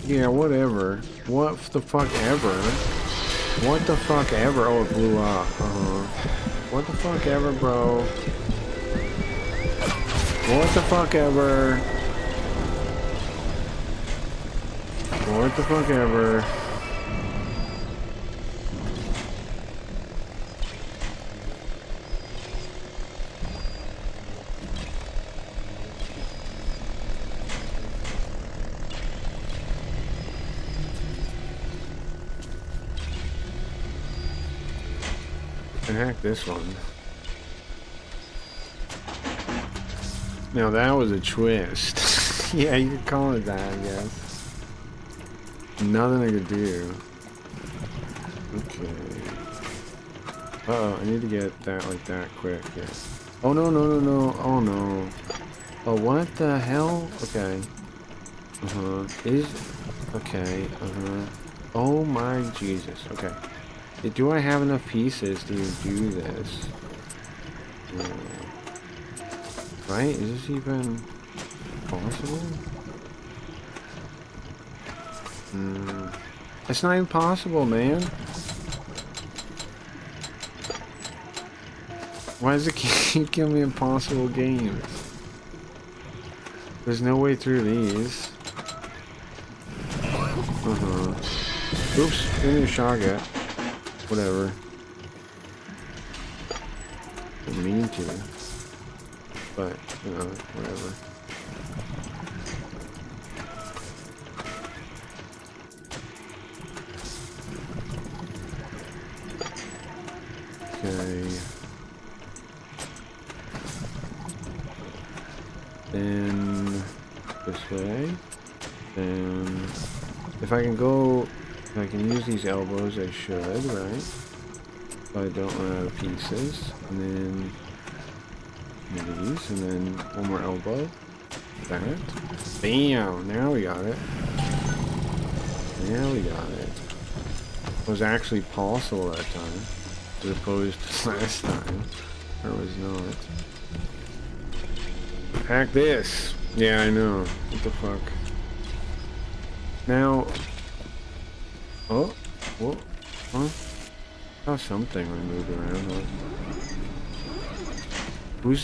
Yeah, whatever. What the fuck ever? What the fuck ever? Oh, it blew up. What the fuck ever, bro? What the fuck ever? What the fuck ever? And hack this one. Now that was a twist. Yeah, you could call it that, I guess. Nothing I could do. Okay. Uh-oh, I need to get that like that quick. Yeah. Oh no. Oh no. Oh, what the hell? Okay. Is... Okay, Oh my Jesus. Okay. Do I have enough pieces to do this? Right? Is this even possible? It's not even possible, man. Why does it keep giving me impossible games? There's no way through these. Oops, give me a shotgun. Whatever. Didn't mean to. But, you know, whatever. Okay. Then this way. Then if I can go, if I can use these elbows, I should, right? So I don't run out of pieces. And then these, and then one more elbow. That. Bam! Now we got it. Now we got it. It was actually possible that time, as opposed to last time, or it was not. Hack this! Yeah, I know. What the fuck? Now... Oh! Whoa! Huh? Saw something when I moved around. Huh? Who's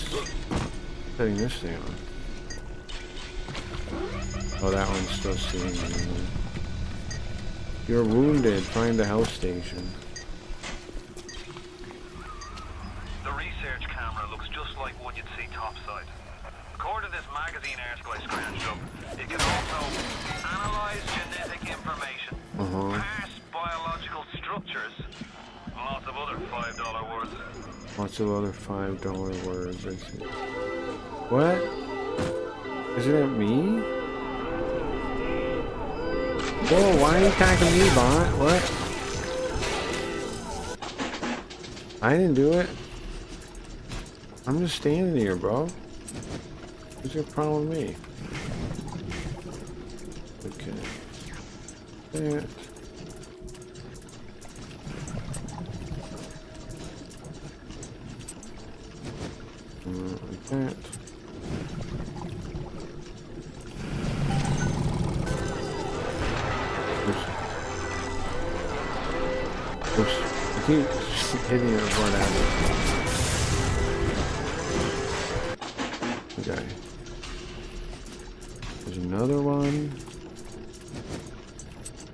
setting this thing on? Oh, that one's still sitting on. You're wounded. Find the health station. The research camera looks just like one you'd see topside. According to this magazine article I scrounged up, it can also analyze genetic information, parse biological structures, and lots of other $5 words. Lots of other $5 words, I see. What? Isn't it me? Whoa, why are you attacking me, bot? What? I didn't do it. I'm just standing here, bro. What's your problem with me? Okay. That. Like that. Oops. Oops. I keep hitting it right at it. Okay. There's another one.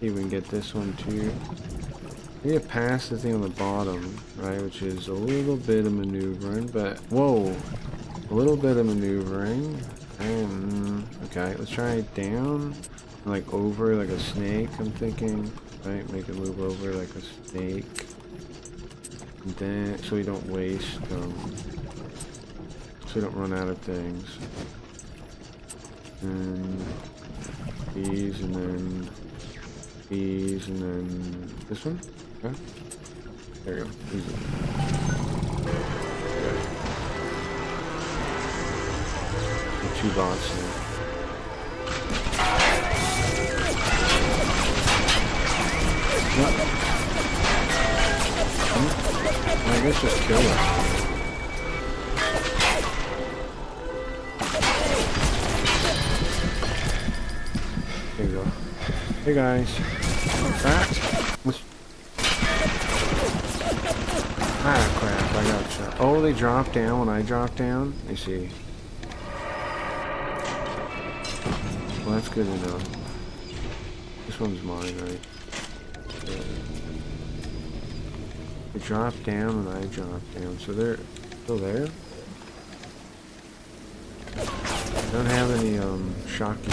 See if we can get this one too. We need to pass the thing on the bottom, right? Which is a little bit of maneuvering, but whoa, a little bit of maneuvering. Okay, let's try it down, like over, like a snake. I'm thinking, right? Make it move over like a snake. And then, so we don't waste, so we don't run out of things. And these, and then these, and then this one. Okay. There you go. Easy. Okay. The two bots here. What? I guess just kill it. There you go. Hey guys. Ah! Ah crap, I got shot. Oh, they drop down when I drop down? I see. Well, that's good to know. This one's mine, right? They drop down and I drop down, so they're still there? I don't have any, shocking.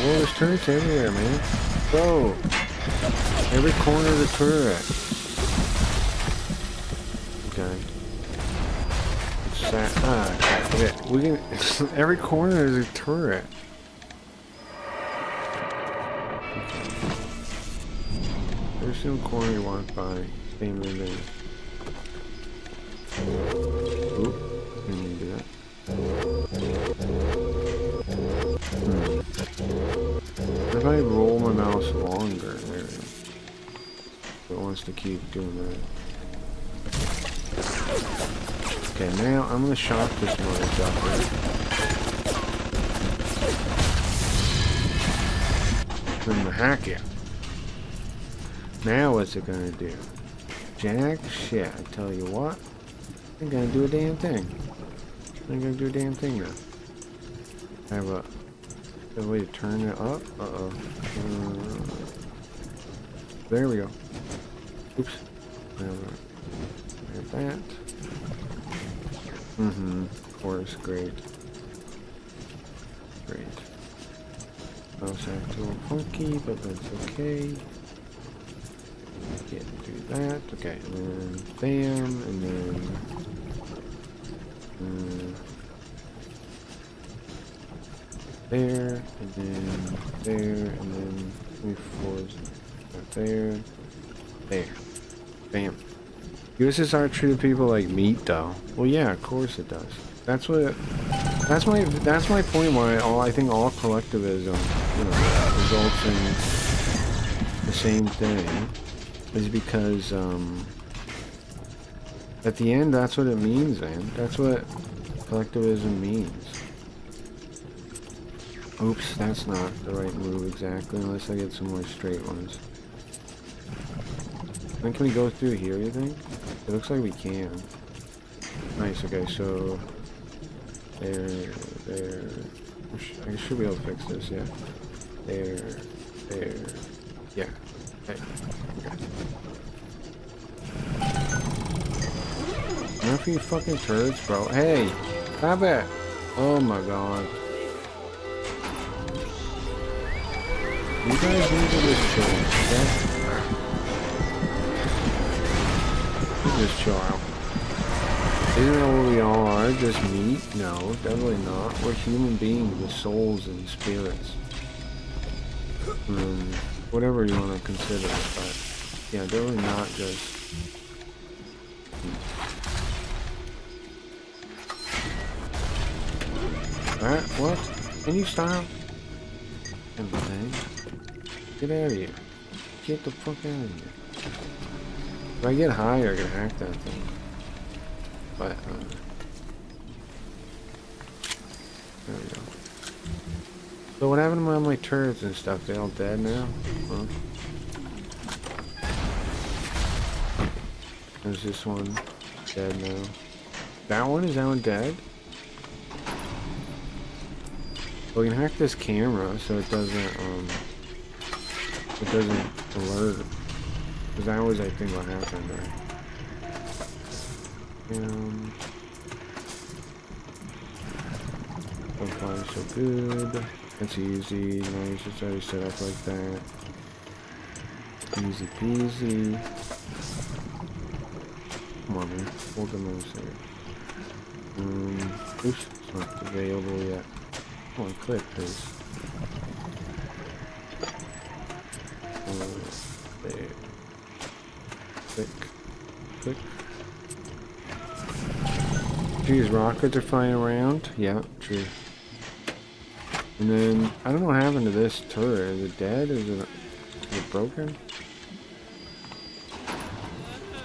Whoa, there's turrets everywhere, man. Whoa! Every corner of the turret. Okay. Okay. We can. Every corner is a turret. Okay. There's no corner you walk by. Same in there. Oop. Didn't mean to do that. What if I roll my mouse wants to keep doing that. Okay, now I'm gonna shock this motherfucker. I'm gonna hack it. Now what's it gonna do? Jack shit, I tell you what. I'm gonna do a damn thing. I'm gonna do a damn thing now. I have a way to turn it up. Uh-oh. There we go. Oops. Like that. Of course, great. Great. Mouse acts a little funky, but that's okay. Can't do that. Okay, and then bam, and then there, and then there, and then 24 there, there, bam. USSR treated people like meat, though. Well, yeah, of course it does. That's what. That's my point. Why I think all collectivism, you know, results in the same thing, is because at the end, that's what it means, man. That's what collectivism means. Oops, that's not the right move exactly, unless I get some more straight ones. Then can we go through here, you think? It looks like we can. Nice, okay, so... There... I should be able to fix this, yeah. There... Yeah. Hey, okay. Enough of you fucking turds, bro. Hey! Stop it! Oh my god. You guys need to just chill, okay? Just chill out. Isn't that what we all are? Just meat? No, definitely not. We're human beings with souls and spirits. Whatever you want to consider it, but yeah, definitely not just Alright, what? Can you stop? Get out of here. Get the fuck out of here. If I get higher, I can hack that thing. But, there we go. So what happened to all my turrets and stuff? They all dead now? Huh? There's this one dead now. That one? Is that one dead? We can hack this camera so it doesn't alert. Because that was, I think, what happened, right? So far, so good. That's easy. Nice. It's already set up like that. Easy peasy. Come on, man. Hold the mouse there. Oops. It's not available yet. Come on, click, please. There. Click. Click. These rockets are flying around. Yeah, true. And then, I don't know what happened to this turret. Is it dead? Is it broken?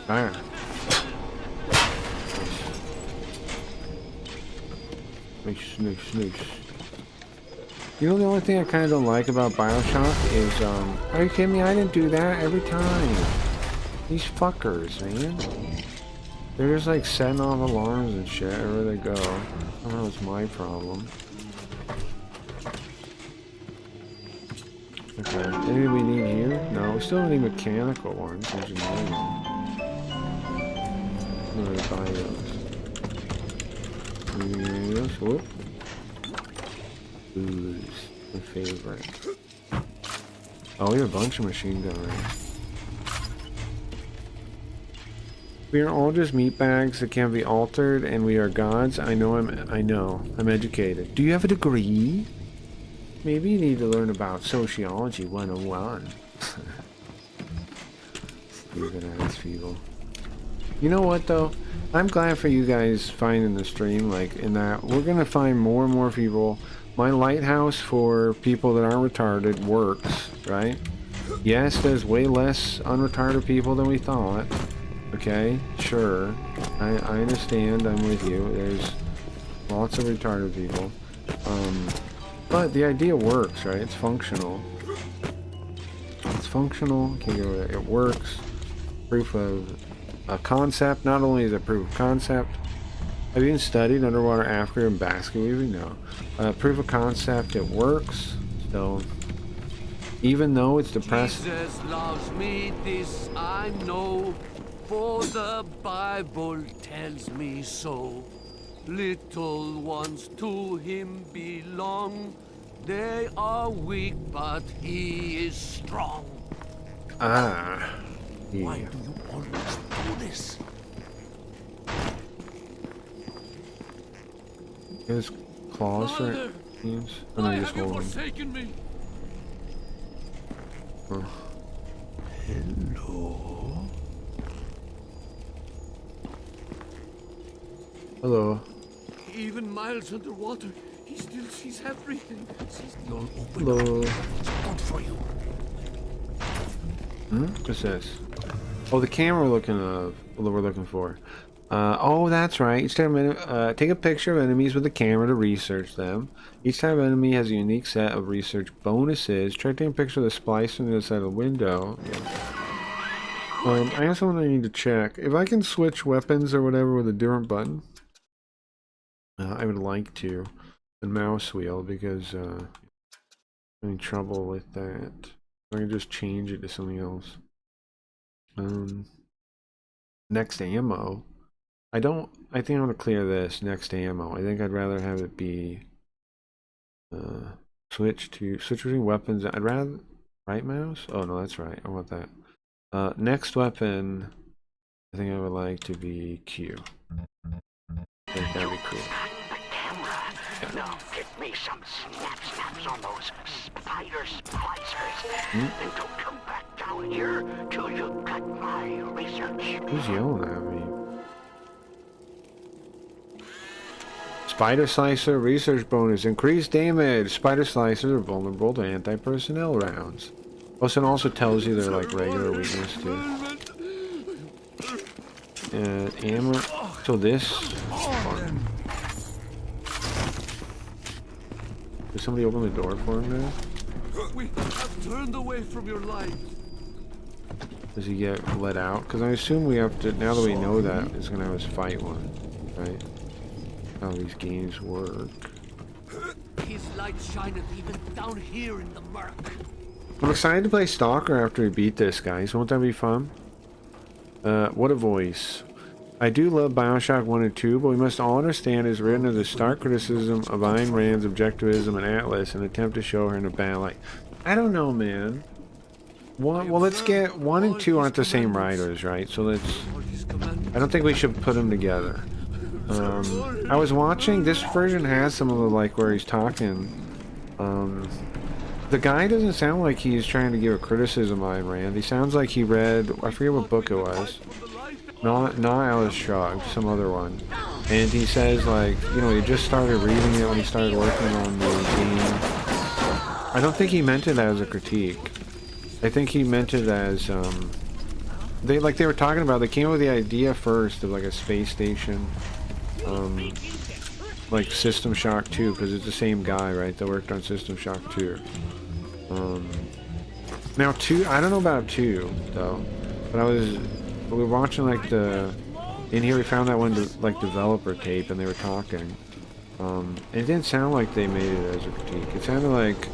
Ah. Nice, nice, nice. You know, the only thing I kind of don't like about Bioshock is, are you kidding me? I didn't do that every time. These fuckers, man. They're just like setting off alarms and shit wherever they go. I don't know, it's my problem. Okay, maybe we need you? No, we still need mechanical ones. Engineering. I'm gonna buy those. Whoop. Booze, my favorite. Oh, we have a bunch of machine gunners. We are all just meatbags that can be altered, and we are gods. I know. I'm educated. Do you have a degree? Maybe you need to learn about sociology 101. Stupid ass people. You know what though? I'm glad for you guys finding the stream, like, in that we're gonna find more and more people. My lighthouse for people that aren't retarded works, right? Yes, there's way less unretarded people than we thought. Okay, sure. I understand, I'm with you. There's lots of retarded people. But the idea works, right? It's functional. It's functional. Okay, it works. Proof of a concept. Not only is it proof of concept. Have you even studied underwater Africa and basket weaving? No. Proof of concept, it works. So, even though it's depressing. Jesus loves me, this I know, for the Bible tells me so. Little ones to him belong. They are weak, but he is strong. Ah. Yeah. Why do you always do this? His claws for Father, hands? why just have you hold them. forsaken me? Oh. Hello? Hello. Even miles underwater, he still sees everything. Sees the all open. Hello. It's good for you. What's this? Oh, the camera we're looking for. Oh, that's right. Each time, take a picture of enemies with the camera to research them. Each time an enemy has a unique set of research bonuses. Try taking a picture of the splice on the other side of the window. Yeah. I have something I need to check. If I can switch weapons or whatever with a different button, I would like to. The mouse wheel, because I'm having trouble with that. I can just change it to something else. Next ammo. I think I'm gonna clear this next ammo. I think I'd rather have it be switch between weapons. I'd rather right mouse. Oh no, that's right. I want that. Next weapon. I think I would like to be Q. I think that'd be cool. Now give me some snaps on those spider splicers. And don't come back down here till you've got my research. Who's yelling at me? Spider Slicer research bonus. Increased damage. Spider Slicers are vulnerable to anti-personnel rounds. Also, it also tells you they're like regular weakness too. Ammo. So this. Did somebody open the door for him there? We have turned away from your light. Does he get let out? Because I assume we have to, now that we know that, it's going to have us fight one, right? How these games work. His light shineth even down here in the murk. I'm excited to play Stalker after we beat this, guys. Won't that be fun? What a voice. I do love Bioshock 1 and 2, but we must all understand it is written as a stark criticism of Ayn Rand's objectivism and Atlas, an attempt to show her in a bad light. I don't know, man. Well, let's get 1 and 2 aren't the same writers, right? So let's. I don't think we should put them together. I was watching. This version has some of the like where he's talking. The guy doesn't sound like he's trying to give a criticism of Ayn Rand. He sounds like he read. I forget what book it was. Not Alice Shrugged, some other one. And he says like, you know, he just started reading it when he started working on the game. I don't think he meant it as a critique. I think he meant it as they were talking about, they came up with the idea first of like a space station, like System Shock 2, because it's the same guy, right, that worked on System Shock 2. Now 2, I don't know about 2 though, but we were watching like in here we found that one like developer tape and they were talking. It didn't sound like they made it as a critique. It sounded like,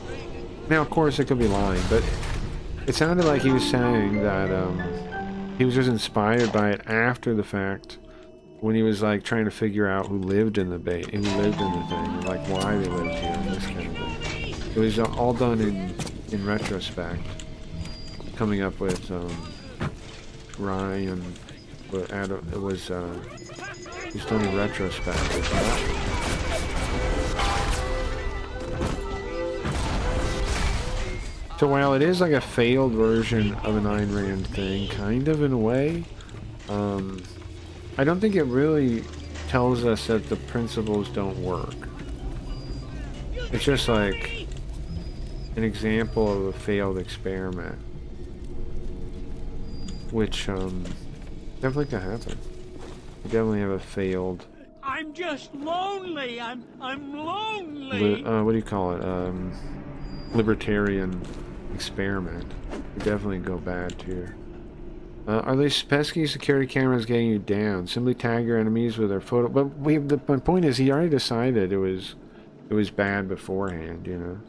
now of course it could be lying, but it sounded like he was saying that he was just inspired by it after the fact, when he was like trying to figure out who lived in the thing, and like why they lived here, and this kind of thing. It was all done in retrospect, coming up with Ryan, but it was done in retrospect. So while it is like a failed version of an Ayn Rand thing, kind of in a way, I don't think it really tells us that the principles don't work. It's just like an example of a failed experiment. which definitely could happen. You definitely have a failed. I'm just lonely. I'm lonely. What do you call it? Libertarian experiment. Could definitely go bad too. Are these pesky security cameras getting you down? Simply tag your enemies with their photo. But my point is, he already decided it was bad beforehand. You know,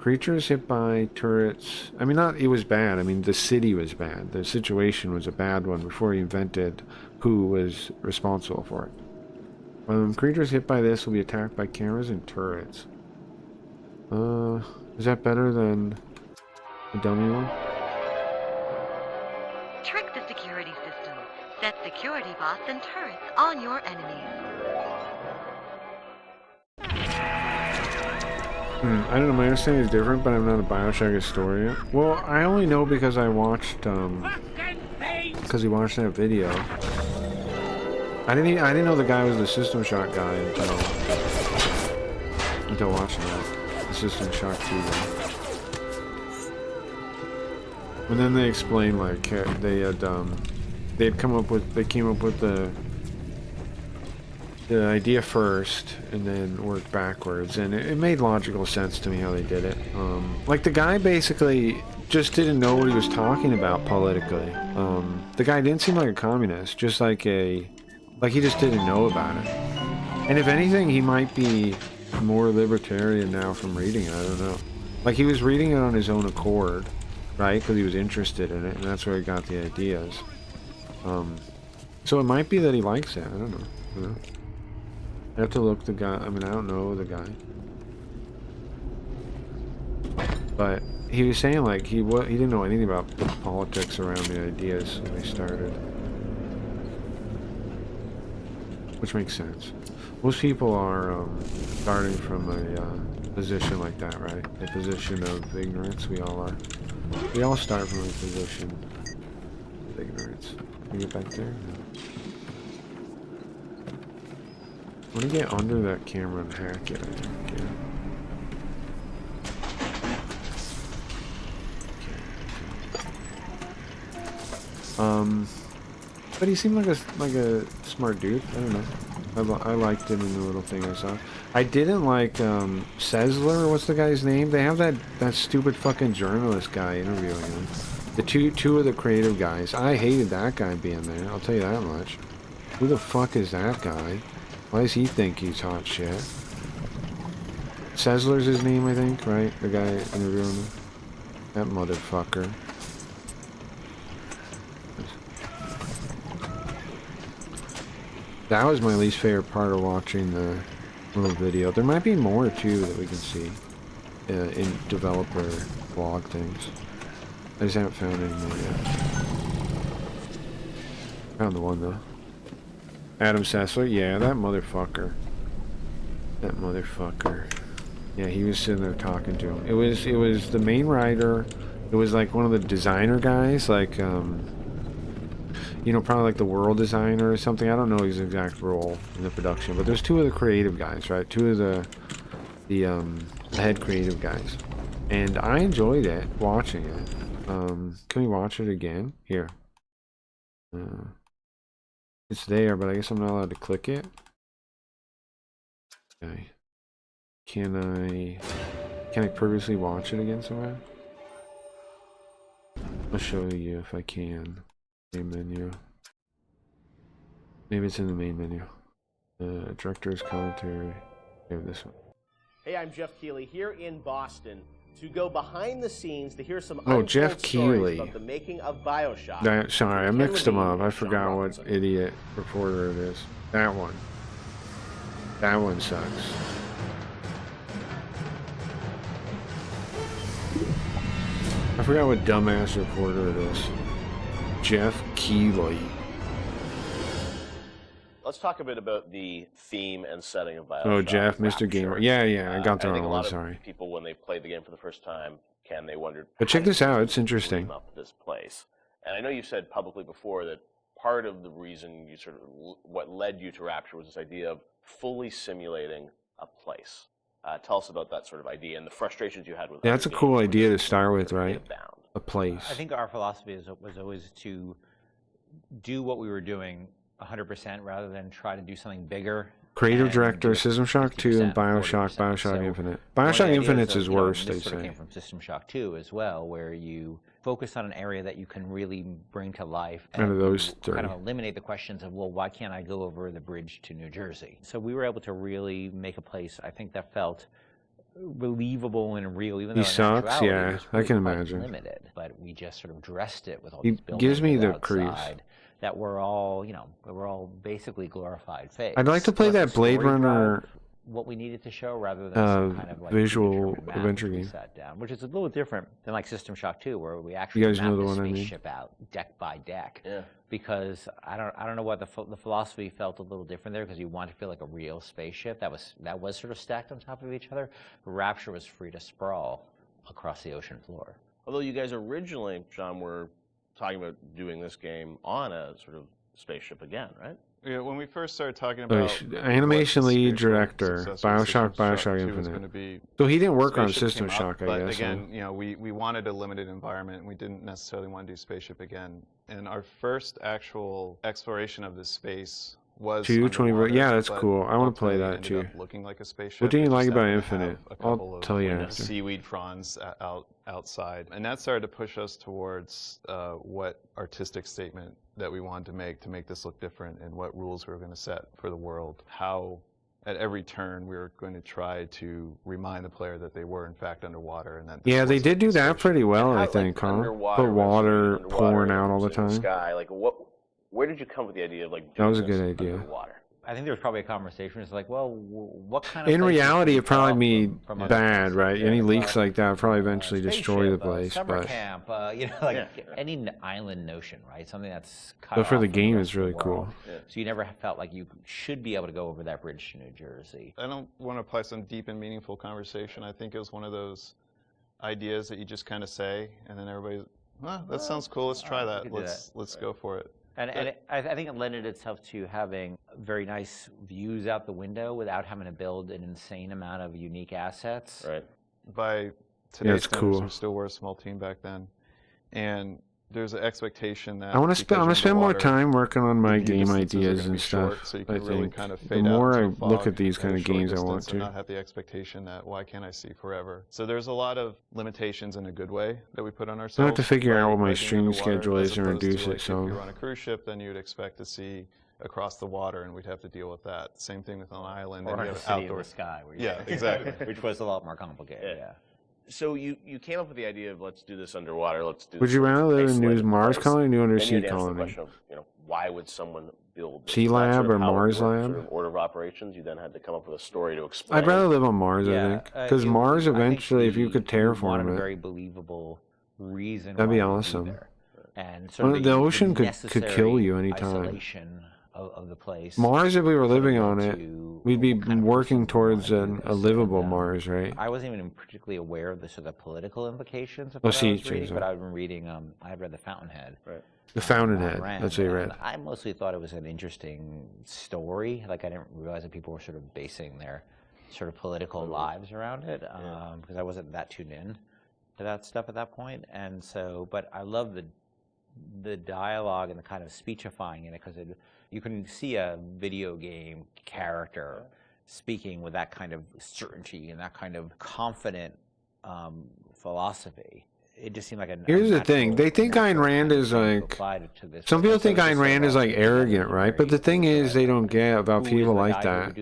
creatures hit by turrets. I mean, not it was bad. I mean, the city was bad. The situation was a bad one before he invented who was responsible for it. Creatures hit by this will be attacked by cameras and turrets. Is that better than the dummy one? Trick the security system. Set security bots and turrets on your enemies. I don't know, my understanding is different, but I'm not a Bioshock historian. Well, I only know because I watched, because he watched that video. I didn't know the guy was the System Shock guy until watching that. The System Shock 2 guy. And then they explained, like, they came up with the idea first and then worked backwards, and it made logical sense to me how they did it. Like, the guy basically just didn't know what he was talking about politically. The guy didn't seem like a communist, just like he just didn't know about it. And if anything, he might be more libertarian now from reading it, I don't know. Like, he was reading it on his own accord, right? Because he was interested in it, and that's where he got the ideas. So it might be that he likes it, I don't know. You know? I have to look the guy, I mean, I don't know the guy. But he was saying, like, he didn't know anything about the politics around the ideas when they started. Which makes sense. Most people are starting from a position like that, right? A position of ignorance. We all are. We all start from a position of ignorance. Can you get back there? No. I want to get under that camera and hack it, I think, yeah. But he seemed like a smart dude. I don't know. I liked him in the little thing I saw. I didn't like Sessler. What's the guy's name? They have that stupid fucking journalist guy interviewing him. The two of the creative guys. I hated that guy being there. I'll tell you that much. Who the fuck is that guy? Why does he think he's hot shit? Sessler's his name, I think, right? The guy interviewing him. That motherfucker. That was my least favorite part of watching the little video. There might be more too that we can see in developer vlog things. I just haven't found any more yet. Found the one though. Adam Sessler, yeah, that motherfucker. That motherfucker. Yeah, he was sitting there talking to him. It was the main writer. It was like one of the designer guys, like you know, probably like the world designer or something. I don't know his exact role in the production, but there's two of the creative guys, right? Two of the head creative guys, and I enjoyed it watching it. Can we watch it again? Here. It's there, but I guess I'm not allowed to click it. Okay. Can I purposely watch it again somewhere? I'll show you if I can. Main menu. Maybe it's in the main menu. Director's commentary. Maybe this one. Hey, I'm Jeff Keighley here in Boston to go behind the scenes to hear some Jeff Keighley about the making of BioShock. Sorry, I mixed them up. I forgot what idiot reporter it is. That one. That one sucks. I forgot what dumbass reporter it is. Jeff Keighley. Let's talk a bit about the theme and setting of BioShock. Oh, Jeff, Mr. Gamer. Yeah, I got the wrong one, sorry. People, when they played the game for the first time, they wondered. But check this out, it's interesting. Up this place. And I know you've said publicly before that part of the reason you what led you to Rapture was this idea of fully simulating a place. Tell us about that sort of idea and the frustrations you had with. Yeah, that's a cool idea to start with, right? a place. I think our philosophy was always to do what we were doing 100% rather than try to do something bigger. Creative and director, do it System Shock 2 and 50%, Bioshock, 40%. Bioshock So Infinite. one of the Bioshock ideas Infinite's of, is you know, worse, this they sort of say. came from System Shock 2 as well, where you focus on an area that you can really bring to life Out of and those you three. kind of eliminate the questions of, well, why can't I go over the bridge to New Jersey? So we were able to really make a place, I think, that felt believable and real, even though He in sucks, actuality yeah, it was I really can quite imagine. limited. But we just sort of dressed it with all He these buildings gives me the creeps. outside that were all, you know, were all basically glorified fakes. I'd like to play Let the that Blade story Runner drive what we needed to show rather than some kind of like visual predetermined map adventure that we game. sat down, which is a little different than like System Shock 2, where we You actually guys know mapped the the one I mean? spaceship out deck by deck. Yeah. Because I don't know what the philosophy felt a little different there, because you wanted to feel like a real spaceship that was sort of stacked on top of each other. Rapture was free to sprawl across the ocean floor. Although you guys originally, John, were talking about doing this game on a sort of spaceship again, right? Yeah, when we first started talking Okay, about animation what the lead spiritual director, successor of Bioshock, System Shock 2 Bioshock was Infinite. gonna be, So he didn't work on Spaceship System came up, Shock, I but guess. again, you know, we wanted a limited environment, and we didn't necessarily want to do Spaceship again. And our first actual exploration of this space was 220, underwater, yeah, that's but cool. I want to play ultimately that ended too. up looking like a spaceship. What do you It like just about happened to have Infinite? a I'll couple of, tell you you know, after. seaweed fronds outside, and that started to push us towards what artistic statement that we wanted to make this look different, and what rules we were going to set for the world. How at every turn we were going to try to remind the player that they were in fact underwater, and that this Yeah, they wasn't did do a that spaceship. pretty well, And I how, think, like, huh? underwater Put water underwater pouring out all the in time. sky, like where did you come with the idea of like That was a doing good this idea. underwater? I think there was probably a conversation. It's like, well, what kind of In places reality, can it'd probably we be come from other bad, places? right? Yeah, Any it's leaks like that would probably a eventually destroy the spaceship, place. summer But camp, you know, like any island notion, right? Something that's cut But for off the from game, rest it's of the really cool. world. So you never felt like you should be able to go over that bridge to New Jersey. I don't want to apply some deep and meaningful conversation. I think it was one of those ideas that you just kind of say, and then everybody's, well, that sounds cool. Let's try that. Let's go for it. And I think it lended itself to having very nice views out the window without having to build an insane amount of unique assets. Right. By today's it's standards, cool. we still were a small team back then, and there's an expectation that I want to spend. I'm gonna spend more time working on my the game distances are ideas gonna and be stuff. short, so you I can really think kind of the fade more out I into a look fog at these at kind a of short games, I want distance and to. not have the expectation that why can't I see forever. So there's a lot of limitations in a good way that we put on ourselves. I have to figure out what my by being stream underwater, schedule as is and opposed to, reduce it like, if some. you're on a cruise ship, then you'd expect to see across the water, and we'd have to deal with that. Same thing with an island. Or and on you a have city in outdoor the sky. Where Yeah, exactly. Which was a lot more complicated, yeah. So you came up with the idea of let's do this underwater. Let's do. Would this you in rather live in isolated New Mars place. colony or New Then you Undersea had to answer the colony? question of, you know, why would someone build this? Sea That's Lab sort of or how it Mars worked, Lab? Sort of order of operations. You then had to come up with a story to explain. I'd rather live on Mars, I Yeah, think, because Mars I think eventually, if you could we wanted terraform a it, very believable reason. that'd be why we'd awesome. there. And Well, sort of the ocean could necessary kill you anytime. Isolation of the place. Mars, if we were living on led it, to we'd be what kind of working person we wanna towards do a this. livable And, Mars, right? I wasn't even particularly aware of the sort of political implications of Oh, what see, I was reading, true, but I've been reading. I had read The Fountainhead. Right. The Fountainhead, Rand, that's what you and read. I mostly thought it was an interesting story. Like I didn't realize that people were sort of basing their sort of political lives around it, because I wasn't that tuned in to that stuff at that point. And so, but I love the dialogue and the kind of speechifying in it, because you can see a video game character speaking with that kind of certainty and that kind of confident philosophy. It just seemed like a Here's the thing. They think Ayn Rand is like, some people think Ayn Rand is like arrogant, right? But the thing is, they don't get about people like that.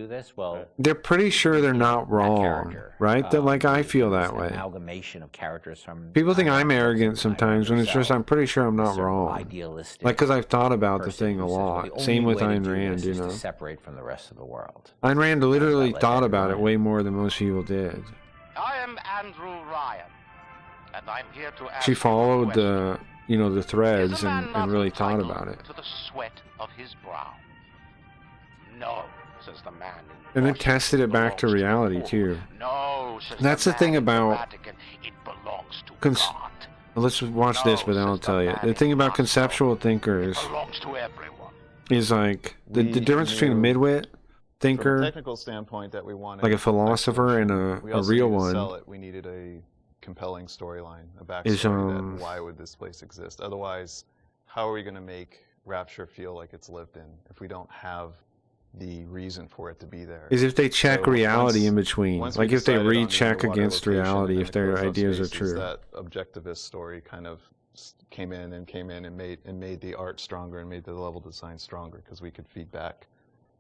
They're pretty sure they're not wrong, right? That like I feel that way. Amalgamation of characters from People think I'm arrogant sometimes when it's just I'm pretty sure I'm not wrong. idealistic Like, because I've thought about the thing a who says, well, lot. the only Same with way to Ayn do Rand, this you is to know. separate from the rest of the world. Ayn Rand literally Like thought that about it Ryan. way more than most people did. I am Andrew Ryan, and I'm here to ask She you a followed question. the, you know, the threads Is a man and not really thought entitled about it. to the sweat of his brow? No, says the man in And then Washington, tested it back to reality too. No, says That's the the thing man in the about Vatican. It belongs to Cons- God. Well, let's watch this, but then I'll tell you. The thing about conceptual thinkers Belongs to everyone. is like the We difference between a knew midwit From a thinker, technical standpoint, that we wanted like a philosopher, and we a also real needed to one. sell it. We needed a compelling storyline, a Is, backstory that why would this place exist? Otherwise, how are we going to make Rapture feel like it's lived in if we don't have the reason for it to be there? Is if they check So reality in between, once like we if they decided on the recheck underwater against location reality, and if the their closed-up ideas are spaces, true. that objectivist story kind of came in and made the art stronger and made the level design stronger because we could feed back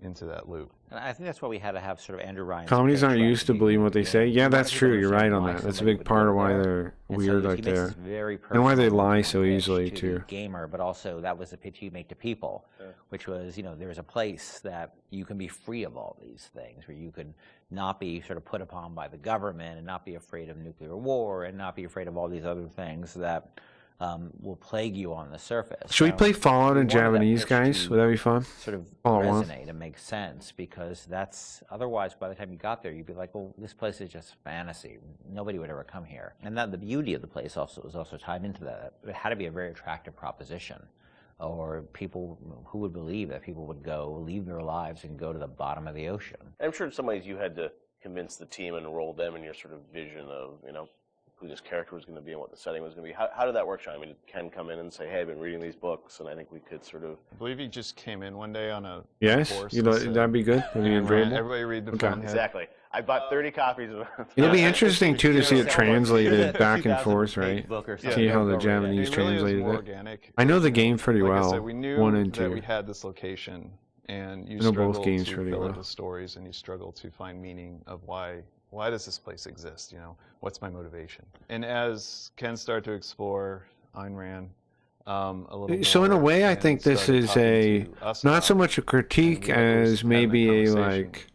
into that loop. And I think that's why we had to have sort of Andrew Ryan's Comedies aren't character used to believing what they say. Yeah, that's true. You're right on that. That's a big part of why they're weird like that, and why they lie so easily to too. the gamer, but also that was the pitch you make to people, which was, you know, there's a place that you can be free of all these things, where you can not be sort of put upon by the government and not be afraid of nuclear war and not be afraid of all these other things that will plague you on the surface. Should we play Fallout in we wanted that Japanese, pitch guys? to Would that be fun? Sort of Fallout 1? resonate and make sense, because that's otherwise by the time you got there you'd be like, well, this place is just fantasy. Nobody would ever come here. And that the beauty of the place also was also tied into that. It had to be a very attractive proposition, or people who would believe that people would go leave their lives and go to the bottom of the ocean. I'm sure in some ways you had to convince the team and enroll them in your sort of vision of, you know, who this character was going to be and what the setting was going to be. How did that work, Sean? I mean, did Ken come in and say, hey, I've been reading these books, and I think we could sort of... I believe he just came in one day on a Yes? course. You know, that'd be good. That'd be enjoyable. Everybody read the Okay. front head. Exactly. I bought 30 copies of it. It'll be interesting too to see it translated back and 2,000 forth, page right? book or See something. how the Go read it. Japanese It really is translated more it. organic. I know the game pretty Like I well. said, we knew 1 and 2. that we had this location, and you I know both struggle games to pretty fill well. it with stories, and you struggle to find meaning of why does this place exist? You know, what's my motivation? And as Ken started to explore Ayn Rand a little So more, in a way, I and think this started is talking to us not so about much a critique and we had those as kind of maybe a conversation. like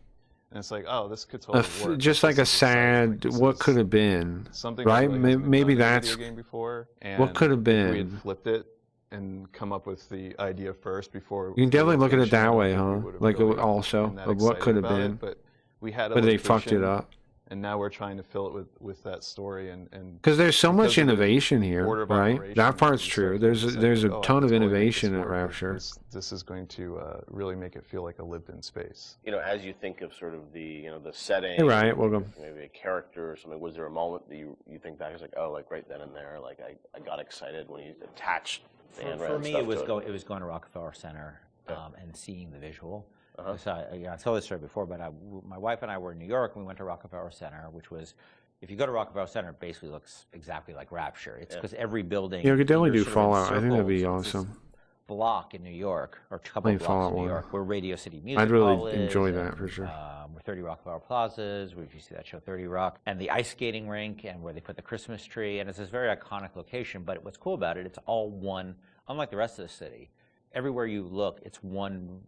And it's like, oh, this could totally work. just like a sad what could have been, Something right? that really hasn't been Maybe done in a that's video game before, and what could have if we had been. flipped it and come up with the idea first before. You can definitely look at it that way, I don't huh? think we would have Like really also been that of what excited could have about been. it, but we had a But they fucked it location, up. and now we're trying to fill it with that story and Because there's so much because of the innovation here, order of right? operation, That part's we true. started to There's say, a oh, I ton can of totally make innovation this at work. Rapture. This is going to really make it feel like a lived-in space. You know, as you think of sort of the, you know, the setting... Hey, Riot, welcome. Maybe a character or something, was there a moment that you think back, it's like, oh, like right then and there, like I got excited when you attached the Ayn For Rand me, stuff it was to going to Rockefeller Center and seeing the visual. Uh-huh. So I told this story before, but my wife and I were in New York, and we went to Rockefeller Center, which was, if you go to Rockefeller Center, it basically looks exactly like Rapture. It's because every building... Yeah, we could definitely you're do sort of in Fallout. I think that'd be circles. It's this awesome. block in New York, or a couple Playing of blocks Fallout in New 1. York, where Radio City Music I'd really Hall is, enjoy that and, for sure. Where 30 Rockefeller Plazas, where if you see that show 30 Rock, and the ice skating rink, and where they put the Christmas tree, and it's this very iconic location. But what's cool about it, it's all one, unlike the rest of the city. Everywhere you look, it's one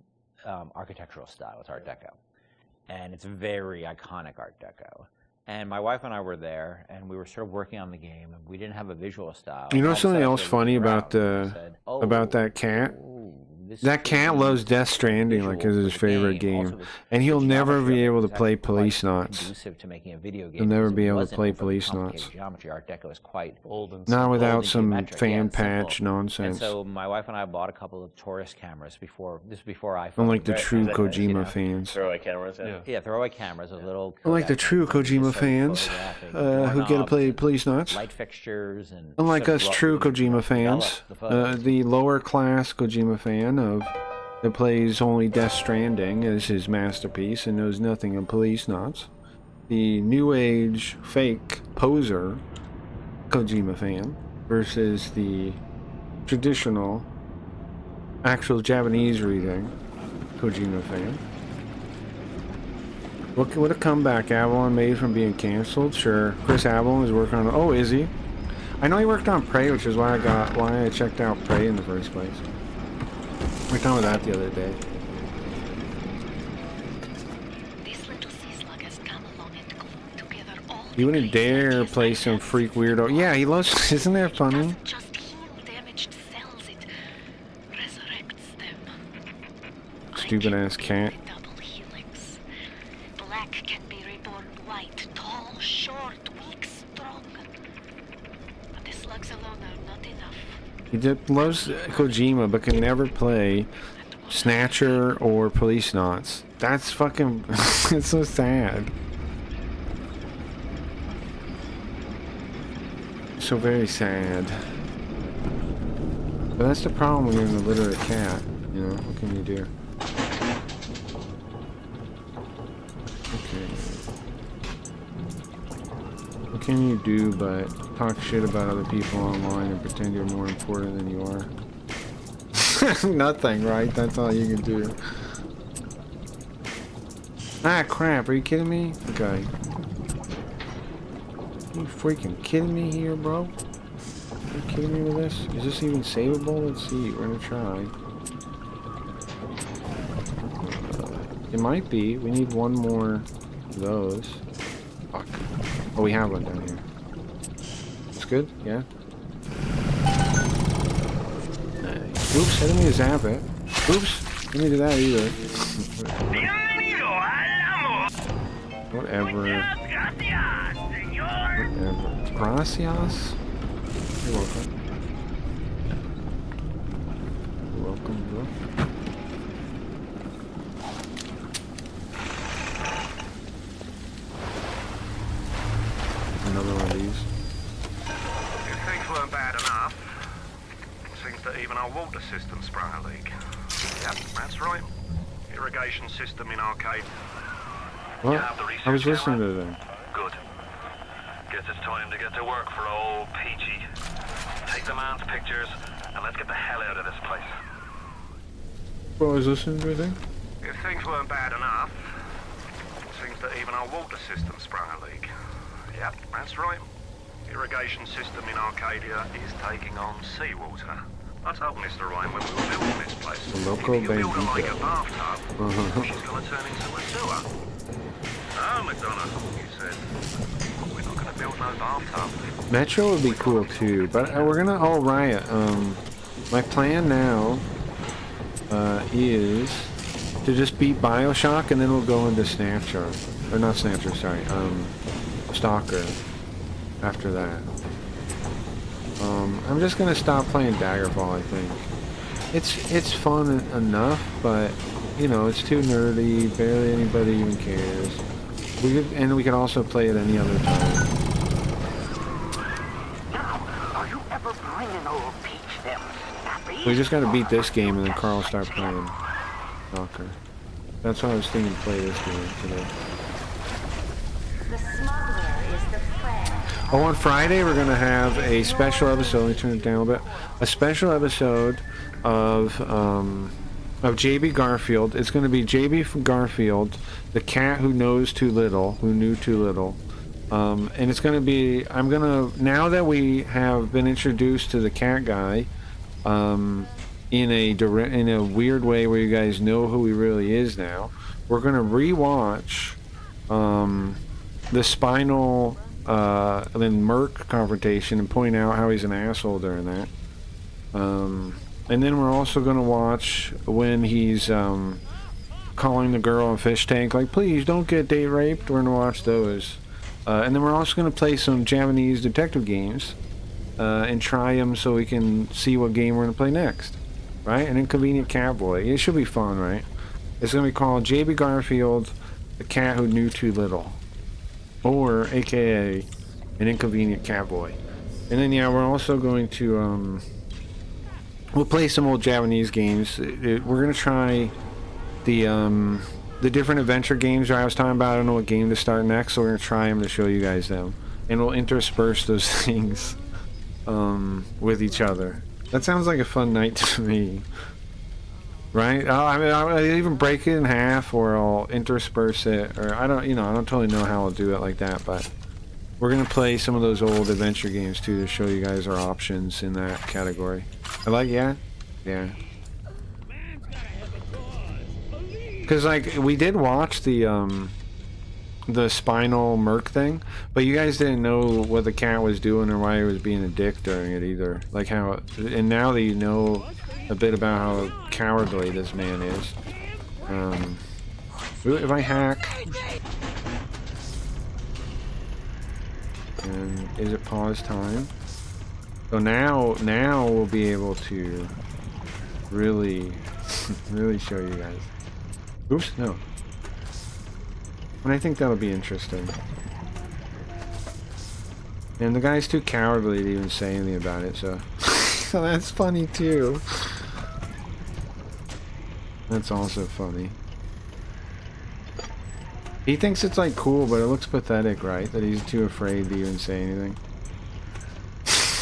architectural style. It's Art Deco, and it's very iconic Art Deco. And my wife and I were there, and we were sort of working on the game, and we didn't have a visual style. You know All of a something sudden, I else started funny looking about around, and I the said, "Oh, about that cat? this That cat could loves be Death Stranding like visual it's his for the favorite game." Also, game, the and he'll never geometry be of it able to was play actually quite Police Knots. conducive to making a video game. He'll never because be it able to wasn't play overly Police complicated Knots. Geometry. Art Deco is quite Bold and Not simple. without bold and some geometric, fan and simple. patch And nonsense. so my wife and I bought a couple of Taurus cameras before. This was before iPhone. Unlike the Right, true exactly. Kojima You know. fans. Throwaway cameras, Yeah, throwaway cameras, a little. Unlike the Kodak true lenses, Kojima just started fans, photographing who get to doorknobs play and Police Knots. light fixtures, and Unlike sort of us brought- true we Kojima fans, developed the photos. the lower class Kojima fan that plays only Death Stranding as his masterpiece and knows nothing of Police Knots. The new age fake poser Kojima fan versus the traditional actual Japanese reading Kojima fan. What a comeback Avalon made from being canceled. Sure, Chris Avalon is working on. Oh, is he? I know he worked on Prey, which is why I checked out Prey in the first place. We were talking about that the other day. This little sea slug has come along and glued together all You wouldn't dare play some freak weirdo. Yeah, he loves. Isn't that funny? just heal damaged cells, it resurrects them. Stupid ass cat. Double helix. Black can be reborn white, tall, short, weak, strong. But the slugs alone are not enough. He loves Kojima, but can never play Snatcher or Police Knots. That's fucking. It's so sad. so very sad. But that's the problem when you're an illiterate cat. You know, what can you do? Okay. What can you do but talk shit about other people online and pretend you're more important than you are? Nothing, right? That's all you can do. Ah, crap. Are you kidding me? Okay. Are you freaking kidding me here, bro? Are you kidding me with this? Is this even savable? Let's see. We're gonna try. It might be. We need one more of those. Fuck. Oh, we have one down here. It's good? Yeah? Nice. Oops, I didn't mean to zap it. Oops, didn't mean to do that either. Whatever. Whatever. Gracias? You're welcome. You're welcome, bro. Another one of these. If things weren't bad enough, it seems that even our water system sprung a leak. Yep, that's right. Irrigation system in Arcade. What? I was listening to them. Good. Guess it's time to get to work for old Peachy. Take the man's pictures, and let's get the hell out of this place. Well, I was listening to them. If things weren't bad enough, it seems that even our water system sprung a leak. Yep, that's right. Irrigation system in Arcadia is taking on seawater. I told Mr. Ryan when we were building this place, The local if you build it like a bandito. bathtub, she's going to turn into a sewer. No, McDonough, you said. We're not going to build no bathtub. Metro would be cool too, but we're gonna all riot. My plan now is to just beat Bioshock and then we'll go into Snatcher. Or not Snatcher, sorry. Stalker. After that. I'm just gonna stop playing Daggerfall, I think. It's fun enough, but you know, it's too nerdy, barely anybody even cares. We could also play it any other time. Are you ever bringing old Peach them snappies? We just gotta beat this game and then Carl will start playing Stalker. That's why I was thinking to play this game today. The smuggler is the friend. Oh, on Friday we're gonna have a special episode. Let me turn it down a bit. A special episode of JB Garfield. It's gonna be JB from Garfield, the cat who knows too little, who knew too little. And it's gonna be. Now that we have been introduced to the cat guy, in a weird way where you guys know who he really is now. We're gonna rewatch the Spinal and Merc confrontation and point out how he's an asshole during that. And then we're also gonna watch when he's calling the girl on Fish Tank like, please don't get date raped. We're gonna watch those. And then we're also gonna play some Japanese detective games and try them so we can see what game we're gonna play next. Right? An Inconvenient Catboy. It should be fun, right? It's gonna be called JB Garfield, the cat who knew too little. Or, aka, an Inconvenient Catboy. And then, yeah, we're also going to, we'll play some old Japanese games. We're gonna try the different adventure games I was talking about. I don't know what game to start next, so we're gonna try them to show you guys them. And we'll intersperse those things, with each other. That sounds like a fun night to me. Right? I'll even break it in half, or I'll intersperse it, or I don't totally know how I'll do it like that, but we're gonna play some of those old adventure games too to show you guys our options in that category. Yeah. Because like we did watch the Spinal Merc thing, but you guys didn't know what the cat was doing or why he was being a dick during it either. Like how, and now that you know a bit about how cowardly this man is. If I hack, and is it pause time? So now we'll be able to really show you guys. Oops, no. And I think that'll be interesting. And the guy's too cowardly to even say anything about it, so... So that's funny too. That's also funny. He thinks it's like cool, but it looks pathetic, right? That he's too afraid to even say anything.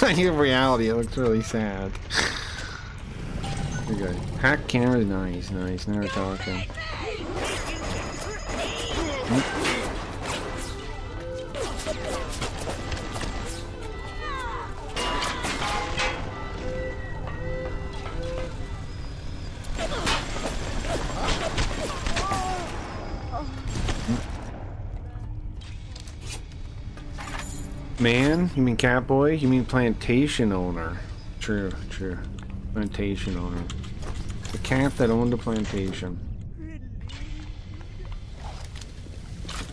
In reality, it looks really sad. Okay. Hack camera, nice, nice. Now we're talking. Man? You mean catboy? You mean plantation owner? True, true. Plantation owner. The cat that owned a plantation.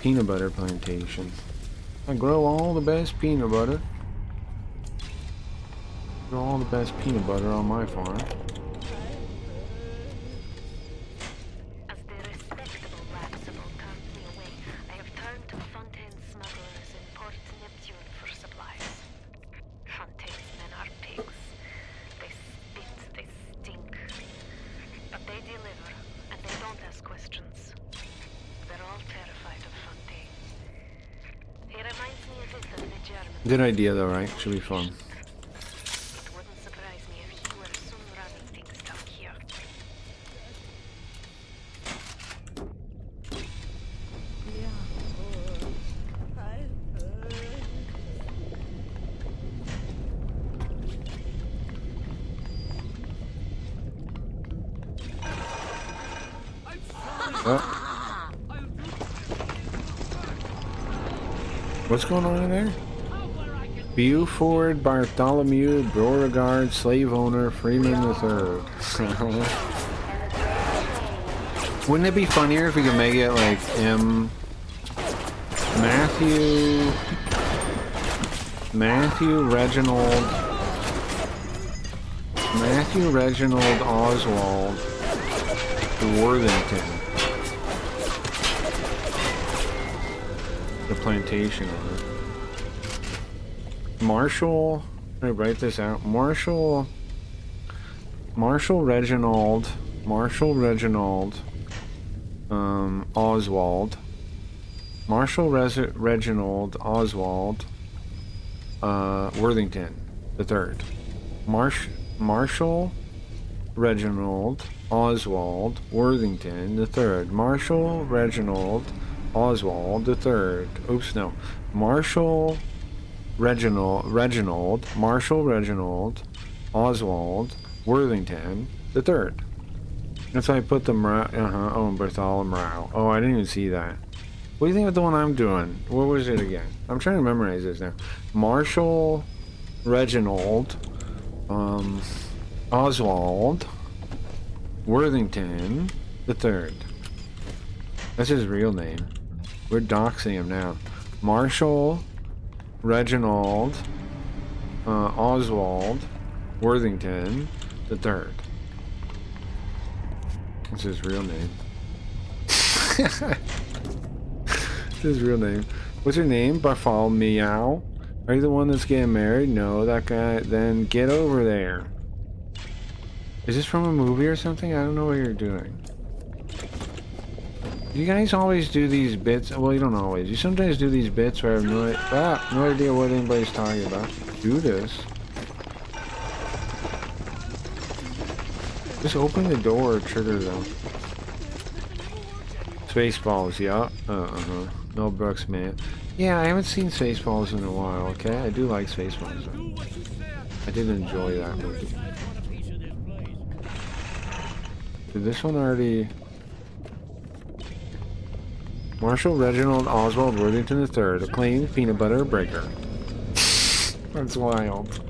Peanut butter plantation. I grow all the best peanut butter. Grow all the best peanut butter on my farm. Good idea though, right? Should be fun. Oh. What's going on in there? Buford Bartholomew Beauregard, slave owner, Freeman III. Wouldn't it be funnier if we could make it like Matthew Reginald Oswald Worthington, the plantation owner. Marshall, let me write this out. Marshall Reginald Oswald. Marshall Reginald Oswald Worthington the third. Marshall Reginald Oswald Worthington the third. Marshall Reginald Oswald the third. Oops, no. Marshall Reginald Oswald Worthington the third. That's how I put them. Oh, Bartholomew. Oh, I didn't even see that. What do you think of the one I'm doing? What was it again? I'm trying to memorize this now. Marshall Reginald Oswald Worthington the third. That's his real name. We're doxing him now. Marshall Reginald Oswald Worthington the third. That's his real name. That's his real name. What's your name? Bartholomew? Are you the one that's getting married? No, that guy. Then get over there. Is this from a movie or something? I don't know what you're doing. You guys always do these bits. Well, you don't always. You sometimes do these bits where I have no idea what anybody's talking about. Do this. Just open the door or trigger them. Spaceballs, yeah. Mel Brooks, man. Yeah, I haven't seen Spaceballs in a while, okay? I do like Spaceballs, though. I did enjoy that movie. Did this one already... Marshall Reginald Oswald Worthington III, acclaimed peanut butter breaker. That's wild.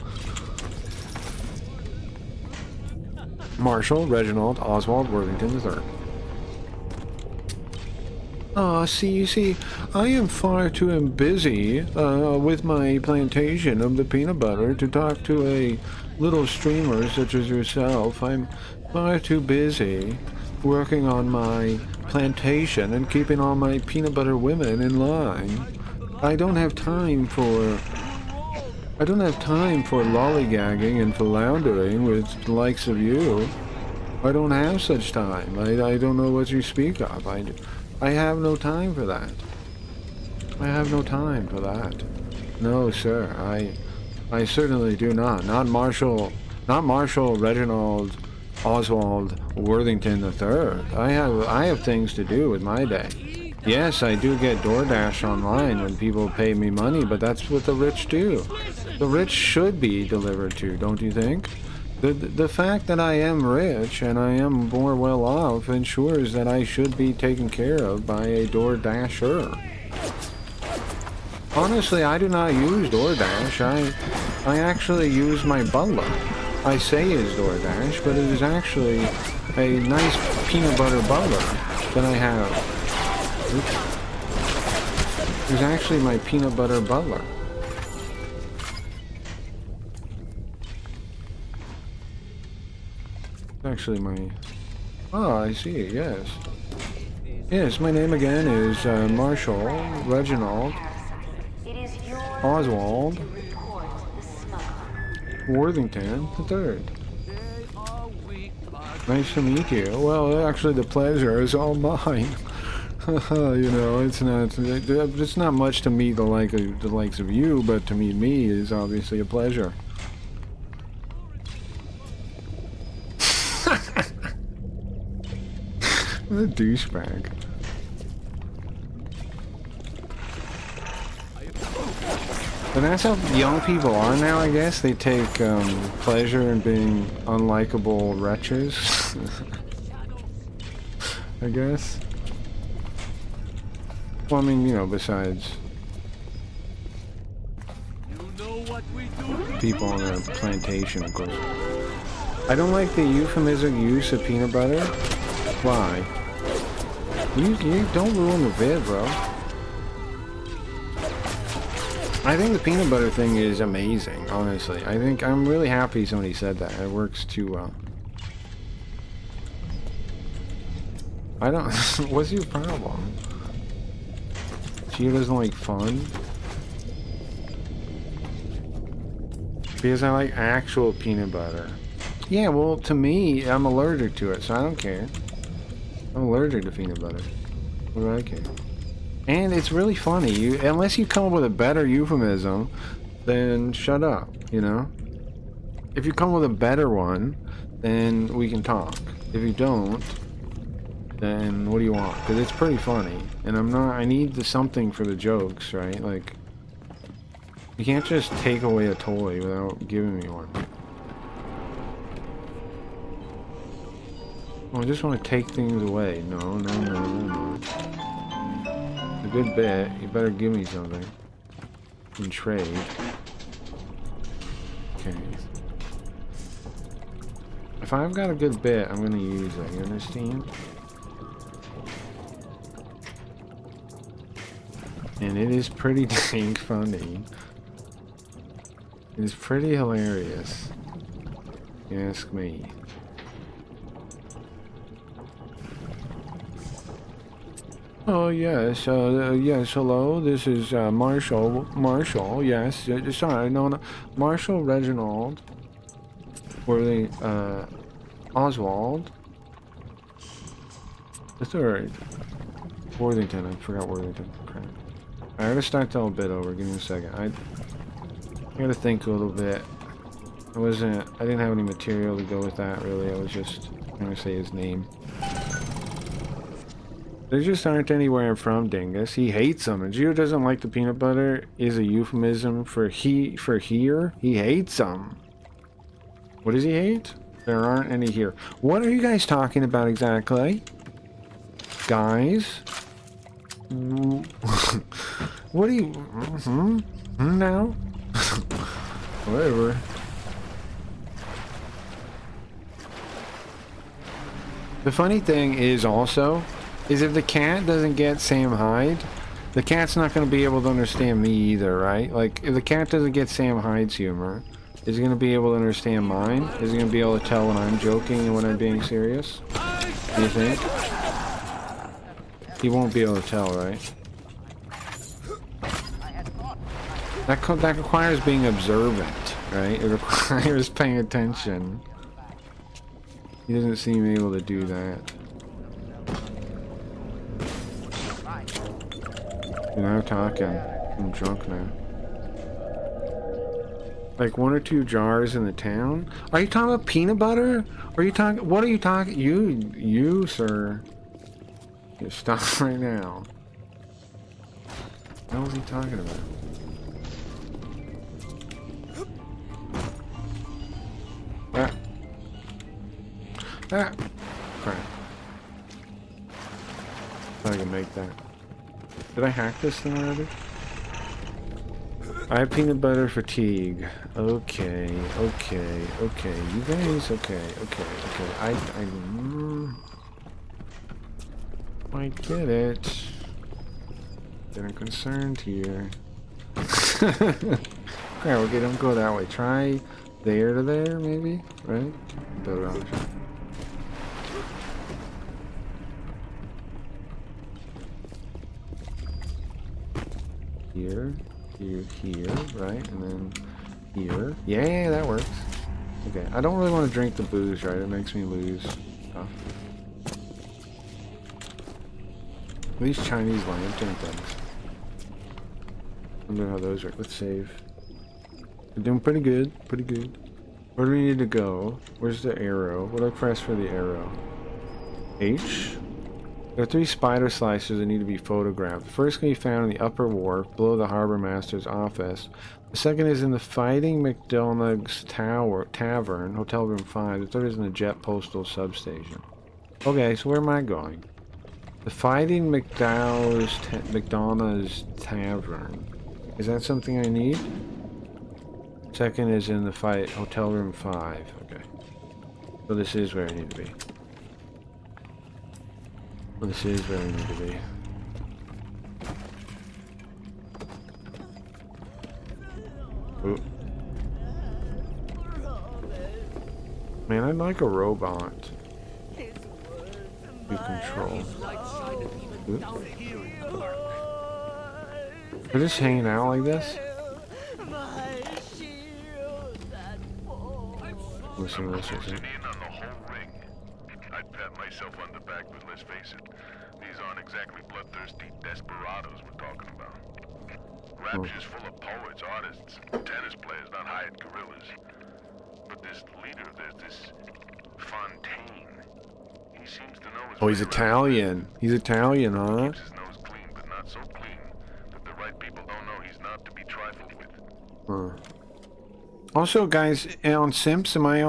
Marshall Reginald Oswald Worthington III. You see, I am far too busy with my plantation of the peanut butter to talk to a little streamer such as yourself. I'm far too busy working on my plantation and keeping all my peanut butter women in line. I don't have time for I don't have time for lollygagging and philandering with the likes of you. I don't have such time. I don't know what you speak of. I have no time for that. I have no time for that. No, sir. I certainly do not. Not Marshal Reginald Oswald Worthington III. I have things to do with my day. Yes, I do get DoorDash online when people pay me money, but that's what the rich do. The rich should be delivered to, don't you think? The fact that I am rich and I am more well off ensures that I should be taken care of by a DoorDasher. Honestly, I do not use DoorDash. I actually use my butler. I say it's DoorDash, but it is actually a nice peanut butter butler that I have. It's actually my peanut butter butler. It's actually my... Oh, I see, yes. Yes, my name again is Marshal Reginald Oswald Worthington III. Nice to meet you. Well, actually the pleasure is all mine. You know, it's not much to meet the likes of you, but to meet me is obviously a pleasure. What a douchebag. But that's how young people are now, I guess. They take pleasure in being unlikable wretches. I guess. Well, I mean, you know, besides people on a plantation, of course. I don't like the euphemistic use of peanut butter. Why? You don't ruin the vid, bro. I think the peanut butter thing is amazing, honestly. I'm really happy somebody said that. It works too well. I don't... What's your problem? She doesn't like fun? Because I like actual peanut butter. Yeah, well, to me, I'm allergic to it, so I don't care. I'm allergic to peanut butter. What do I care? And it's really funny. Unless you come up with a better euphemism, then shut up, you know? If you come with a better one, then we can talk. If you don't, then what do you want? Because it's pretty funny. And I need something for the jokes, right? Like, you can't just take away a toy without giving me one. Well, I just want to take things away. No. A good bit. You better give me something. In trade. Okay. If I've got a good bit, I'm gonna use it. You understand? And it is pretty dang funny. It is pretty hilarious. You ask me. Oh yes, yes. Hello, this is Marshal. Yes, sorry, no. Marshal Reginald. Oswald the third. Worthington. I forgot Worthington. Crap. I gotta start the whole bit over. Give me a second. I gotta think a little bit. I didn't have any material to go with that really. I was just gonna say his name. There just aren't anywhere I'm from, dingus. He hates them. And Gio doesn't like the peanut butter is a euphemism for here. He hates them. What does he hate? There aren't any here. What are you guys talking about exactly? Guys? What do you... Now? Whatever. The funny thing is also... is if the cat doesn't get Sam Hyde, the cat's not going to be able to understand me either, right? Like, if the cat doesn't get Sam Hyde's humor, is he going to be able to understand mine? Is he going to be able to tell when I'm joking and when I'm being serious? Do you think? He won't be able to tell, right? That requires being observant, right? It requires paying attention. He doesn't seem able to do that. You're now talking. I'm drunk now. Like 1 or 2 jars in the town? Are you talking about peanut butter? Are you talking? What are you talking? You, sir. You stop right now. What was he talking about? Ah. Ah. Crap. Thought I could make that. Did I hack this thing already? I have peanut butter fatigue. Okay. You guys, okay. I get it. They're concerned here. Okay, don't go that way. Try there to there, maybe? Right? Better option. Here, right? And then here. Yeah, that works. Okay, I don't really want to drink the booze, right? It makes me lose stuff. These Chinese lantern things. I wonder how those work. Let's save. We're doing pretty good. Where do we need to go? Where's the arrow? What do I press for the arrow? H? There are 3 spider slicers that need to be photographed. The first can be found in the upper wharf, below the harbor master's office. The second is in the Fighting McDonough's Tavern, Hotel Room 5. The third is in the Jet Postal Substation. Okay, so where am I going? The Fighting McDonough's Tavern. Is that something I need? Second is in the Hotel Room 5. Okay. So this is where I need to be. This is where I need to be. Ooh. Man, I'd like a robot to control. Ooh. They're just hanging out like this? Listen. I'd pat myself on the back, but let's face it, these aren't exactly bloodthirsty desperados we're talking about. Rapture's full of poets, artists, tennis players, not hired gorillas. But this leader, there's this Fontaine. He seems to know his Oh, he's Italian. He's Italian, huh? Keeps his nose clean, but not so clean that the right people don't know he's not to be trifled with. Huh. Also, guys, on Simps, am I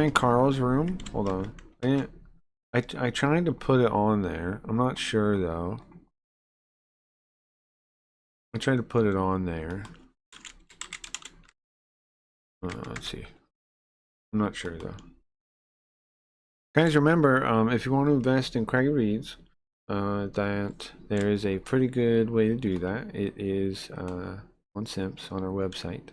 in Carl's room? Hold on. I tried to put it on there. I'm not sure though. I tried to put it on there. Let's see. I'm not sure though. Guys, remember, if you want to invest in Craggy Reads, that there is a pretty good way to do that. It is on Simps on our website.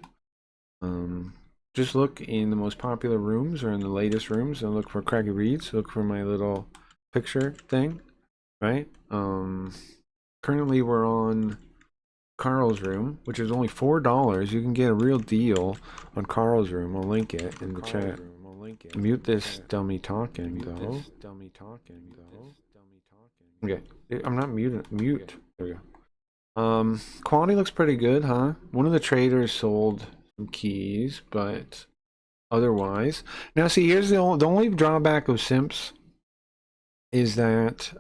Just look in the most popular rooms or in the latest rooms and look for Craggy Reads. Look for my little picture thing, right? Currently we're on Carl's room, which is only $4. You can get a real deal on Carl's room. I'll link it in the chat. Mute this dummy talking though. Okay, I'm not muted. Mute. There we go. Quality looks pretty good, huh? One of the traders sold some keys, but otherwise, now see, here's the only drawback of Simps is that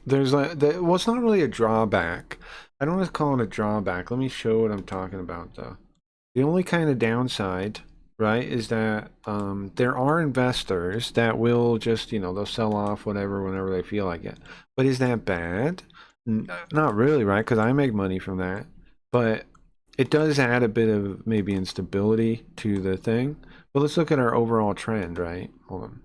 there's well, it's not really a drawback. I don't want to call it a drawback. Let me show what I'm talking about though. The only kind of downside, right, is that there are investors that will just, they'll sell off whatever whenever they feel like it. But is that bad? Not really, right? Because I make money from that. But it does add a bit of maybe instability to the thing. But let's look at our overall trend, right? Hold on.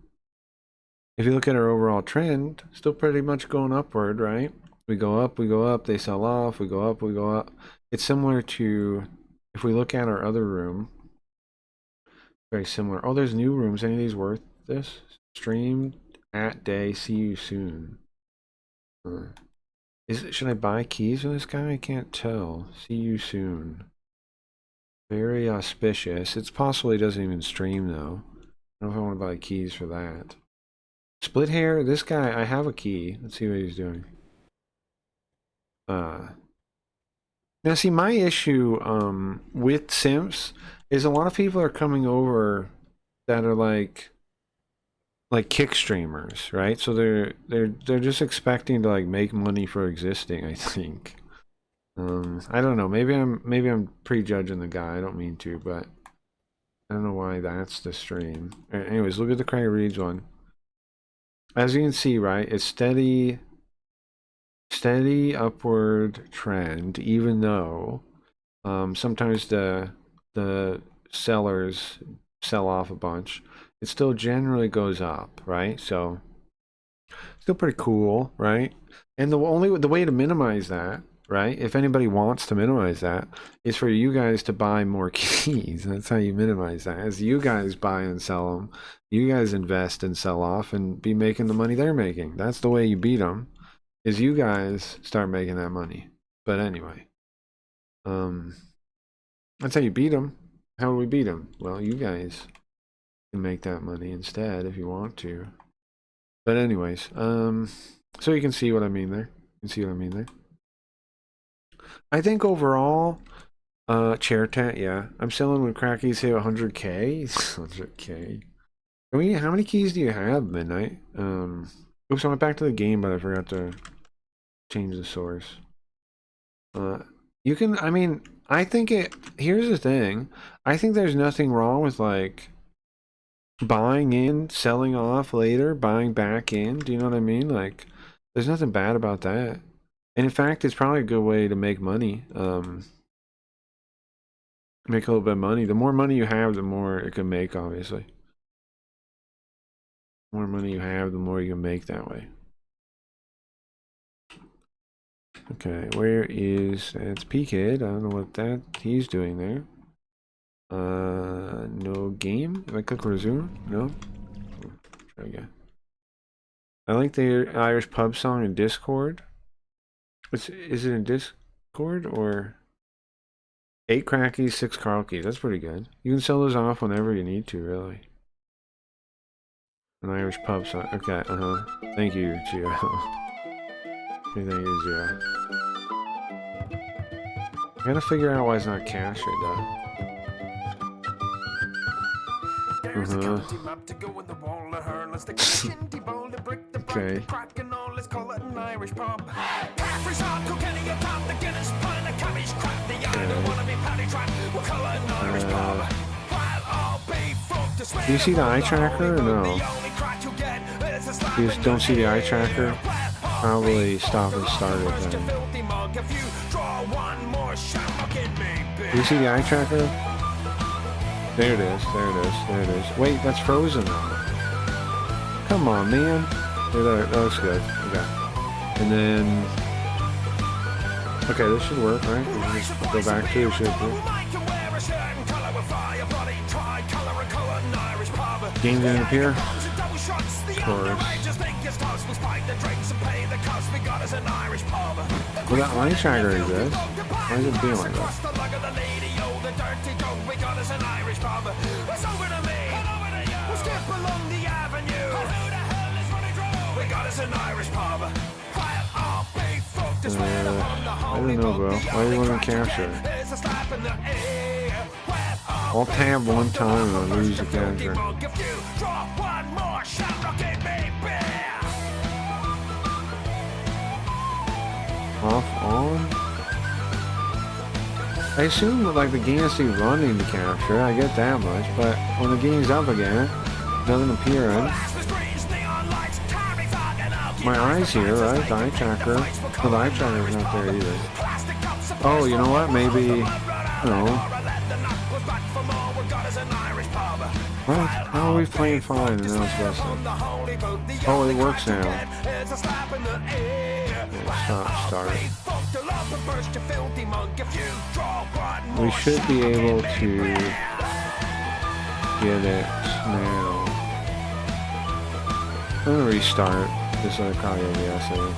If you look at our overall trend, still pretty much going upward, right? We go up, they sell off, we go up. It's similar to, if we look at our other room, very similar. Oh, there's new rooms. Any of these worth this? Stream at day, see you soon. Should I buy keys with this guy? I can't tell. See you soon. Very auspicious. It's possible he doesn't even stream though. I don't know if I want to buy keys for that. Split hair, this guy, I have a key. Let's see what he's doing. Now see, my issue with simps is a lot of people are coming over that are like kick streamers, right? So they're just expecting to like make money for existing, I think. I don't know. Maybe I'm prejudging the guy. I don't mean to, but I don't know why that's the stream. Anyways, look at the Craig Reeds one. As you can see, right, it's steady upward trend, even though sometimes the sellers sell off a bunch. It still generally goes up, right? So still pretty cool, right? And the way to minimize that, right, if anybody wants to minimize that, is for you guys to buy more keys. That's how you minimize that. As you guys buy and sell them, you guys invest and sell off and be making the money they're making. That's the way you beat them, is you guys start making that money. But anyway, that's how you beat them. How do we beat them? Well, you guys can make that money instead if you want to. But anyways, so you can see what I mean there. You can see what I mean there. I think overall, chair tent, yeah. I'm selling when crackies hit 100k. 100k. How many keys do you have, Midnight? Oops, I went back to the game, but I forgot to change the source. You can, I mean, I think here's the thing. I think there's nothing wrong with like buying in, selling off later, buying back in. Do you know what I mean? Like, there's nothing bad about that. And in fact, it's probably a good way to make money. Make a little bit of money. The more money you have, the more it can make, obviously. The more money you have, the more you can make that way. Okay, where is... It's P-Kid. I don't know what he's doing there. No game? If I click resume? No? Try again. I like the Irish pub song in Discord. Is it in Discord or 8 crackies, 6 Carl keys? That's pretty good. You can sell those off whenever you need to, really. An Irish pub song. Okay, Thank you, Gio. Thank you, Gio. I gotta figure out why it's not captured though. Okay. Do you see the eye tracker or no? You just don't see the eye tracker? Probably stop and start it then. Do you see the eye tracker? There it is, there it is, there it is. Wait, that's frozen now. Come on, man. There, that looks good. Okay. And then... Okay, this should work, right? We just go back to it, should work. Game didn't appear? Of course. Well, that eye tracker exists. Why is it being like that? I don't know, bro. Why do you want to capture it? I'll tab one time and I'll lose the capture. Off, on? I assume that like the game has to be running to capture, I get that much, but when the game's up again, it doesn't appear, right? My eye's here, right? The eye tracker. Well, the eye tracker's not there either. Oh, you know what? Maybe, I don't know. What? How are we playing fine and now it's busted? Oh, it works now. Yeah, start. We should be able to get it now. I'm gonna restart. This is probably OBS, I think.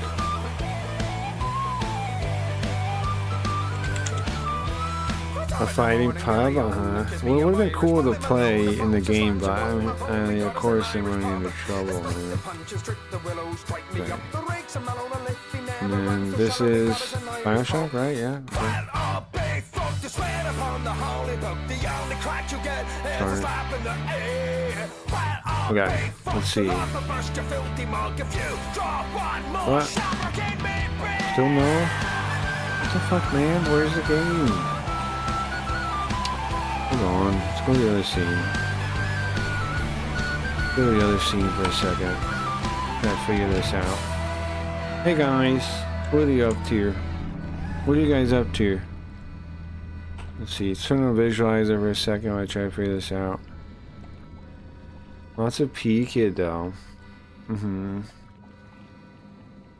A fighting pub, Well, it would have been cool to play in the game, but of course I'm running into trouble, man. Okay. And then this is Carlshock, right? Yeah. Okay. Okay, let's see. What? Still no? What the fuck, man? Where's the game? Hold on. Let's go to the other scene. Go to the other scene for a second. Gotta figure this out. Hey guys, what are you up to? What are you guys up to? Let's see. Let's turn on visualizer for a second while I try to figure this out. Lots of P kid though.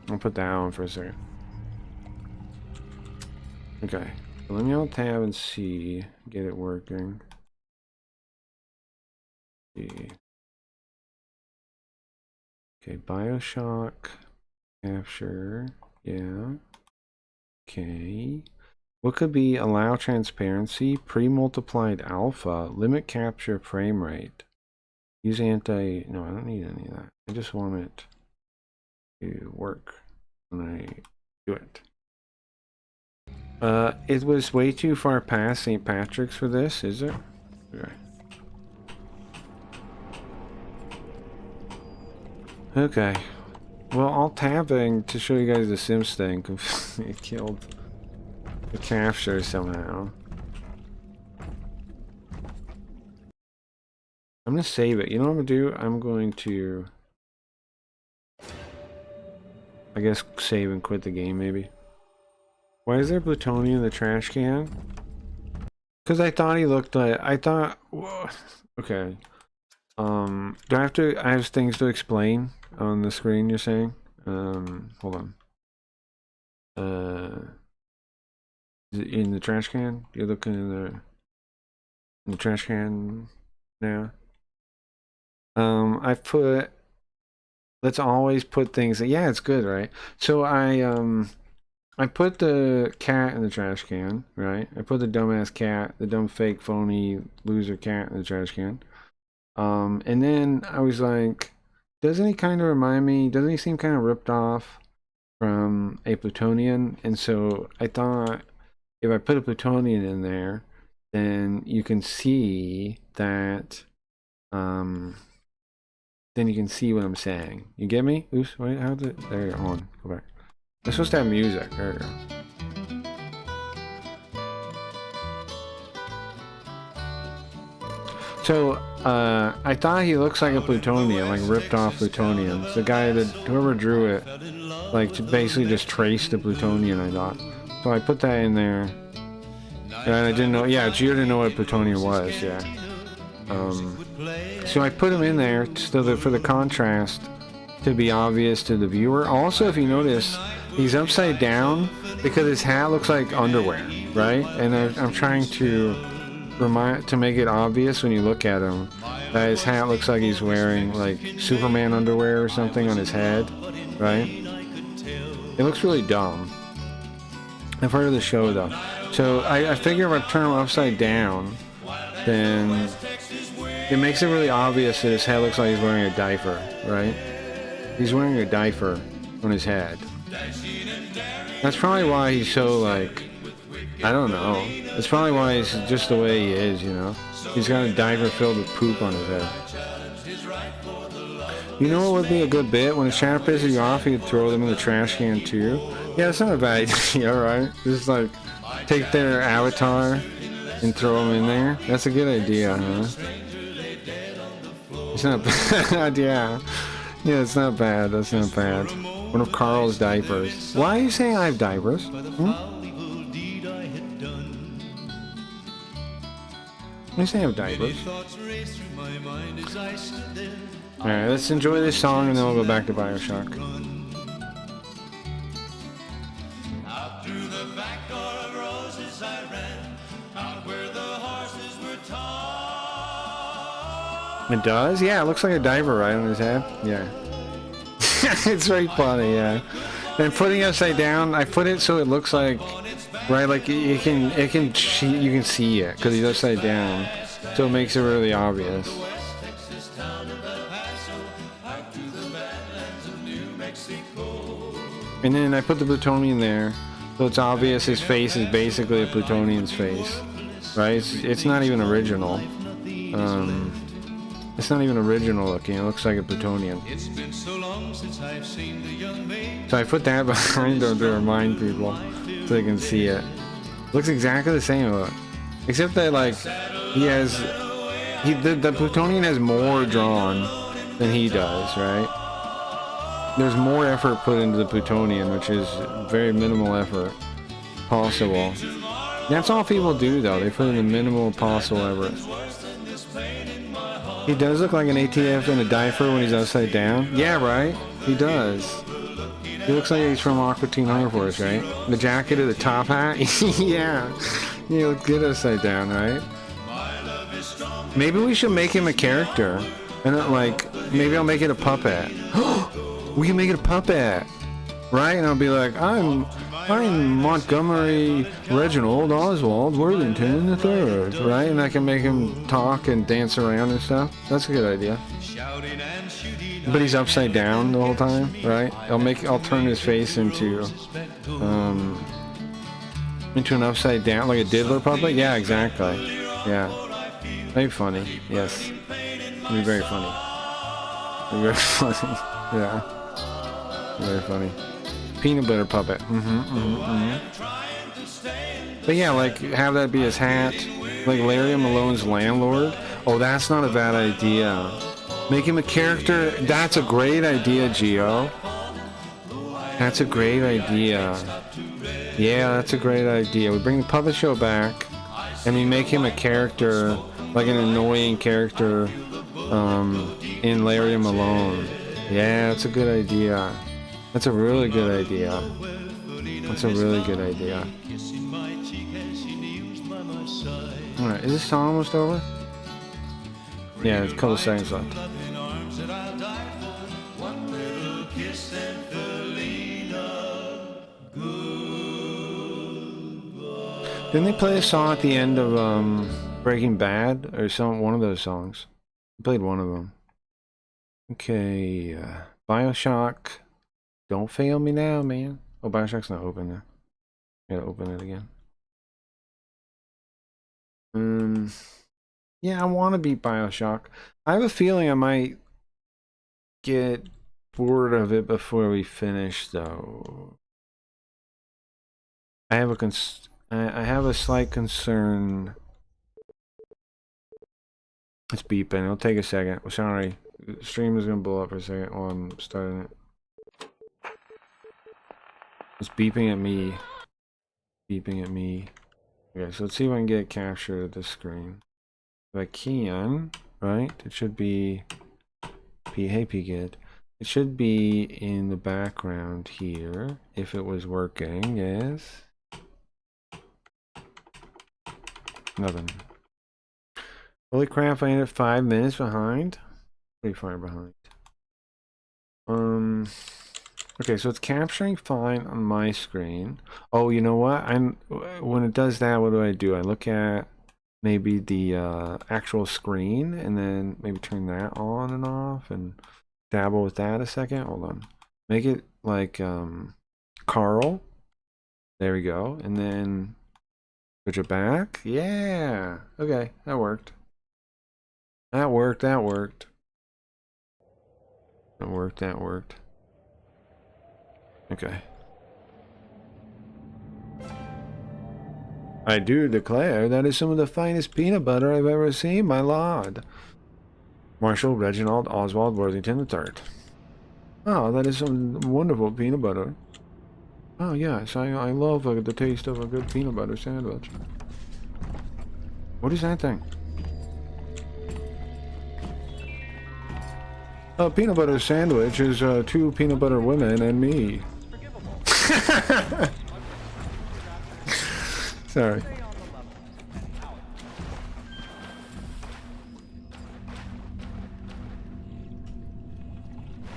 I'll put that on for a second. Okay. Let me alt tab and see. Get it working. See. Okay, Bioshock. Capture. Yeah. Okay. What could be allow transparency? Pre-multiplied alpha. Limit capture frame rate. Use anti... No, I don't need any of that. I just want it to work when I do it. It was way too far past St. Patrick's for this, is it? Okay. Okay. Well, alt tabbing to show you guys the Sims thing. It killed the capture somehow. I'm gonna save it. You know what I'm gonna do? I'm going to, I guess, save and quit the game maybe. Why is there plutonium in the trash can? Because I thought he looked like, whoa. Okay. Do I have things to explain on the screen you're saying? Hold on. Is it in the trash can? You're looking in the trash can now? I put, let's always put things, yeah, it's good, right? So I put the cat in the trash can, right? I put the dumbass cat, the dumb fake phony loser cat in the trash can. And then I was like, doesn't he kind of remind me, doesn't he seem kind of ripped off from a plutonian? And so I thought if I put a plutonian in there, then you can see that, then you can see what I'm saying. You get me? Oops, wait, how's it? There you go, hold on, go back. I'm supposed to have music, there you go. So, I thought he looks like a plutonian, like ripped off plutonian. It's the guy that, whoever drew it, like to basically just trace the plutonian, I thought. So I put that in there. And I didn't know, yeah, Gio didn't know what plutonian was, yeah. So I put him in there so that for the contrast to be obvious to the viewer. Also, if you notice, he's upside down because his hat looks like underwear, right? And I'm trying to make it obvious when you look at him that his hat looks like he's wearing like Superman underwear or something on his head, right? It looks really dumb. I've heard of the show though. So I figure if I turn him upside down, then it makes it really obvious that his head looks like he's wearing a diaper, right? He's wearing a diaper on his head. That's probably why he's so like, I don't know. That's probably why he's just the way he is, you know? He's got a diaper filled with poop on his head. You know what would be a good bit? When a chat pisses you off, you could throw them in the trash can too. Yeah, that's not a bad idea, right? Just like, take their avatar and throw them in there. That's a good idea, huh? It's not bad, yeah. Yeah, it's not bad, that's not bad. One of Carl's diapers. Why are you saying I have diapers? Why are you saying I have diapers? Alright, let's enjoy this song and then we'll go back to Bioshock. Out through the back door of roses I ran, out where the horses were tied. It does? Yeah, it looks like a diaper right on his head. Yeah. It's very funny, yeah. And putting it upside down, I put it so it looks like right? Like you can see it because he's upside down, so it makes it really obvious. And then I put the plutonian there, so it's obvious his face is basically a plutonian's face, right? It's not even original. It's not even original looking. It looks like a plutonian. So I put that behind him to remind people so they can see it. Looks exactly the same, look. Except that like the plutonian has more drawn than he does, right? There's more effort put into the plutonian, which is very minimal effort possible. That's all people do though. They put in the minimal possible effort. He does look like an ATF in a diaper when he's upside down. Yeah, right? He does. He looks like he's from Aqua Teen Hunger Force, right? The jacket or the top hat? Yeah. You look good upside down, right? Maybe we should make him a character. And like, maybe I'll make it a puppet. We can make it a puppet, right? And I'll be like, I'm Montgomery Reginald Oswald Worthington III, right? And I can make him talk and dance around and stuff. That's a good idea. But he's upside down the whole time, right? I'll turn his face into an upside down, like a diddler puppet. Yeah, exactly. Yeah, that'd be funny. Yes, it'd be very funny. It'd be very funny. Yeah. Very funny. Peanut butter puppet. But yeah, like have that be his hat, like Larry Malone's landlord. Oh, that's not a bad idea. Make him a character. That's a great idea, Gio. That's a great idea. Yeah, that's a great idea. We bring the puppet show back, and we make him a character, like an annoying character, in Larry Malone. Yeah, that's a good idea. That's a really good idea. That's a really good idea. Alright, is this song almost over? Yeah, there's a couple seconds left. Didn't they play a song at the end of Breaking Bad? Or one of those songs? They played one of them. Okay, Bioshock. Don't fail me now, man. Oh, Bioshock's not open now. Gotta open it again. Yeah, I want to beat Bioshock. I have a feeling I might get bored of it before we finish, though. I have a slight concern. It's beeping. It'll take a second. Sorry. The stream is gonna blow up for a second while I'm starting it. It's beeping at me. Beeping at me. Okay, so let's see if I can get it captured at this screen. If I can, right? It should be hey Pgid. It should be in the background here if it was working. Yes. Nothing. Holy crap, I ended 5 minutes behind. Pretty far behind. Okay, so it's capturing fine on my screen. Oh, you know what? When it does that, what do? I look at maybe the actual screen and then maybe turn that on and off and dabble with that a second. Hold on. Make it like Carl. There we go. And then switch it back. Yeah. Okay, that worked. That worked. That worked. That worked. That worked. Okay. I do declare that is some of the finest peanut butter I've ever seen, my lord. Marshall Reginald Oswald Worthington III. Oh, that is some wonderful peanut butter. Oh yes, I love the taste of a good peanut butter sandwich. What is that thing? A peanut butter sandwich is 2 peanut butter women and me. Sorry.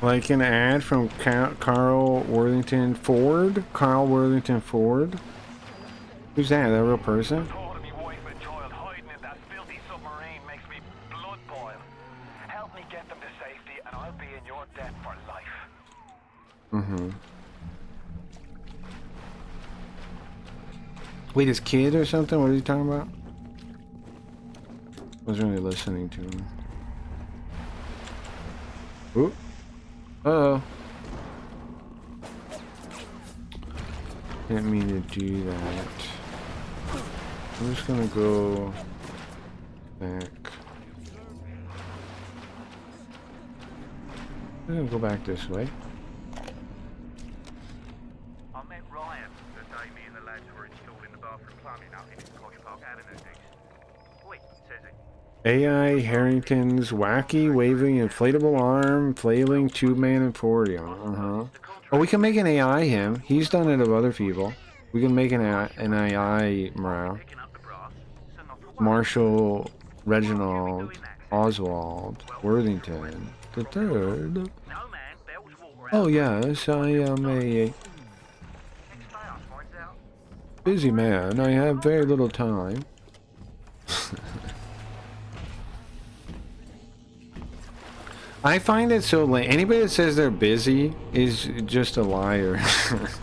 Like an ad from Carl Worthington Ford. Carl Worthington Ford. Who's that? That real person? Thought of me wife and child hiding in that filthy submarine makes me blood boil. Help me get them to safety, and I'll be in your debt for life. Mm-hmm. Wait, his kid or something? What are you talking about? I wasn't really listening to him. Ooh. Uh-oh. Didn't mean to do that. I'm just gonna go back. I'm gonna go back this way. I met Ryan the day me and the lads were installing the bathroom plumbing up in Carlshock Avenue. Wait, says it. AI Harrington's wacky waving inflatable arm flailing tube-man and 40 on. Oh, we can make an AI him. He's done it of other people. We can make an AI Morale. Marshall Reginald Oswald Worthington the third. Oh yes, I am a busy man. I have very little time. I find it so lame. Anybody that says they're busy is just a liar.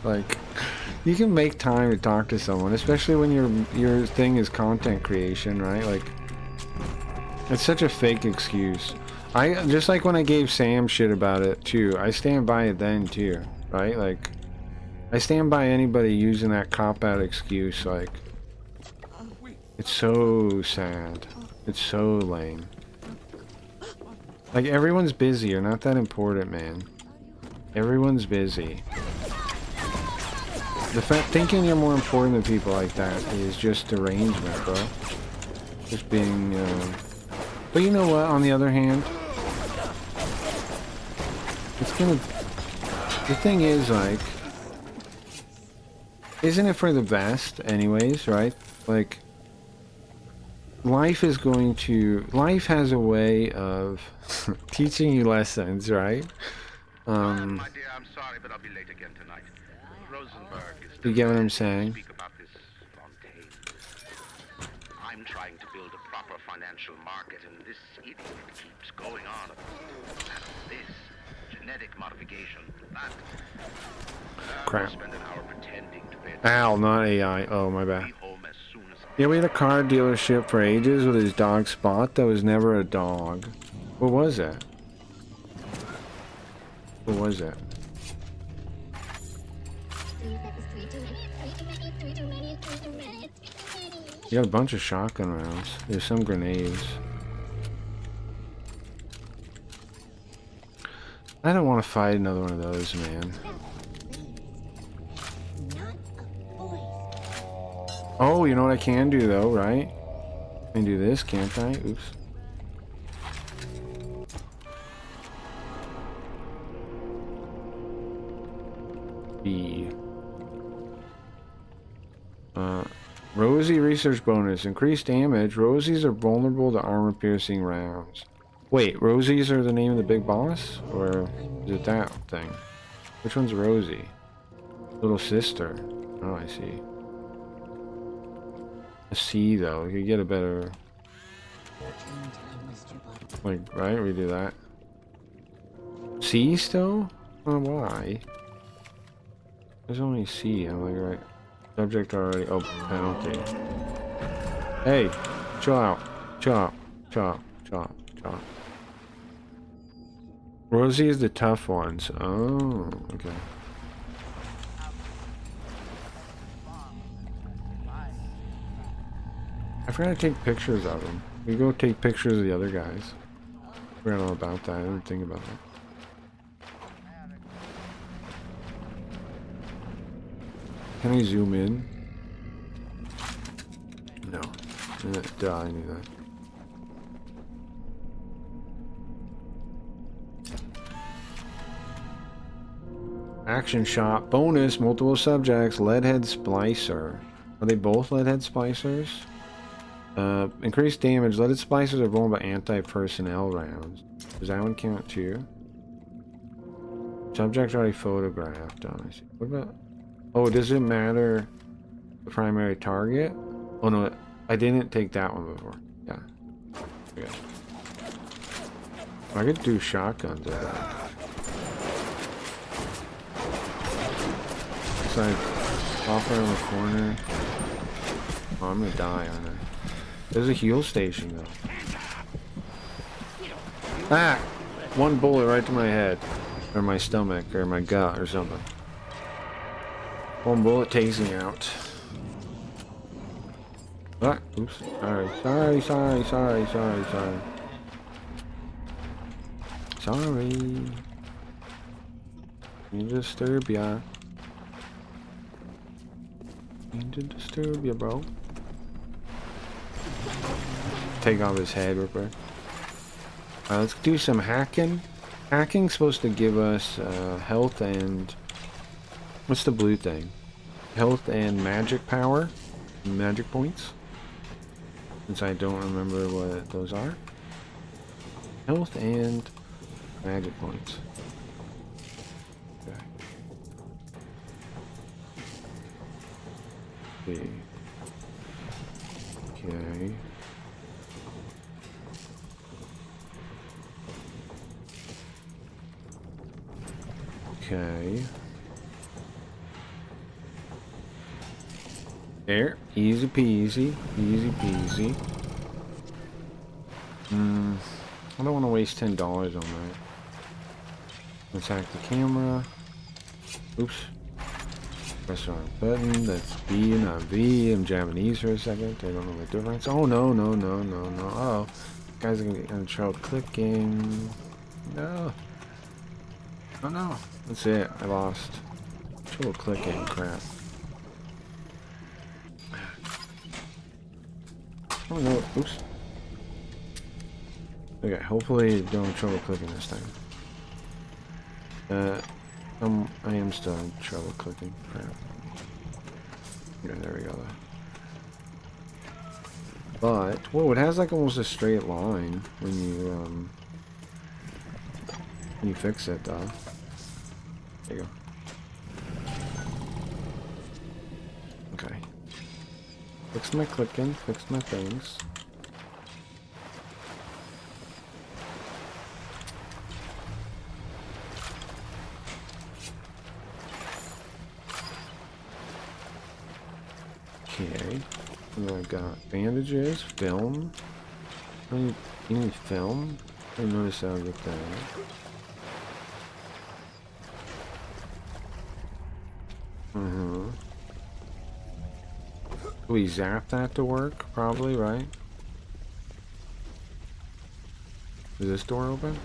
Like, you can make time to talk to someone, especially when your thing is content creation, right? Like, it's such a fake excuse. I just like when I gave Sam shit about it too. I stand by it then too, right? Like, I stand by anybody using that cop-out excuse. Like, it's so sad. It's so lame. Like, everyone's busy. You're not that important, man. Everyone's busy. The fact thinking you're more important than people like that is just derangement, bro. Just being, But you know what, on the other hand? It's gonna... The thing is, like... Isn't it for the best, anyways, right? Like... Life is going to... Life has a way of teaching you lessons, right? My dear, I'm sorry, but I'll be late again tonight. Rosenberg is You get what I'm saying? speak about this Fontaine. I'm trying to build a proper financial market, and this idiot keeps going on about this genetic modification, that. Crap. Spend an hour pretending to pay Al, not AI. Oh, my bad. Yeah, we had a car dealership for ages with his dog Spot that was never a dog. What was that? What was that? You got a bunch of shotgun rounds. There's some grenades. I don't want to fight another one of those, man. Oh, you know what I can do though, right? I can do this, can't I? Oops. B. Rosie research bonus. Increased damage. Rosies are vulnerable to armor-piercing rounds. Wait, Rosies are the name of the big boss? Or is it that thing? Which one's Rosie? Little sister. Oh, I see. A C, though. You could get a better... Like, right? We do that. C still? Oh, why? There's only C. I'm like, right. Subject already. Oh, penalty. Hey! Chill out. Chill out. Chill out. Chill out. Chill out. Rosie is the tough ones. Oh, okay. I forgot to take pictures of them. We go take pictures of the other guys. I forgot all about that. I didn't think about that. Can I zoom in? No. Duh, I knew that. Action shot. Bonus. Multiple subjects. Leadhead splicer. Are they both leadhead splicers? Increased damage. Leaded splicers are vulnerable to anti-personnel rounds. Does that one count too? Subject already photographed. Oh, I see. What about... Oh, does it matter? the primary target. Oh no, I didn't take that one before. Yeah. Okay. I could do shotguns at that. It's like off around the corner. Oh, I'm gonna die on it. There's a heal station though. Ah! One bullet right to my head. Or my stomach, or my gut, or something. One bullet takes me out. Ah, oops. Sorry. Sorry. Sorry. Need to disturb ya. Need to disturb ya, bro. Take off his head real quick. Let's do some hacking. Hacking's supposed to give us health and... What's the blue thing? Health and magic power. Magic points. Since I don't remember what those are. Health and magic points. Okay. Okay. Okay. There. Easy peasy. Easy peasy. I don't want to waste $10 on that. Let's hack the camera. Oops. Press the wrong button. That's B, not V. I'm Japanese for a second. I don't know the difference. Oh, no. Oh. Guys are going to get in trouble clicking. No. Oh, no. That's it. I lost. Trouble clicking. Crap. Oh, no. Oops. Okay, hopefully don't have trouble clicking this time. I am still in trouble clicking. Crap. Yeah, there we go. But, whoa, it has like almost a straight line when you fix it though. There you go. Okay. Fix my clicking, fix my things. Okay, and then I've got bandages, film. You need film? I noticed that I get that. We zap that to work, probably, right? Is this door open?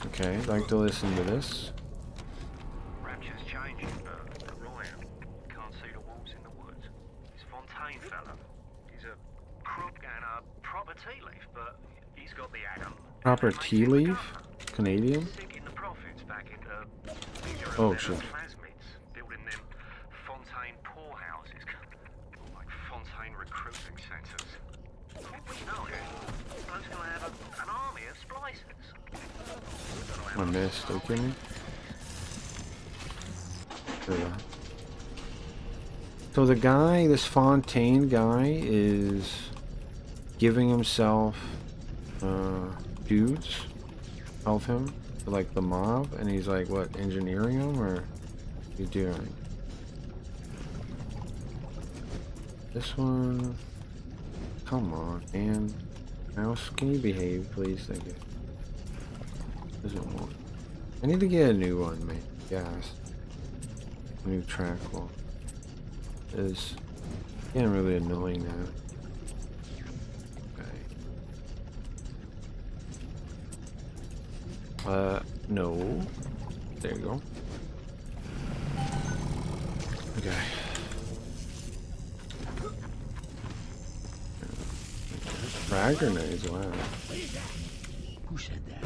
Okay, I'd like to listen to this. Rapture's changing, but Ryan can't see the wolves in the woods. This Fontaine fella, he's a crook and a proper tea leaf, but he's got the atom. Proper tea leaf? Canadian? Sinking the profits back into oh shit. plasmids, building them Fontaine poorhouses, like Fontaine recruiting centres. No, bloke's gonna have an army of splicers. I missed, are you kidding me? There we go. So the guy, this Fontaine guy, is giving himself dudes, help him, like the mob, and he's like, what, engineering them, or what are you doing? This one, come on, man. Mouse, can you behave, please? Thank you. Doesn't want. I need to get a new one, man. Yes. A new track wall. It's getting really annoying now. Okay. No. There you go. Okay. Frag grenades, wow. Who said that?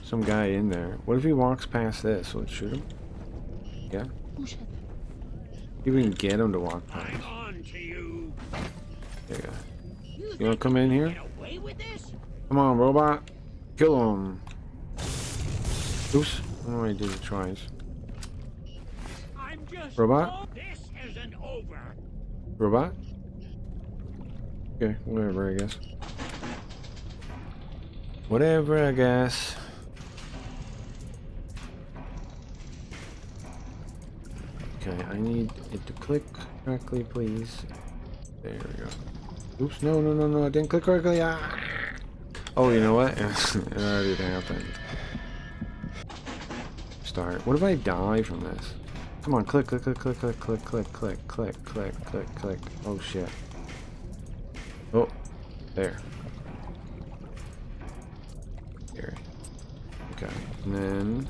Some guy in there. What if he walks past this? Let's shoot him. Yeah? Who said that? You can get him to walk past. I'm on to you. There you go. You wanna come in here? Get away with this? Come on, robot. Kill him. Oops, I don't know why I did it twice. I'm just Robot? This isn't over. Robot? Okay, whatever, I guess. Whatever, I guess. Okay, I need it to click correctly, please. There we go. Oops, no, no, no, no, I didn't click correctly. Ah! Oh, you know what? It already happened. Start. What if I die from this? Come on, click, click, click, click, click, click, click, click, click, click, click, click. Oh, shit. Oh, there. Here. Okay, and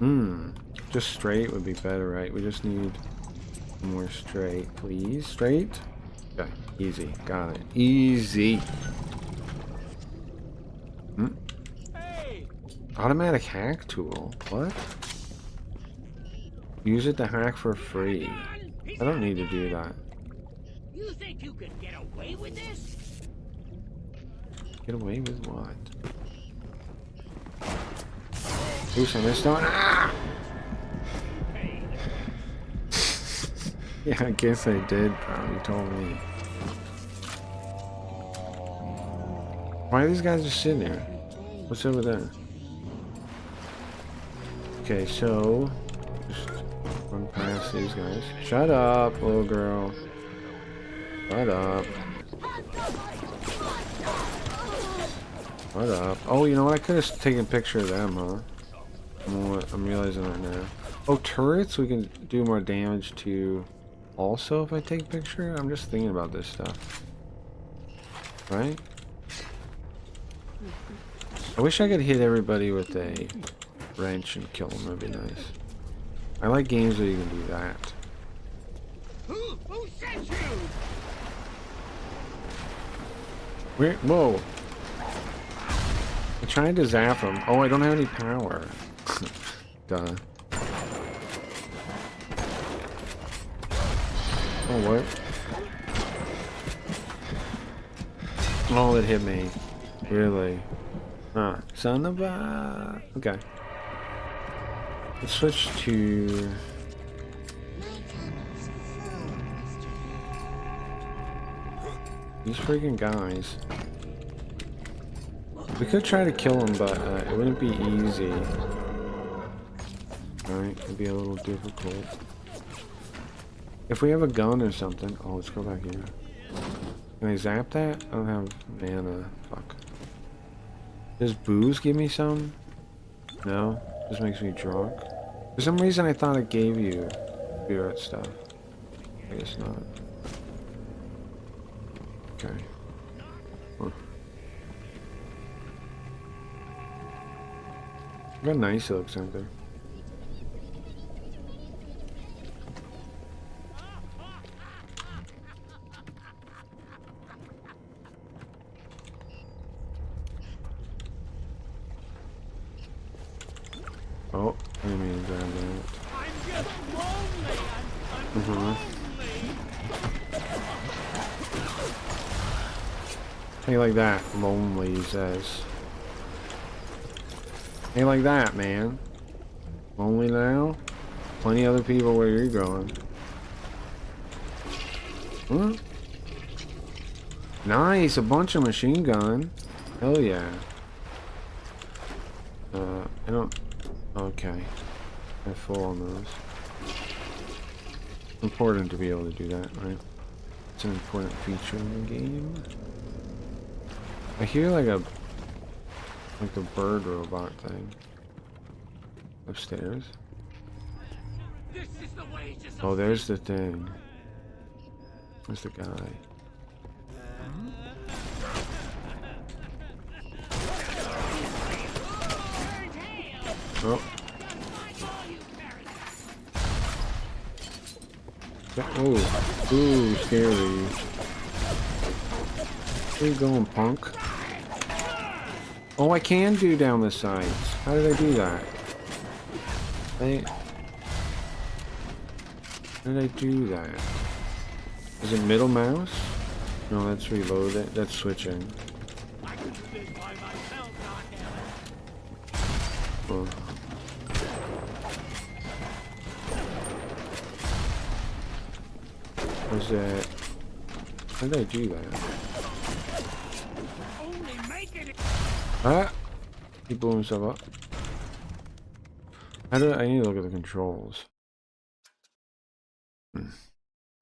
then, just straight would be better, right? We just need more straight, please. Straight? Okay, easy. Got it. Easy. Automatic hack tool? What? Use it to hack for free. I don't need to do that. You think you can get away with this? Get away with what? Oops, I missed on. Ah! Yeah, I guess I did, probably told me. Why are these guys just sitting there? What's over there? Okay, so just run past these guys. Shut up, little girl. Shut up. Shut up. Oh, you know what? I could have taken a picture of them, huh? I'm realizing that now. Oh, turrets we can do more damage to also if I take a picture? I'm just thinking about this stuff. Right? I wish I could hit everybody with a wrench and kill them. That'd be nice. I like games where you can do that. Who sent you? Where? Whoa! I tried to zap him. Oh, I don't have any power. Duh. Oh, what? Oh, it hit me. Really? Ah, son of a... Okay. Let's switch to... These freaking guys. We could try to kill them, but it wouldn't be easy. Alright, it'd be a little difficult. If we have a gun or something... Oh, let's go back here. Can I zap that? I don't have mana. Fuck. Does booze give me some? No? This makes me drunk. For some reason I thought it gave you spirit stuff. I guess not. Okay. Huh. Look how nice it looks out there. Oh, I didn't mean to grab that. I'm just lonely. I'm Hey, like that. Lonely, he says. Hey, like that, man. Lonely now? Plenty other people where you're going. Huh? Nice, a bunch of machine gun. Hell yeah. I don't... Okay. I'm full on those. Important to be able to do that, right? It's an important feature in the game. I hear like a bird robot thing upstairs. Oh, there's the thing. There's the guy. Oh. Oh. Ooh, scary. Where you going, punk? Oh, I can do down the sides. How did I do that? How did I do that? Is it middle mouse? No, that's reload it. That's switching. Oh. Was it... How did I do that? Only making it. Ah! He blew himself up. How do I need to look at the controls.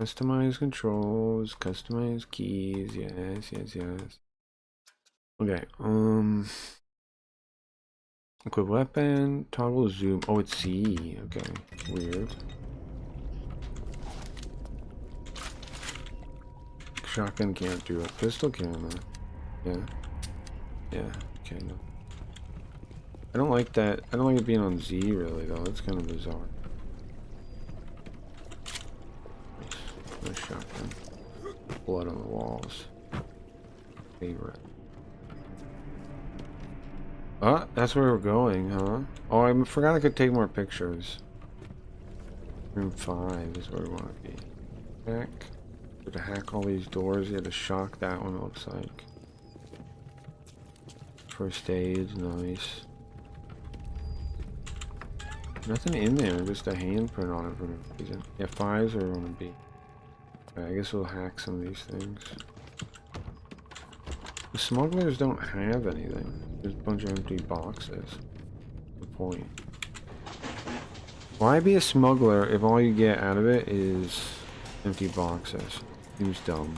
Customize controls, customize keys, yes, yes, yes. Okay, equip weapon, toggle zoom. Oh, it's C. Okay, weird. Shotgun can't do it. Pistol can, though. Yeah. Yeah, okay, no. I don't like that. I don't like it being on Z, really, though. That's kind of bizarre. Nice shotgun. Blood on the walls. Favorite. Ah, that's where we're going, huh? Oh, I forgot I could take more pictures. Room 5 is where we want to be. Hack. To hack all these doors, you had to shock that one, it looks like. First aid, nice. Nothing in there, just a handprint on it for no reason. Yeah, 5's where we want to be. Okay, I guess we'll hack some of these things. The smugglers don't have anything. There's a bunch of empty boxes. What's the point? Why be a smuggler if all you get out of it is empty boxes? Seems dumb.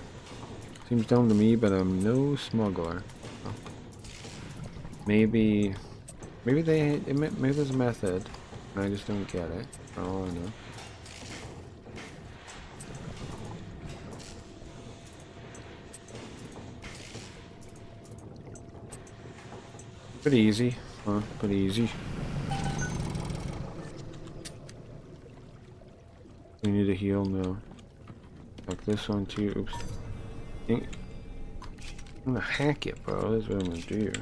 Seems dumb to me, but I'm no smuggler. Oh. Maybe there's a method, and I just don't get it. For all I know. Pretty easy, huh? Pretty easy. We need to heal now. Like this one too. Oops. I'm gonna hack it, bro. That's what I'm gonna do.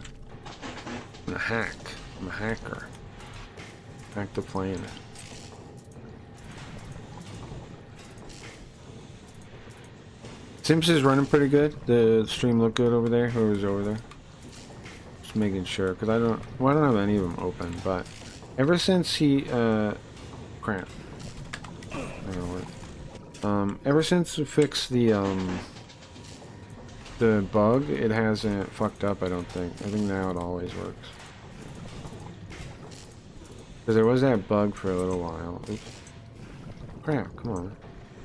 I'm gonna hack. I'm a hacker. Hack the planet. Sims is running pretty good. The stream looked good over there. Whoever's over there. Just making sure, because I don't have any of them open. But ever since he, crap. I don't know what. Ever since we fixed the bug, it hasn't fucked up, I don't think. I think now it always works. Because there was that bug for a little while. Oops. Crap, come on.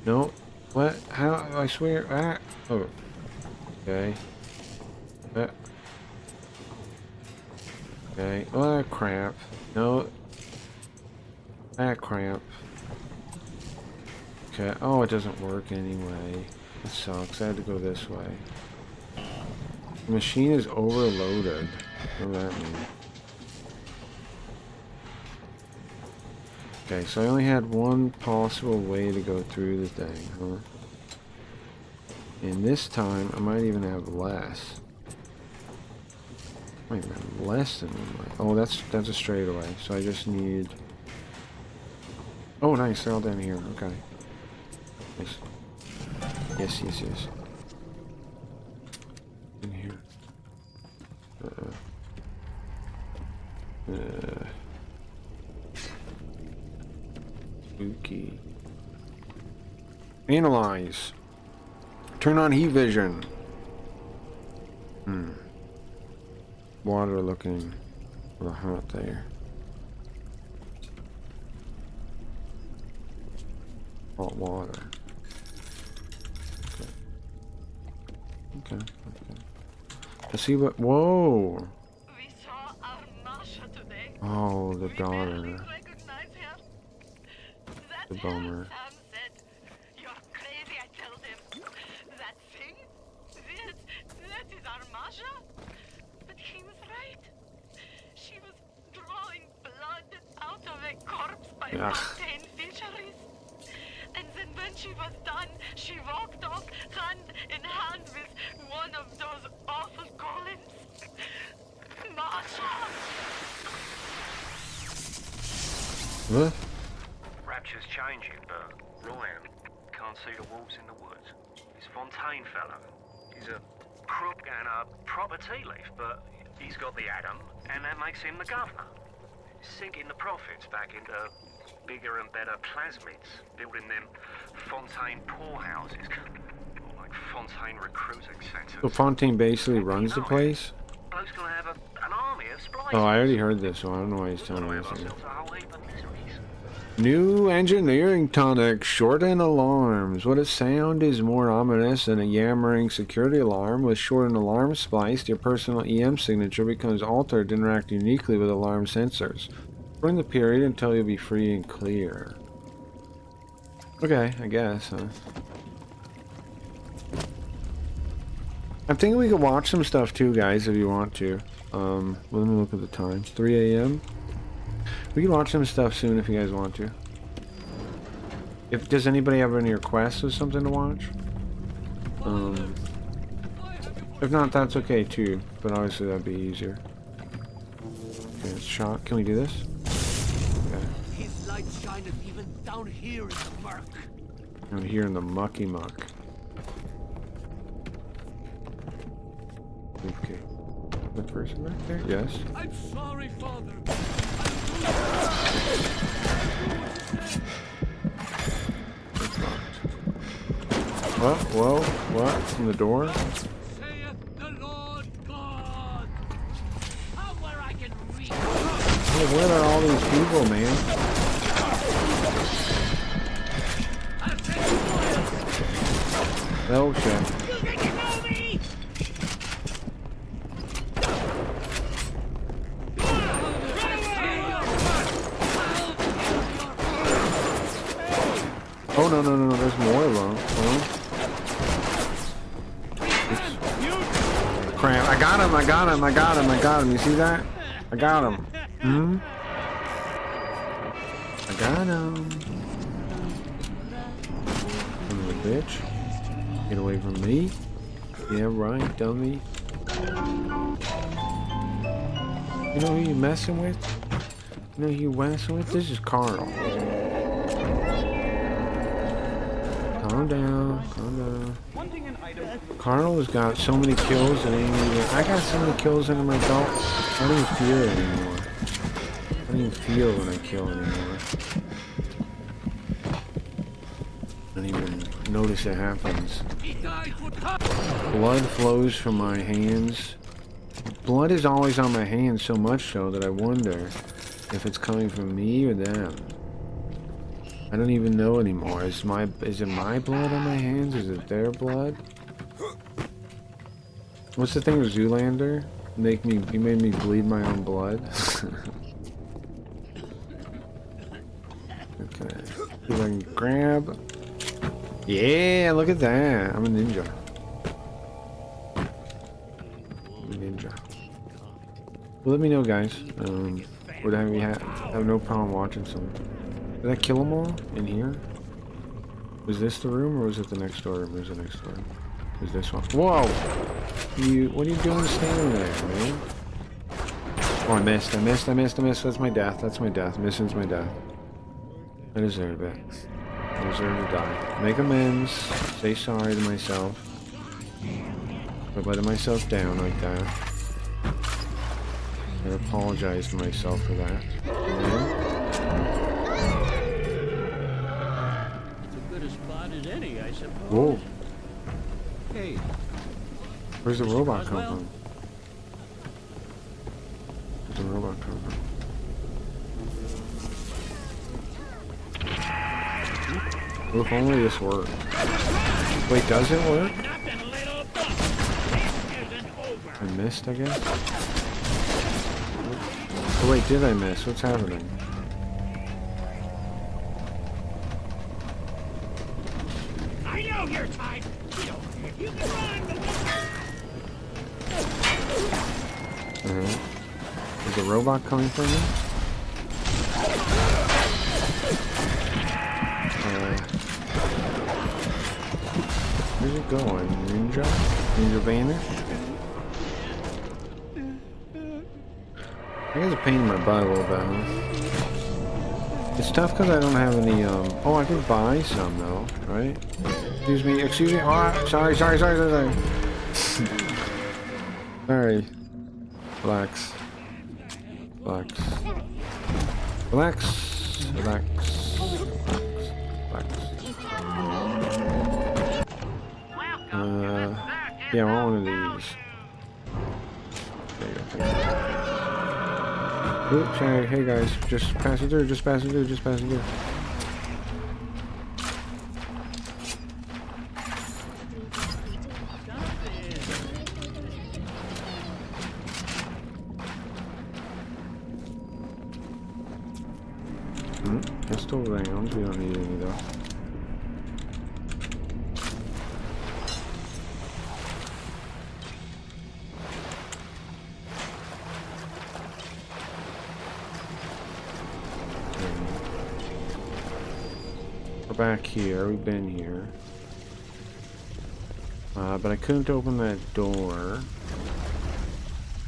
No. What? How? I swear. Ah. Oh. Okay. Okay. Oh, crap. No. Ah, crap. Okay. Oh, it doesn't work anyway. It sucks. I had to go this way. The machine is overloaded. What does that mean? Okay, so I only had one possible way to go through the thing, huh? And this time, I might even have less. I might even have less than one way. Oh, that's a straightaway. So I just need... Oh, nice. They're all down here. Okay. Nice. Yes, yes, yes. In here. Spooky. Analyze. Turn on heat vision. Water looking a little hot there. Hot water. Okay. Okay. Let's see what. Whoa! We saw our Masha today. Oh, the We daughter. barely recognize her. The bummer. Sam said, "You're crazy," I told him. That thing? That is our Masha? But he was right. She was drawing blood out of a corpse by Fontaine Fisheries. And then when she was done, she walked off hand in hand with one of those awful golems. Masha! What? Rapture's changing, but Ryan can't see the wolves in the woods. This Fontaine fellow, he's a crook and a proper tea leaf, but he's got the Adam, and that makes him the governor. Sinking the profits back into bigger and better plasmids, building them Fontaine poorhouses, like Fontaine recruiting centers. So Fontaine basically runs the place? Bloke's gonna have an army of splicers. Oh, I already heard this, so I don't know why he's telling me this. New engineering tonic, shorten alarms. What a sound is more ominous than a yammering security alarm. With shortened alarm spliced, your personal EM signature becomes altered to interact uniquely with alarm sensors. During the period until you'll be free and clear. Okay, I guess, huh? I'm thinking we could watch some stuff too, guys, if you want to. Let me look at the time. 3 a.m. We can watch some stuff soon if you guys want to. Does anybody have any requests of something to watch? If not, that's okay too. But obviously that'd be easier. Okay, it's shot. Can we do this? Okay. His light shineth even down here in the murk. Down here in the mucky muck. Okay. The person back there? Yes. I'm sorry, Father. It's locked. What? From the door? Saith the Lord God. Out where I can reach. Hey, where are all these people, man? Oh shit. Oh no, there's more of them. Crap, I got him. You see that? I got him. I got him. Son of a bitch. Get away from me. Yeah, right, dummy. You know who you messing with? You know who you messing with? This is Carl. Calm down. Carl has got so many kills and ain't even. I got so many kills under my belt. I don't even feel it anymore. I don't even feel when I kill anymore. I don't even notice it happens. Blood flows from my hands. Blood is always on my hands so much so that I wonder if it's coming from me or them. I don't even know anymore. Is it my blood on my hands? Is it their blood? What's the thing with Zoolander? You made me bleed my own blood. Okay. See if I can grab. Yeah, look at that. I'm a ninja. Well, let me know, guys. Would I have no problem watching some? Did I kill them all in here? Was this the room or was it the next door room? It was the next door room. It was this one. Whoa! What are you doing standing there, man? Oh, I missed. That's my death. Missing's my death. I deserve it. I deserve to die. Make amends. Say sorry to myself. If I let myself down like that. I apologize to myself for that. It's as good a spot as any, I suppose. Whoa. Hey. Where's the robot come from? Where's the robot come from? If only this worked. Wait, does it work? I missed, I guess? Oh wait, did I miss? What's happening? I know your type. You can run, but Is the robot coming for me? Where's it going? Ninja? Ninja vanish? I guess a pain in my butt a little bit, huh? It's tough because I don't have any, oh, I can buy some, though, right? Excuse me, oh, sorry. Sorry. Relax. Yeah, I want one of these. There you go. Oops, hey guys, just pass it through, just pass it through, just pass it through. That's still rounds, we don't need any though. We're back here, we've been here. But I couldn't open that door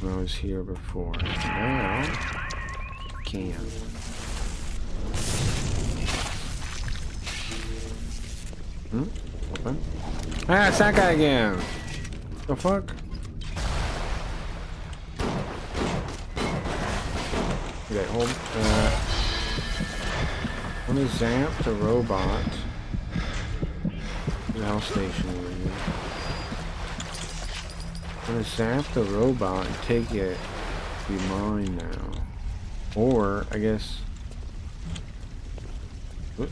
when I was here before. Now, I can. Open. Ah, it's that guy again! The fuck? Okay, hold. I'm gonna zap the robot. The house station over here. I'm gonna zap the robot and take it to be mine now. Or, I guess... Whoop.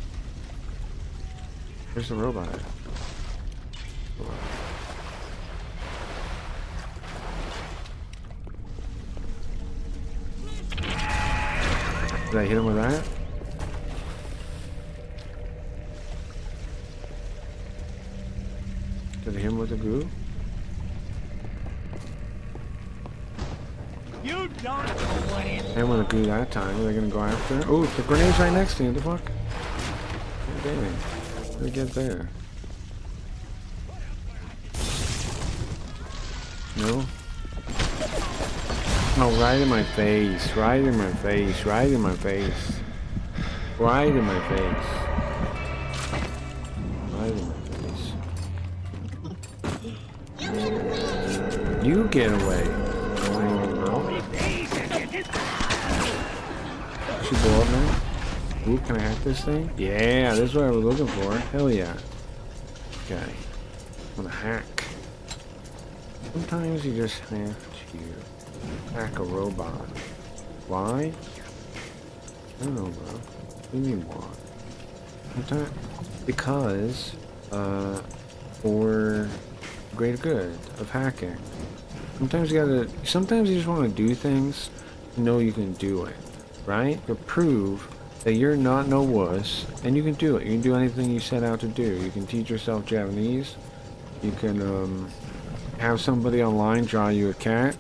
Where's the robot at? Did I hit him with that? Did I hit him with the goo? You don't know what it is. I didn't want to goo that time. Are they gonna go after it? Oh, the grenade's right next to you. What the fuck? God damn it. How did I get there? No? Oh, right in my face. Right in my face. Right in my face. Right in my face. Right in my face. You get away. Should blow up now? Ooh, can I hack this thing? Yeah, this is what I was looking for. Hell yeah. Okay. I'm gonna hack. Sometimes you just have to hack a robot. Why? I don't know, bro. What do you mean why? Sometimes, because, for the greater good of hacking. Sometimes you just want to do things to know you can do it, right? To prove that you're not no wuss, and you can do it. You can do anything you set out to do. You can teach yourself Japanese. You can, have somebody online draw you a cat.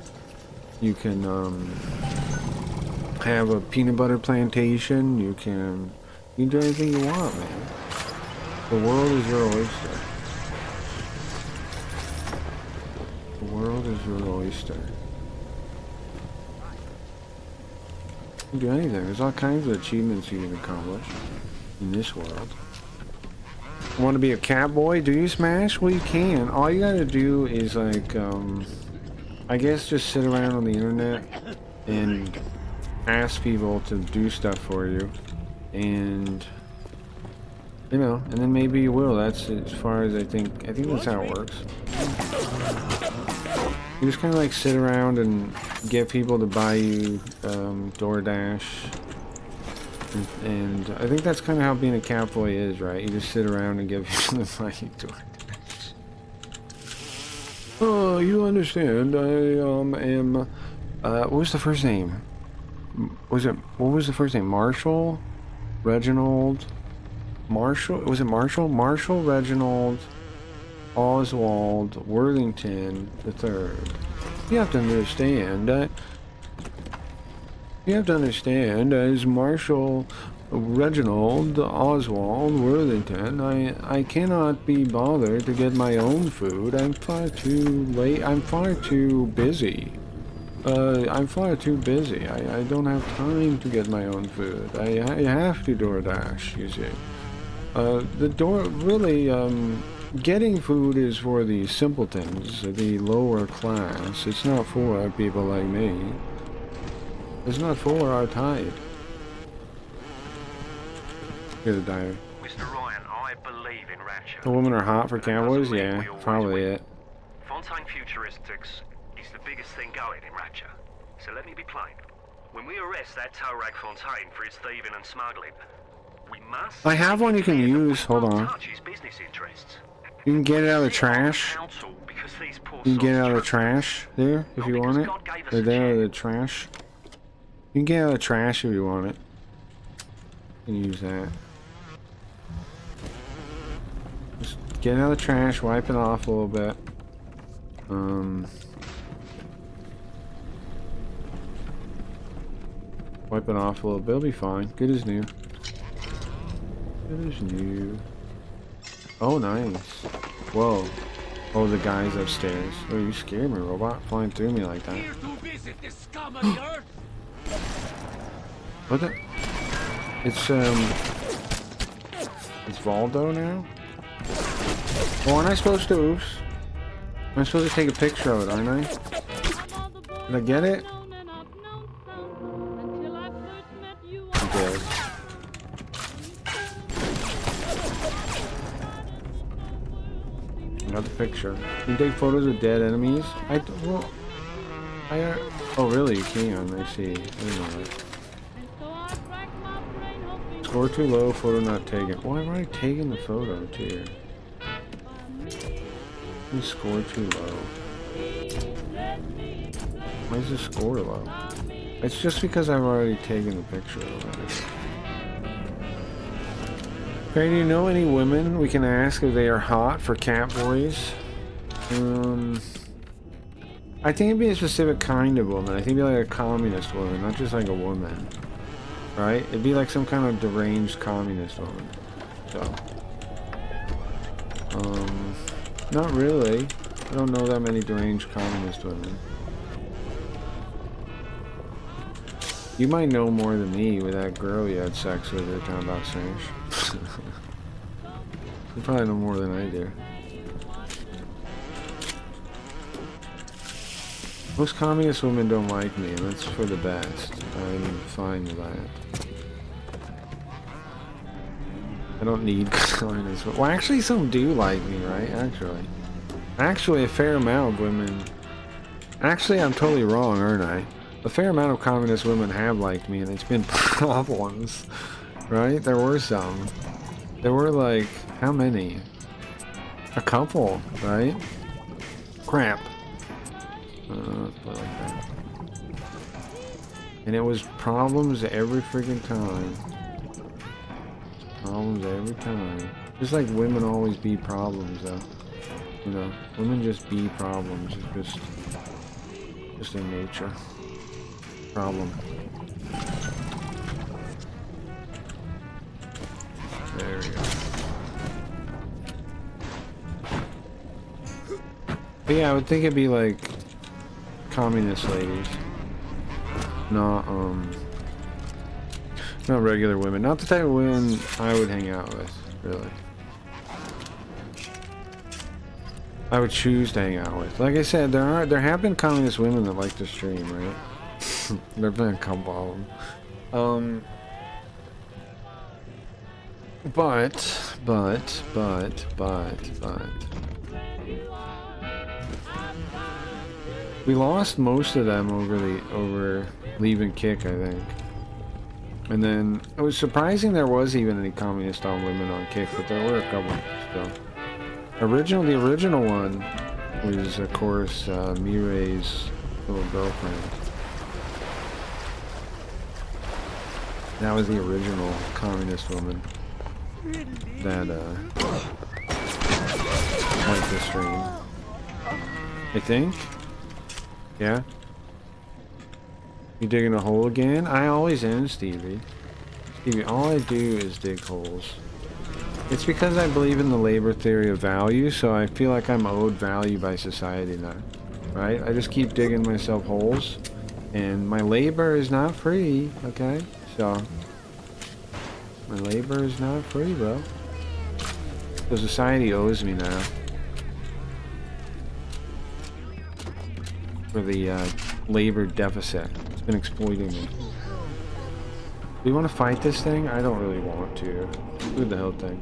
You can, have a peanut butter plantation. You can do anything you want, man. The world is your oyster. The world is your oyster. You can do anything. There's all kinds of achievements you can accomplish in this world. Want to be a cat boy? Do you Smash? Well, you can. All you gotta do is like, I guess just sit around on the internet and ask people to do stuff for you, and you know, and then maybe you will. That's as far as I think that's how it works. You just kind of like sit around and get people to buy you DoorDash. And I think that's kind of how being a cat boy is, right? You just sit around and give people the money to DoorDash. Oh, you understand? I am. What was the first name? What was the first name? Marshall, Reginald, Marshall. Was it Marshall? Marshall, Reginald, Oswald, Worthington III. You have to understand. You have to understand, as Marshall, Reginald, Oswald, Worthington, I cannot be bothered to get my own food. I'm far too late. I'm far too busy. I'm far too busy. I don't have time to get my own food. I have to DoorDash, you see. Getting food is for the simpletons, the lower class. It's not for people like me. It's not for our type. Here's a diary. Mr. Ryan, I believe in Ratchet. The women are hot for cowboys? Yeah, probably it. Fontaine Futuristics is the biggest thing going in Ratchet. So let me be plain. When we arrest that tow rag Fontaine for his thieving and smuggling, we must... I have one you can use. Hold on. touch his business interests. You can get it out of the trash. You can get it out of the trash there if you want it. Right there, out of the trash. You can get it out of the trash if you want it. You can use that. Just get it out of the trash, wipe it off a little bit. Wipe it off a little bit, it'll be fine. Good as new. Good as new. Oh, nice. Whoa. Oh, the guy's upstairs. Oh, you scared me, robot. Flying through me like that. Here to visit the scum of the earth. What the? It's Valdo now? Oh, aren't I supposed to? Oops. I'm supposed to take a picture of it, aren't I? Did I get it? I did. I got the picture. You can take photos of dead enemies? Oh really? You can, I see. I didn't know that. Score too low, photo not taken. Why have I taken the photo too? You score too low. Why is the score low? It's just because I've already taken the picture already. Okay, do you know any women we can ask if they are hot for cat boys? I think it'd be a specific kind of woman. I think it'd be like a communist woman, not just like a woman. Right? It'd be like some kind of deranged communist woman. So. Not really. I don't know that many deranged communist women. You might know more than me with that girl you had sex with at John Box Ranch. You probably know more than I do. Most communist women don't like me, and that's for the best. I'm fine with that. I don't need communist women. Well, actually, some do like me, right? Actually, a fair amount of women... Actually, I'm totally wrong, aren't I? A fair amount of communist women have liked me, and it's been problems. Right? There were some. There were like... How many? A couple, right? Crap. Like that. And it was problems every freaking time. Problems every time. Just like women always be problems, though. You know, women just be problems. It's just their nature. Problem. There we go. But yeah, I would think it'd be like communist ladies. Not regular women. Not the type of women I would hang out with, really. I would choose to hang out with. Like I said, there have been communist women that like to stream, right? There have been a couple of them. But we lost most of them over leaving Kick, I think. And then it was surprising there was even any communist women on Kick, but there were a couple still. The original one was, of course, Mirei's little girlfriend. That was the original communist woman that liked the stream. I think. Yeah. You digging a hole again? I always am, Stevie. Stevie, all I do is dig holes. It's because I believe in the labor theory of value, so I feel like I'm owed value by society now. Right? I just keep digging myself holes, and my labor is not free, okay? So, my labor is not free, bro. So society owes me now. For the labor deficit. It's been exploiting me. we want to fight this thing? I don't really want to. Do the hell thing.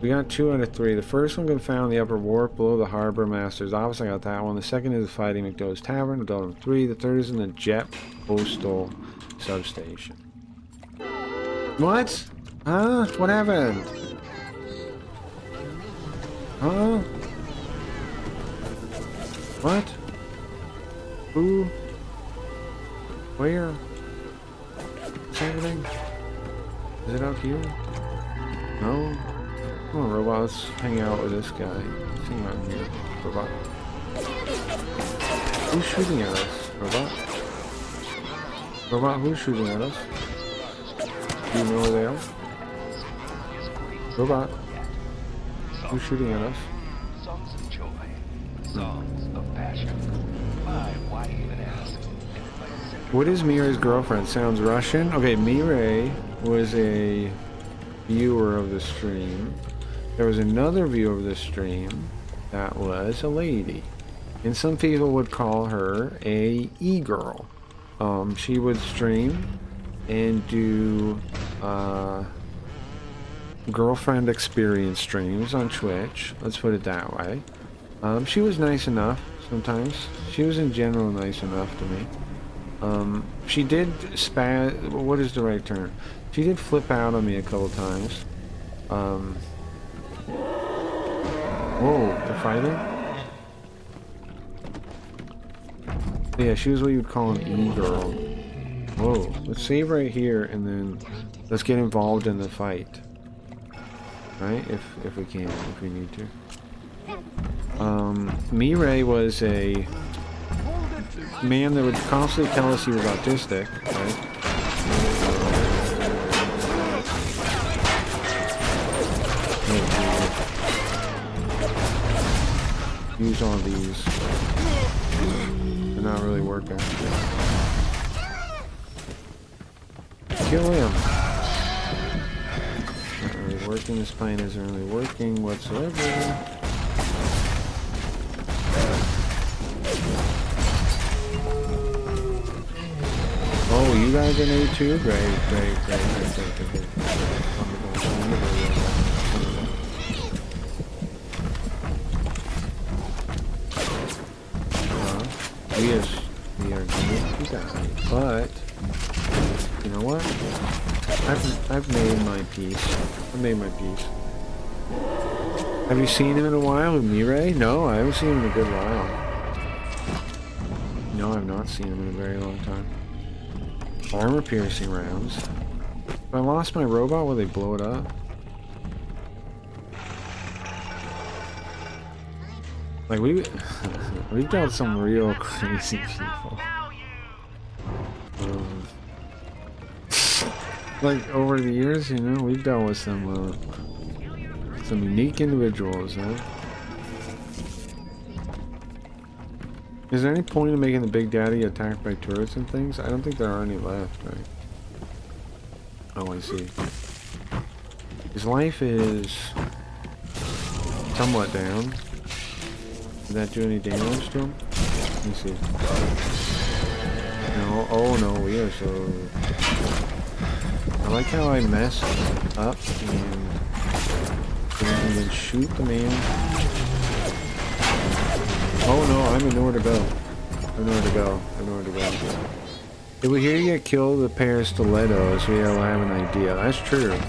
We got 2 out of 3. The first one can be found in the upper wharf below the harbor master's office. I got that one. The second is fighting McDowell's Tavern, Adult 3. The third is in the Jet Postal Substation. What? Huh? What happened? Huh? What? Who? Where? What's happening? Is it out here? No? Come on, robot, let's hang out with this guy. Let's hang out here. Robot. Who's shooting at us? Robot? Robot, who's shooting at us? Do you know where they are? Robot. Who's shooting at us? Songs of joy. Songs of passion. Why even ask? What is Mirai's girlfriend? Sounds Russian? Okay, Mirai was a viewer of the stream. There was another viewer of the stream that was a lady. And some people would call her a e-girl. She would stream and do girlfriend experience streams on Twitch. Let's put it that way. She was nice enough sometimes. She was in general nice enough to me. She did what is the right term? She did flip out on me a couple times. Whoa, they're fighting? Yeah, she was what you would call an e-girl. Whoa, let's save right here and then let's get involved in the fight. Right? If we can, if we need to. Mirai was a man that would constantly tell us he was autistic, right? Use all these. They're not really working. Kill him! Not really working. This plane isn't really working whatsoever. Oh, you guys are new too? Great. We are going to die, but you know what? I've made my peace. I made my peace. Have you seen him in a while with Mirai? No, I haven't seen him in a good while. No, I've not seen him in a very long time. Armor piercing rounds. If I lost my robot, will they blow it up? Like we've got some real crazy people. Like over the years, you know, we've dealt with some unique individuals, huh? Is there any point in making the Big Daddy attacked by turrets and things? I don't think there are any left, right? Oh, I see. His life is somewhat down. Did that do any damage to him? Let me see. No, oh no, we are so... I like how I messed up and then shoot the man. Oh no, I have nowhere to go. I know where to go. I know where to go. If we hear you get killed with a pair of stilettos, we'll have an idea. That's true.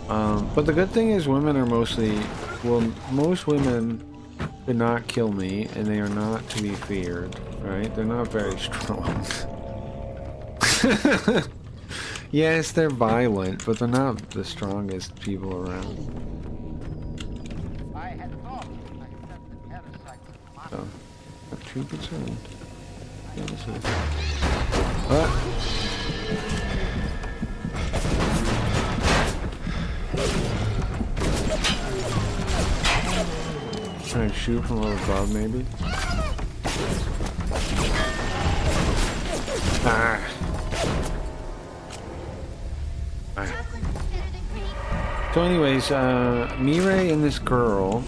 But the good thing is women are mostly... Well, most women did not kill me, and they are not to be feared, right? They're not very strong. Yes, they're violent, but they're not the strongest people around. So, not too concerned. Yeah, this is... Try and shoot from up above, maybe. Ah. So anyways, Mirai and this girl,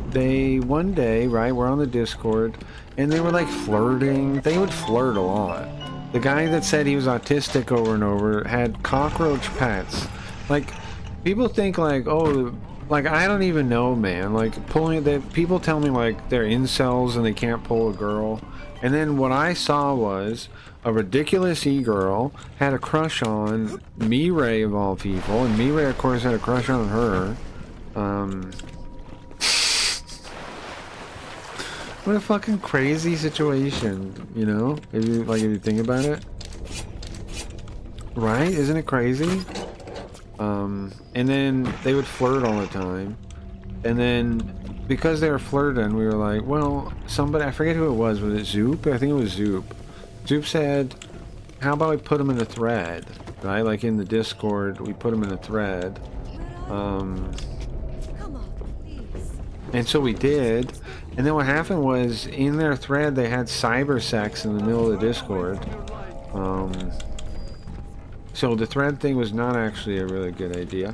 they one day, right, we're on the Discord, and they were like flirting. They would flirt a lot. The guy that said he was autistic over and over had cockroach pets. Like, people think like, oh, like I don't even know, man. Like people tell me like they're incels and they can't pull a girl. And then what I saw was a ridiculous e-girl had a crush on Mireille of all people, and Mireille of course had a crush on her. What a fucking crazy situation, you know? If you think about it. Right? Isn't it crazy? And then they would flirt all the time. And then because they were flirting, we were like, well, somebody, I forget who it was it Zoop? I think it was Zoop. Zoop said, how about we put them in a thread, right? Like in the Discord, we put them in a thread. And so we did. And then what happened was, in their thread, they had cyber sex in the middle of the Discord. So the thread thing was not actually a really good idea.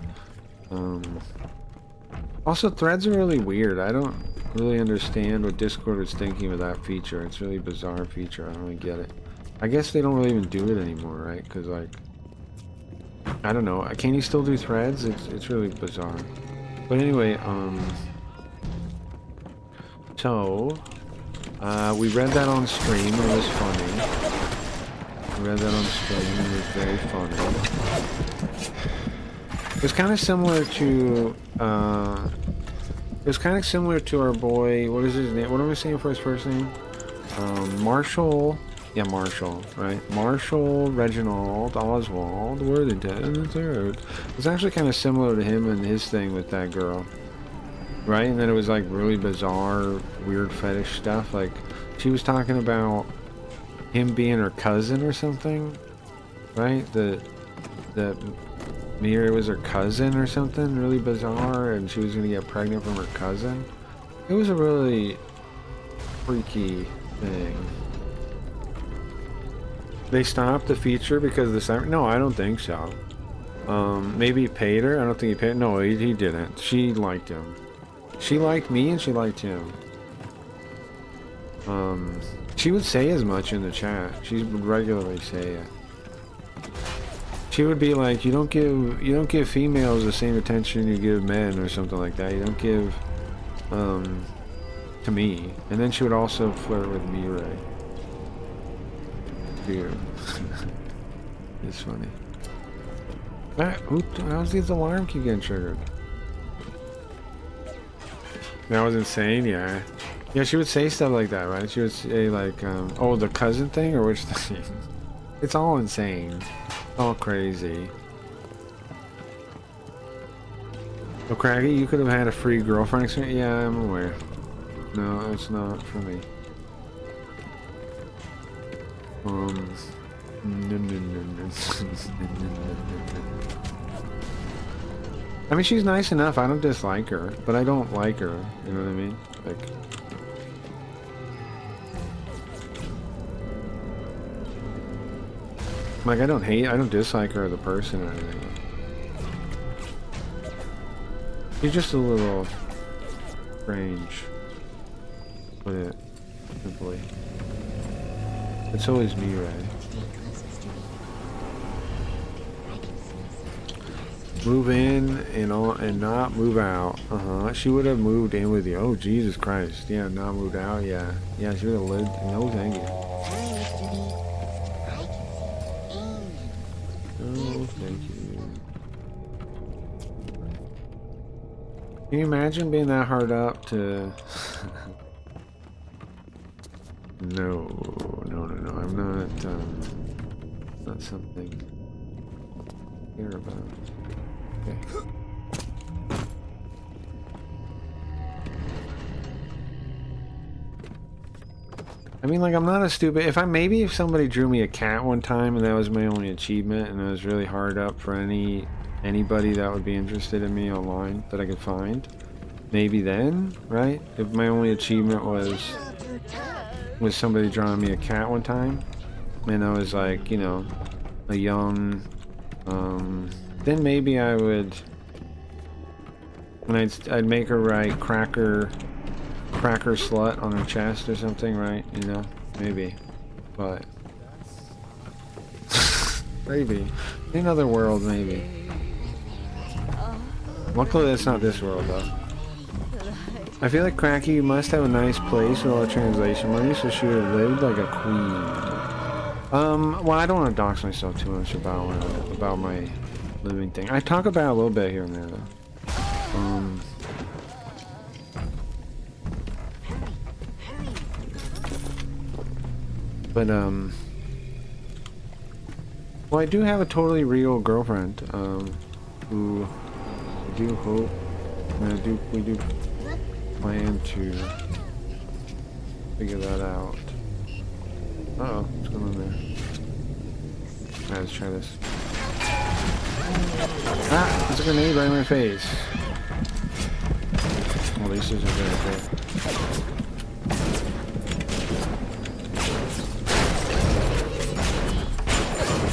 Also, threads are really weird. I don't really understand what Discord is thinking with that feature. It's a really bizarre feature. I don't really get it. I guess they don't really even do it anymore, right? Because, like, I don't know. Can you still do threads? It's really bizarre. But anyway, so, we read that on stream, and it was funny. We read that on stream, and it was very funny. It was kind of similar to, our boy, what is his name? What am I saying for his first name? Marshall, yeah, Marshall, right? Marshall Reginald Oswald Worthington III. It's actually kind of similar to him and his thing with that girl. Right? And then it was like really bizarre, weird fetish stuff. Like, she was talking about him being her cousin or something. Right? That Mira was her cousin or something really bizarre, and she was gonna get pregnant from her cousin. It was a really freaky thing. They stopped the feature because of the cyber. No, I don't think so. Maybe he paid her. I don't think he paid. No, he didn't. She liked him. She liked me and she liked him. She would say as much in the chat. She would regularly say it. She would be like, you don't give females the same attention you give men, or something like that. You don't give to me. And then she would also flirt with Mireille. Weird. It's funny. How's this alarm keep getting triggered? That was insane, yeah. Yeah, she would say stuff like that, right? She would say like, oh, the cousin thing, or which thing? It's all insane. All crazy. Oh, Craggy, you could have had a free girlfriend experience? Yeah, I'm aware. No, it's not for me. I mean, she's nice enough. I don't dislike her, but I don't like her. You know what I mean? Like, I don't dislike her as a person or anything. She's just a little strange. Put it simply. It's always me, right? Move in and not move out. She would have moved in with you. Oh, Jesus Christ. Yeah, not moved out. Yeah. Yeah, she would have lived. No, thank you. Oh, thank you. Can you imagine being that hard up to... No. I'm not something to care about. Okay. I mean, like, I'm not a stupid... If somebody drew me a cat one time and that was my only achievement, and I was really hard up for anybody that would be interested in me online that I could find, maybe then, right? If my only achievement was somebody drawing me a cat one time, and I was like, you know, a young, then maybe I would, and I'd make her write cracker slut on her chest or something, right? You know, maybe, but Maybe. In another world, maybe. Luckily, that's not this world, though. I feel like Cracky must have a nice place with all the translation money, so she would have lived like a queen. Well, I don't want to dox myself too much about my living thing. I talk about it a little bit here and there, though. Well, I do have a totally real girlfriend, who I do hope, and we do plan to figure that out. Uh-oh, what's going on there? Alright, let's try this. Ah! It's a grenade right in my face. Well, these are very good.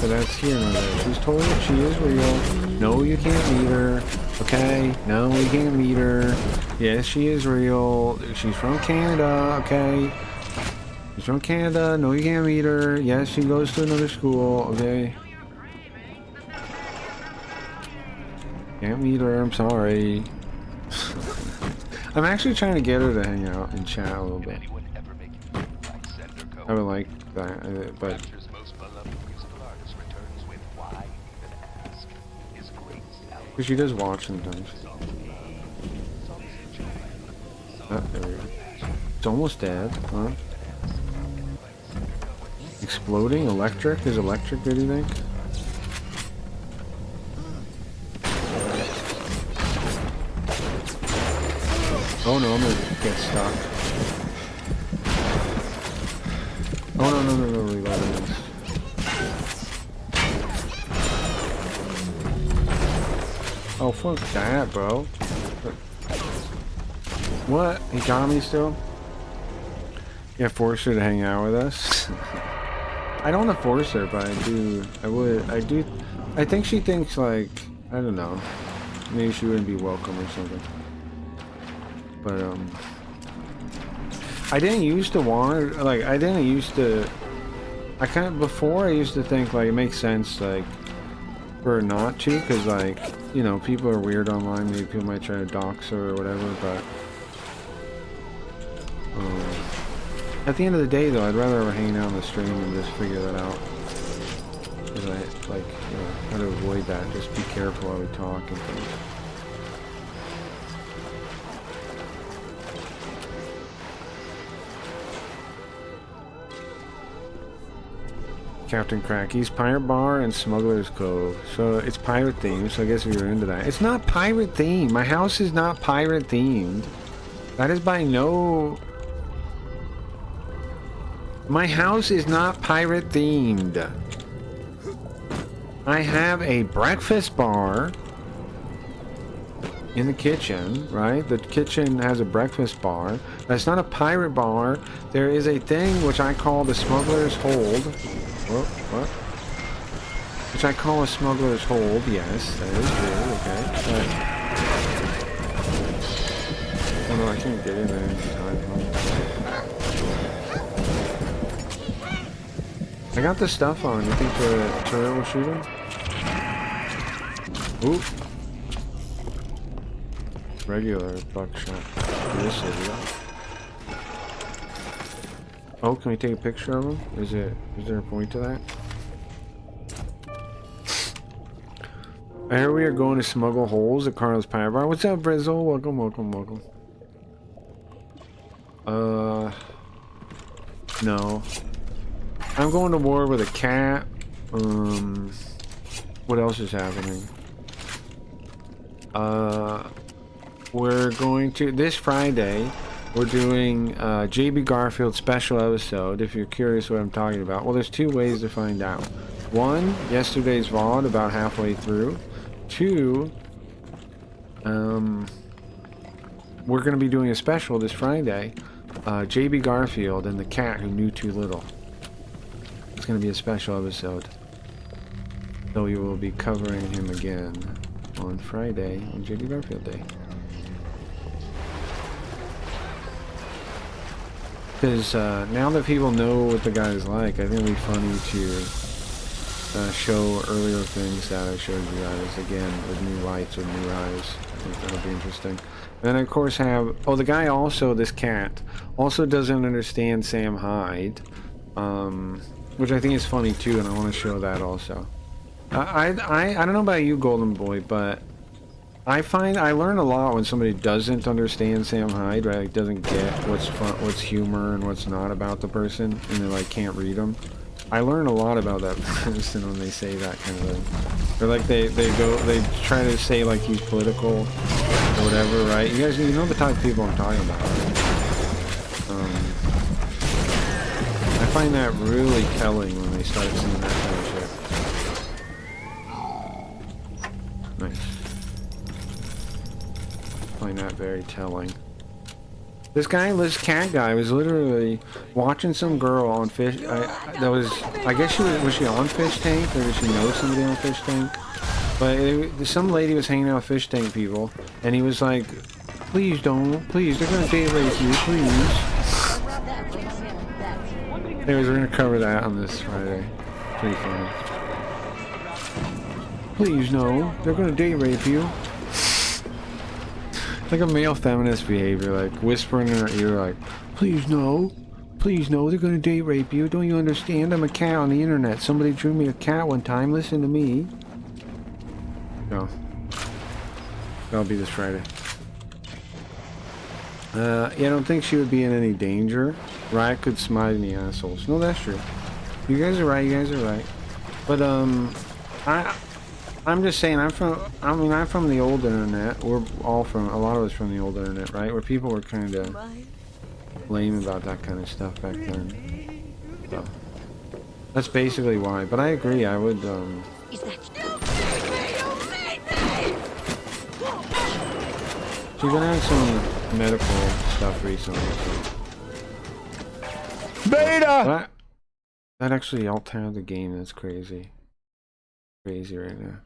But that's here and there. She's told that she is real. No, you can't meet her. Okay? No, you can't meet her. Yes, she is real. She's from Canada. Okay? She's from Canada. No, you can't meet her. Yes, she goes to another school. Okay? Can't meet her. I'm sorry. I'm actually trying to get her to hang out and chat a little bit. I would like that, but... Because she does watch sometimes. Oh, there we go. It's almost dead, huh? Exploding? Electric? Is electric good, you think? Oh no, I'm gonna get stuck. Oh no, reloading this. Oh, fuck that, bro. What? He got me still? Yeah, force her to hang out with us. I don't want to force her, but I think she thinks, like, I don't know. Maybe she wouldn't be welcome or something. But, I didn't used to want her, like, before I used to think, like, it makes sense, like, for her not to, because, like, you know, people are weird online, maybe people might try to dox her or whatever, but, at the end of the day, though, I'd rather her hanging out on the stream and just figure that out. Because I, like, you know, how to avoid that, just be careful while we talk and things. Captain Cracky's Pirate Bar and Smuggler's Cove. So it's pirate themed, so I guess we were into that. It's not pirate themed. My house is not pirate themed. That is by no... My house is not pirate themed. I have a breakfast bar in the kitchen, right? The kitchen has a breakfast bar. That's not a pirate bar. There is a thing which I call the Smuggler's Hold. What? Which I call a Smuggler's Hold. Yes, that is true. Okay. But, oh no, I can't get in there in time. I got the stuff on. You think the turret will shoot him? Ooh. Regular buckshot. This is it. Oh, can we take a picture of him? Is there a point to that? I heard we are going to smuggle holes at Carl's Pirate Bar. What's up, Brizzle? Welcome. No. I'm going to war with a cat. What else is happening? We're going to, this Friday, we're doing JB Garfield special episode, if you're curious what I'm talking about. Well, there's two ways to find out. One, yesterday's VOD, about halfway through. Two, we're going to be doing a special this Friday. JB Garfield and the cat who knew too little. It's going to be a special episode. So we will be covering him again on Friday, on JB Garfield Day. Because now that people know what the guy's like, I think it'll be funny to show earlier things that I showed you guys again with new lights, with new eyes. I think that'll be interesting. And then of course have, oh, the guy also, this cat, also doesn't understand Sam Hyde, which I think is funny too, and I want to show that also. I don't know about you, Golden Boy, but I find I learn a lot when somebody doesn't understand Sam Hyde, right? Like doesn't get what's fun, what's humor, and what's not about the person, and they like can't read them. I learn a lot about that person when they say that kind of thing. Or like they try to say like he's political or whatever, right? You guys, you know the type of people I'm talking about, right? I find that really telling when they start saying that kind of shit. Nice. I find that very telling. This cat guy was literally watching some girl on Fish. I guess was she on Fish Tank, or did she know somebody on Fish Tank? But some lady was hanging out with Fish Tank people, and he was like, "Please don't, please, they're gonna date rape you, please." Anyways, we're gonna cover that on this Friday. Pretty funny. Please no, they're gonna date rape you. Like a male feminist behavior, like whispering in her ear, like, please no, they're gonna date rape you. Don't you understand? I'm a cat on the internet. Somebody drew me a cat one time. Listen to me. No. That'll be this Friday. Yeah, I don't think she would be in any danger. Riot could smite any assholes. No, that's true. You guys are right. You guys are right. But I'm just saying, I'm from the old internet. We're all from, a lot of us from the old internet, right? Where people were kind of lame about that kind of stuff back then. So, that's basically why. But I agree, I would, she's gonna have some medical stuff recently, so. Beta! That actually alt-tabbed the game, that's crazy. Crazy right now.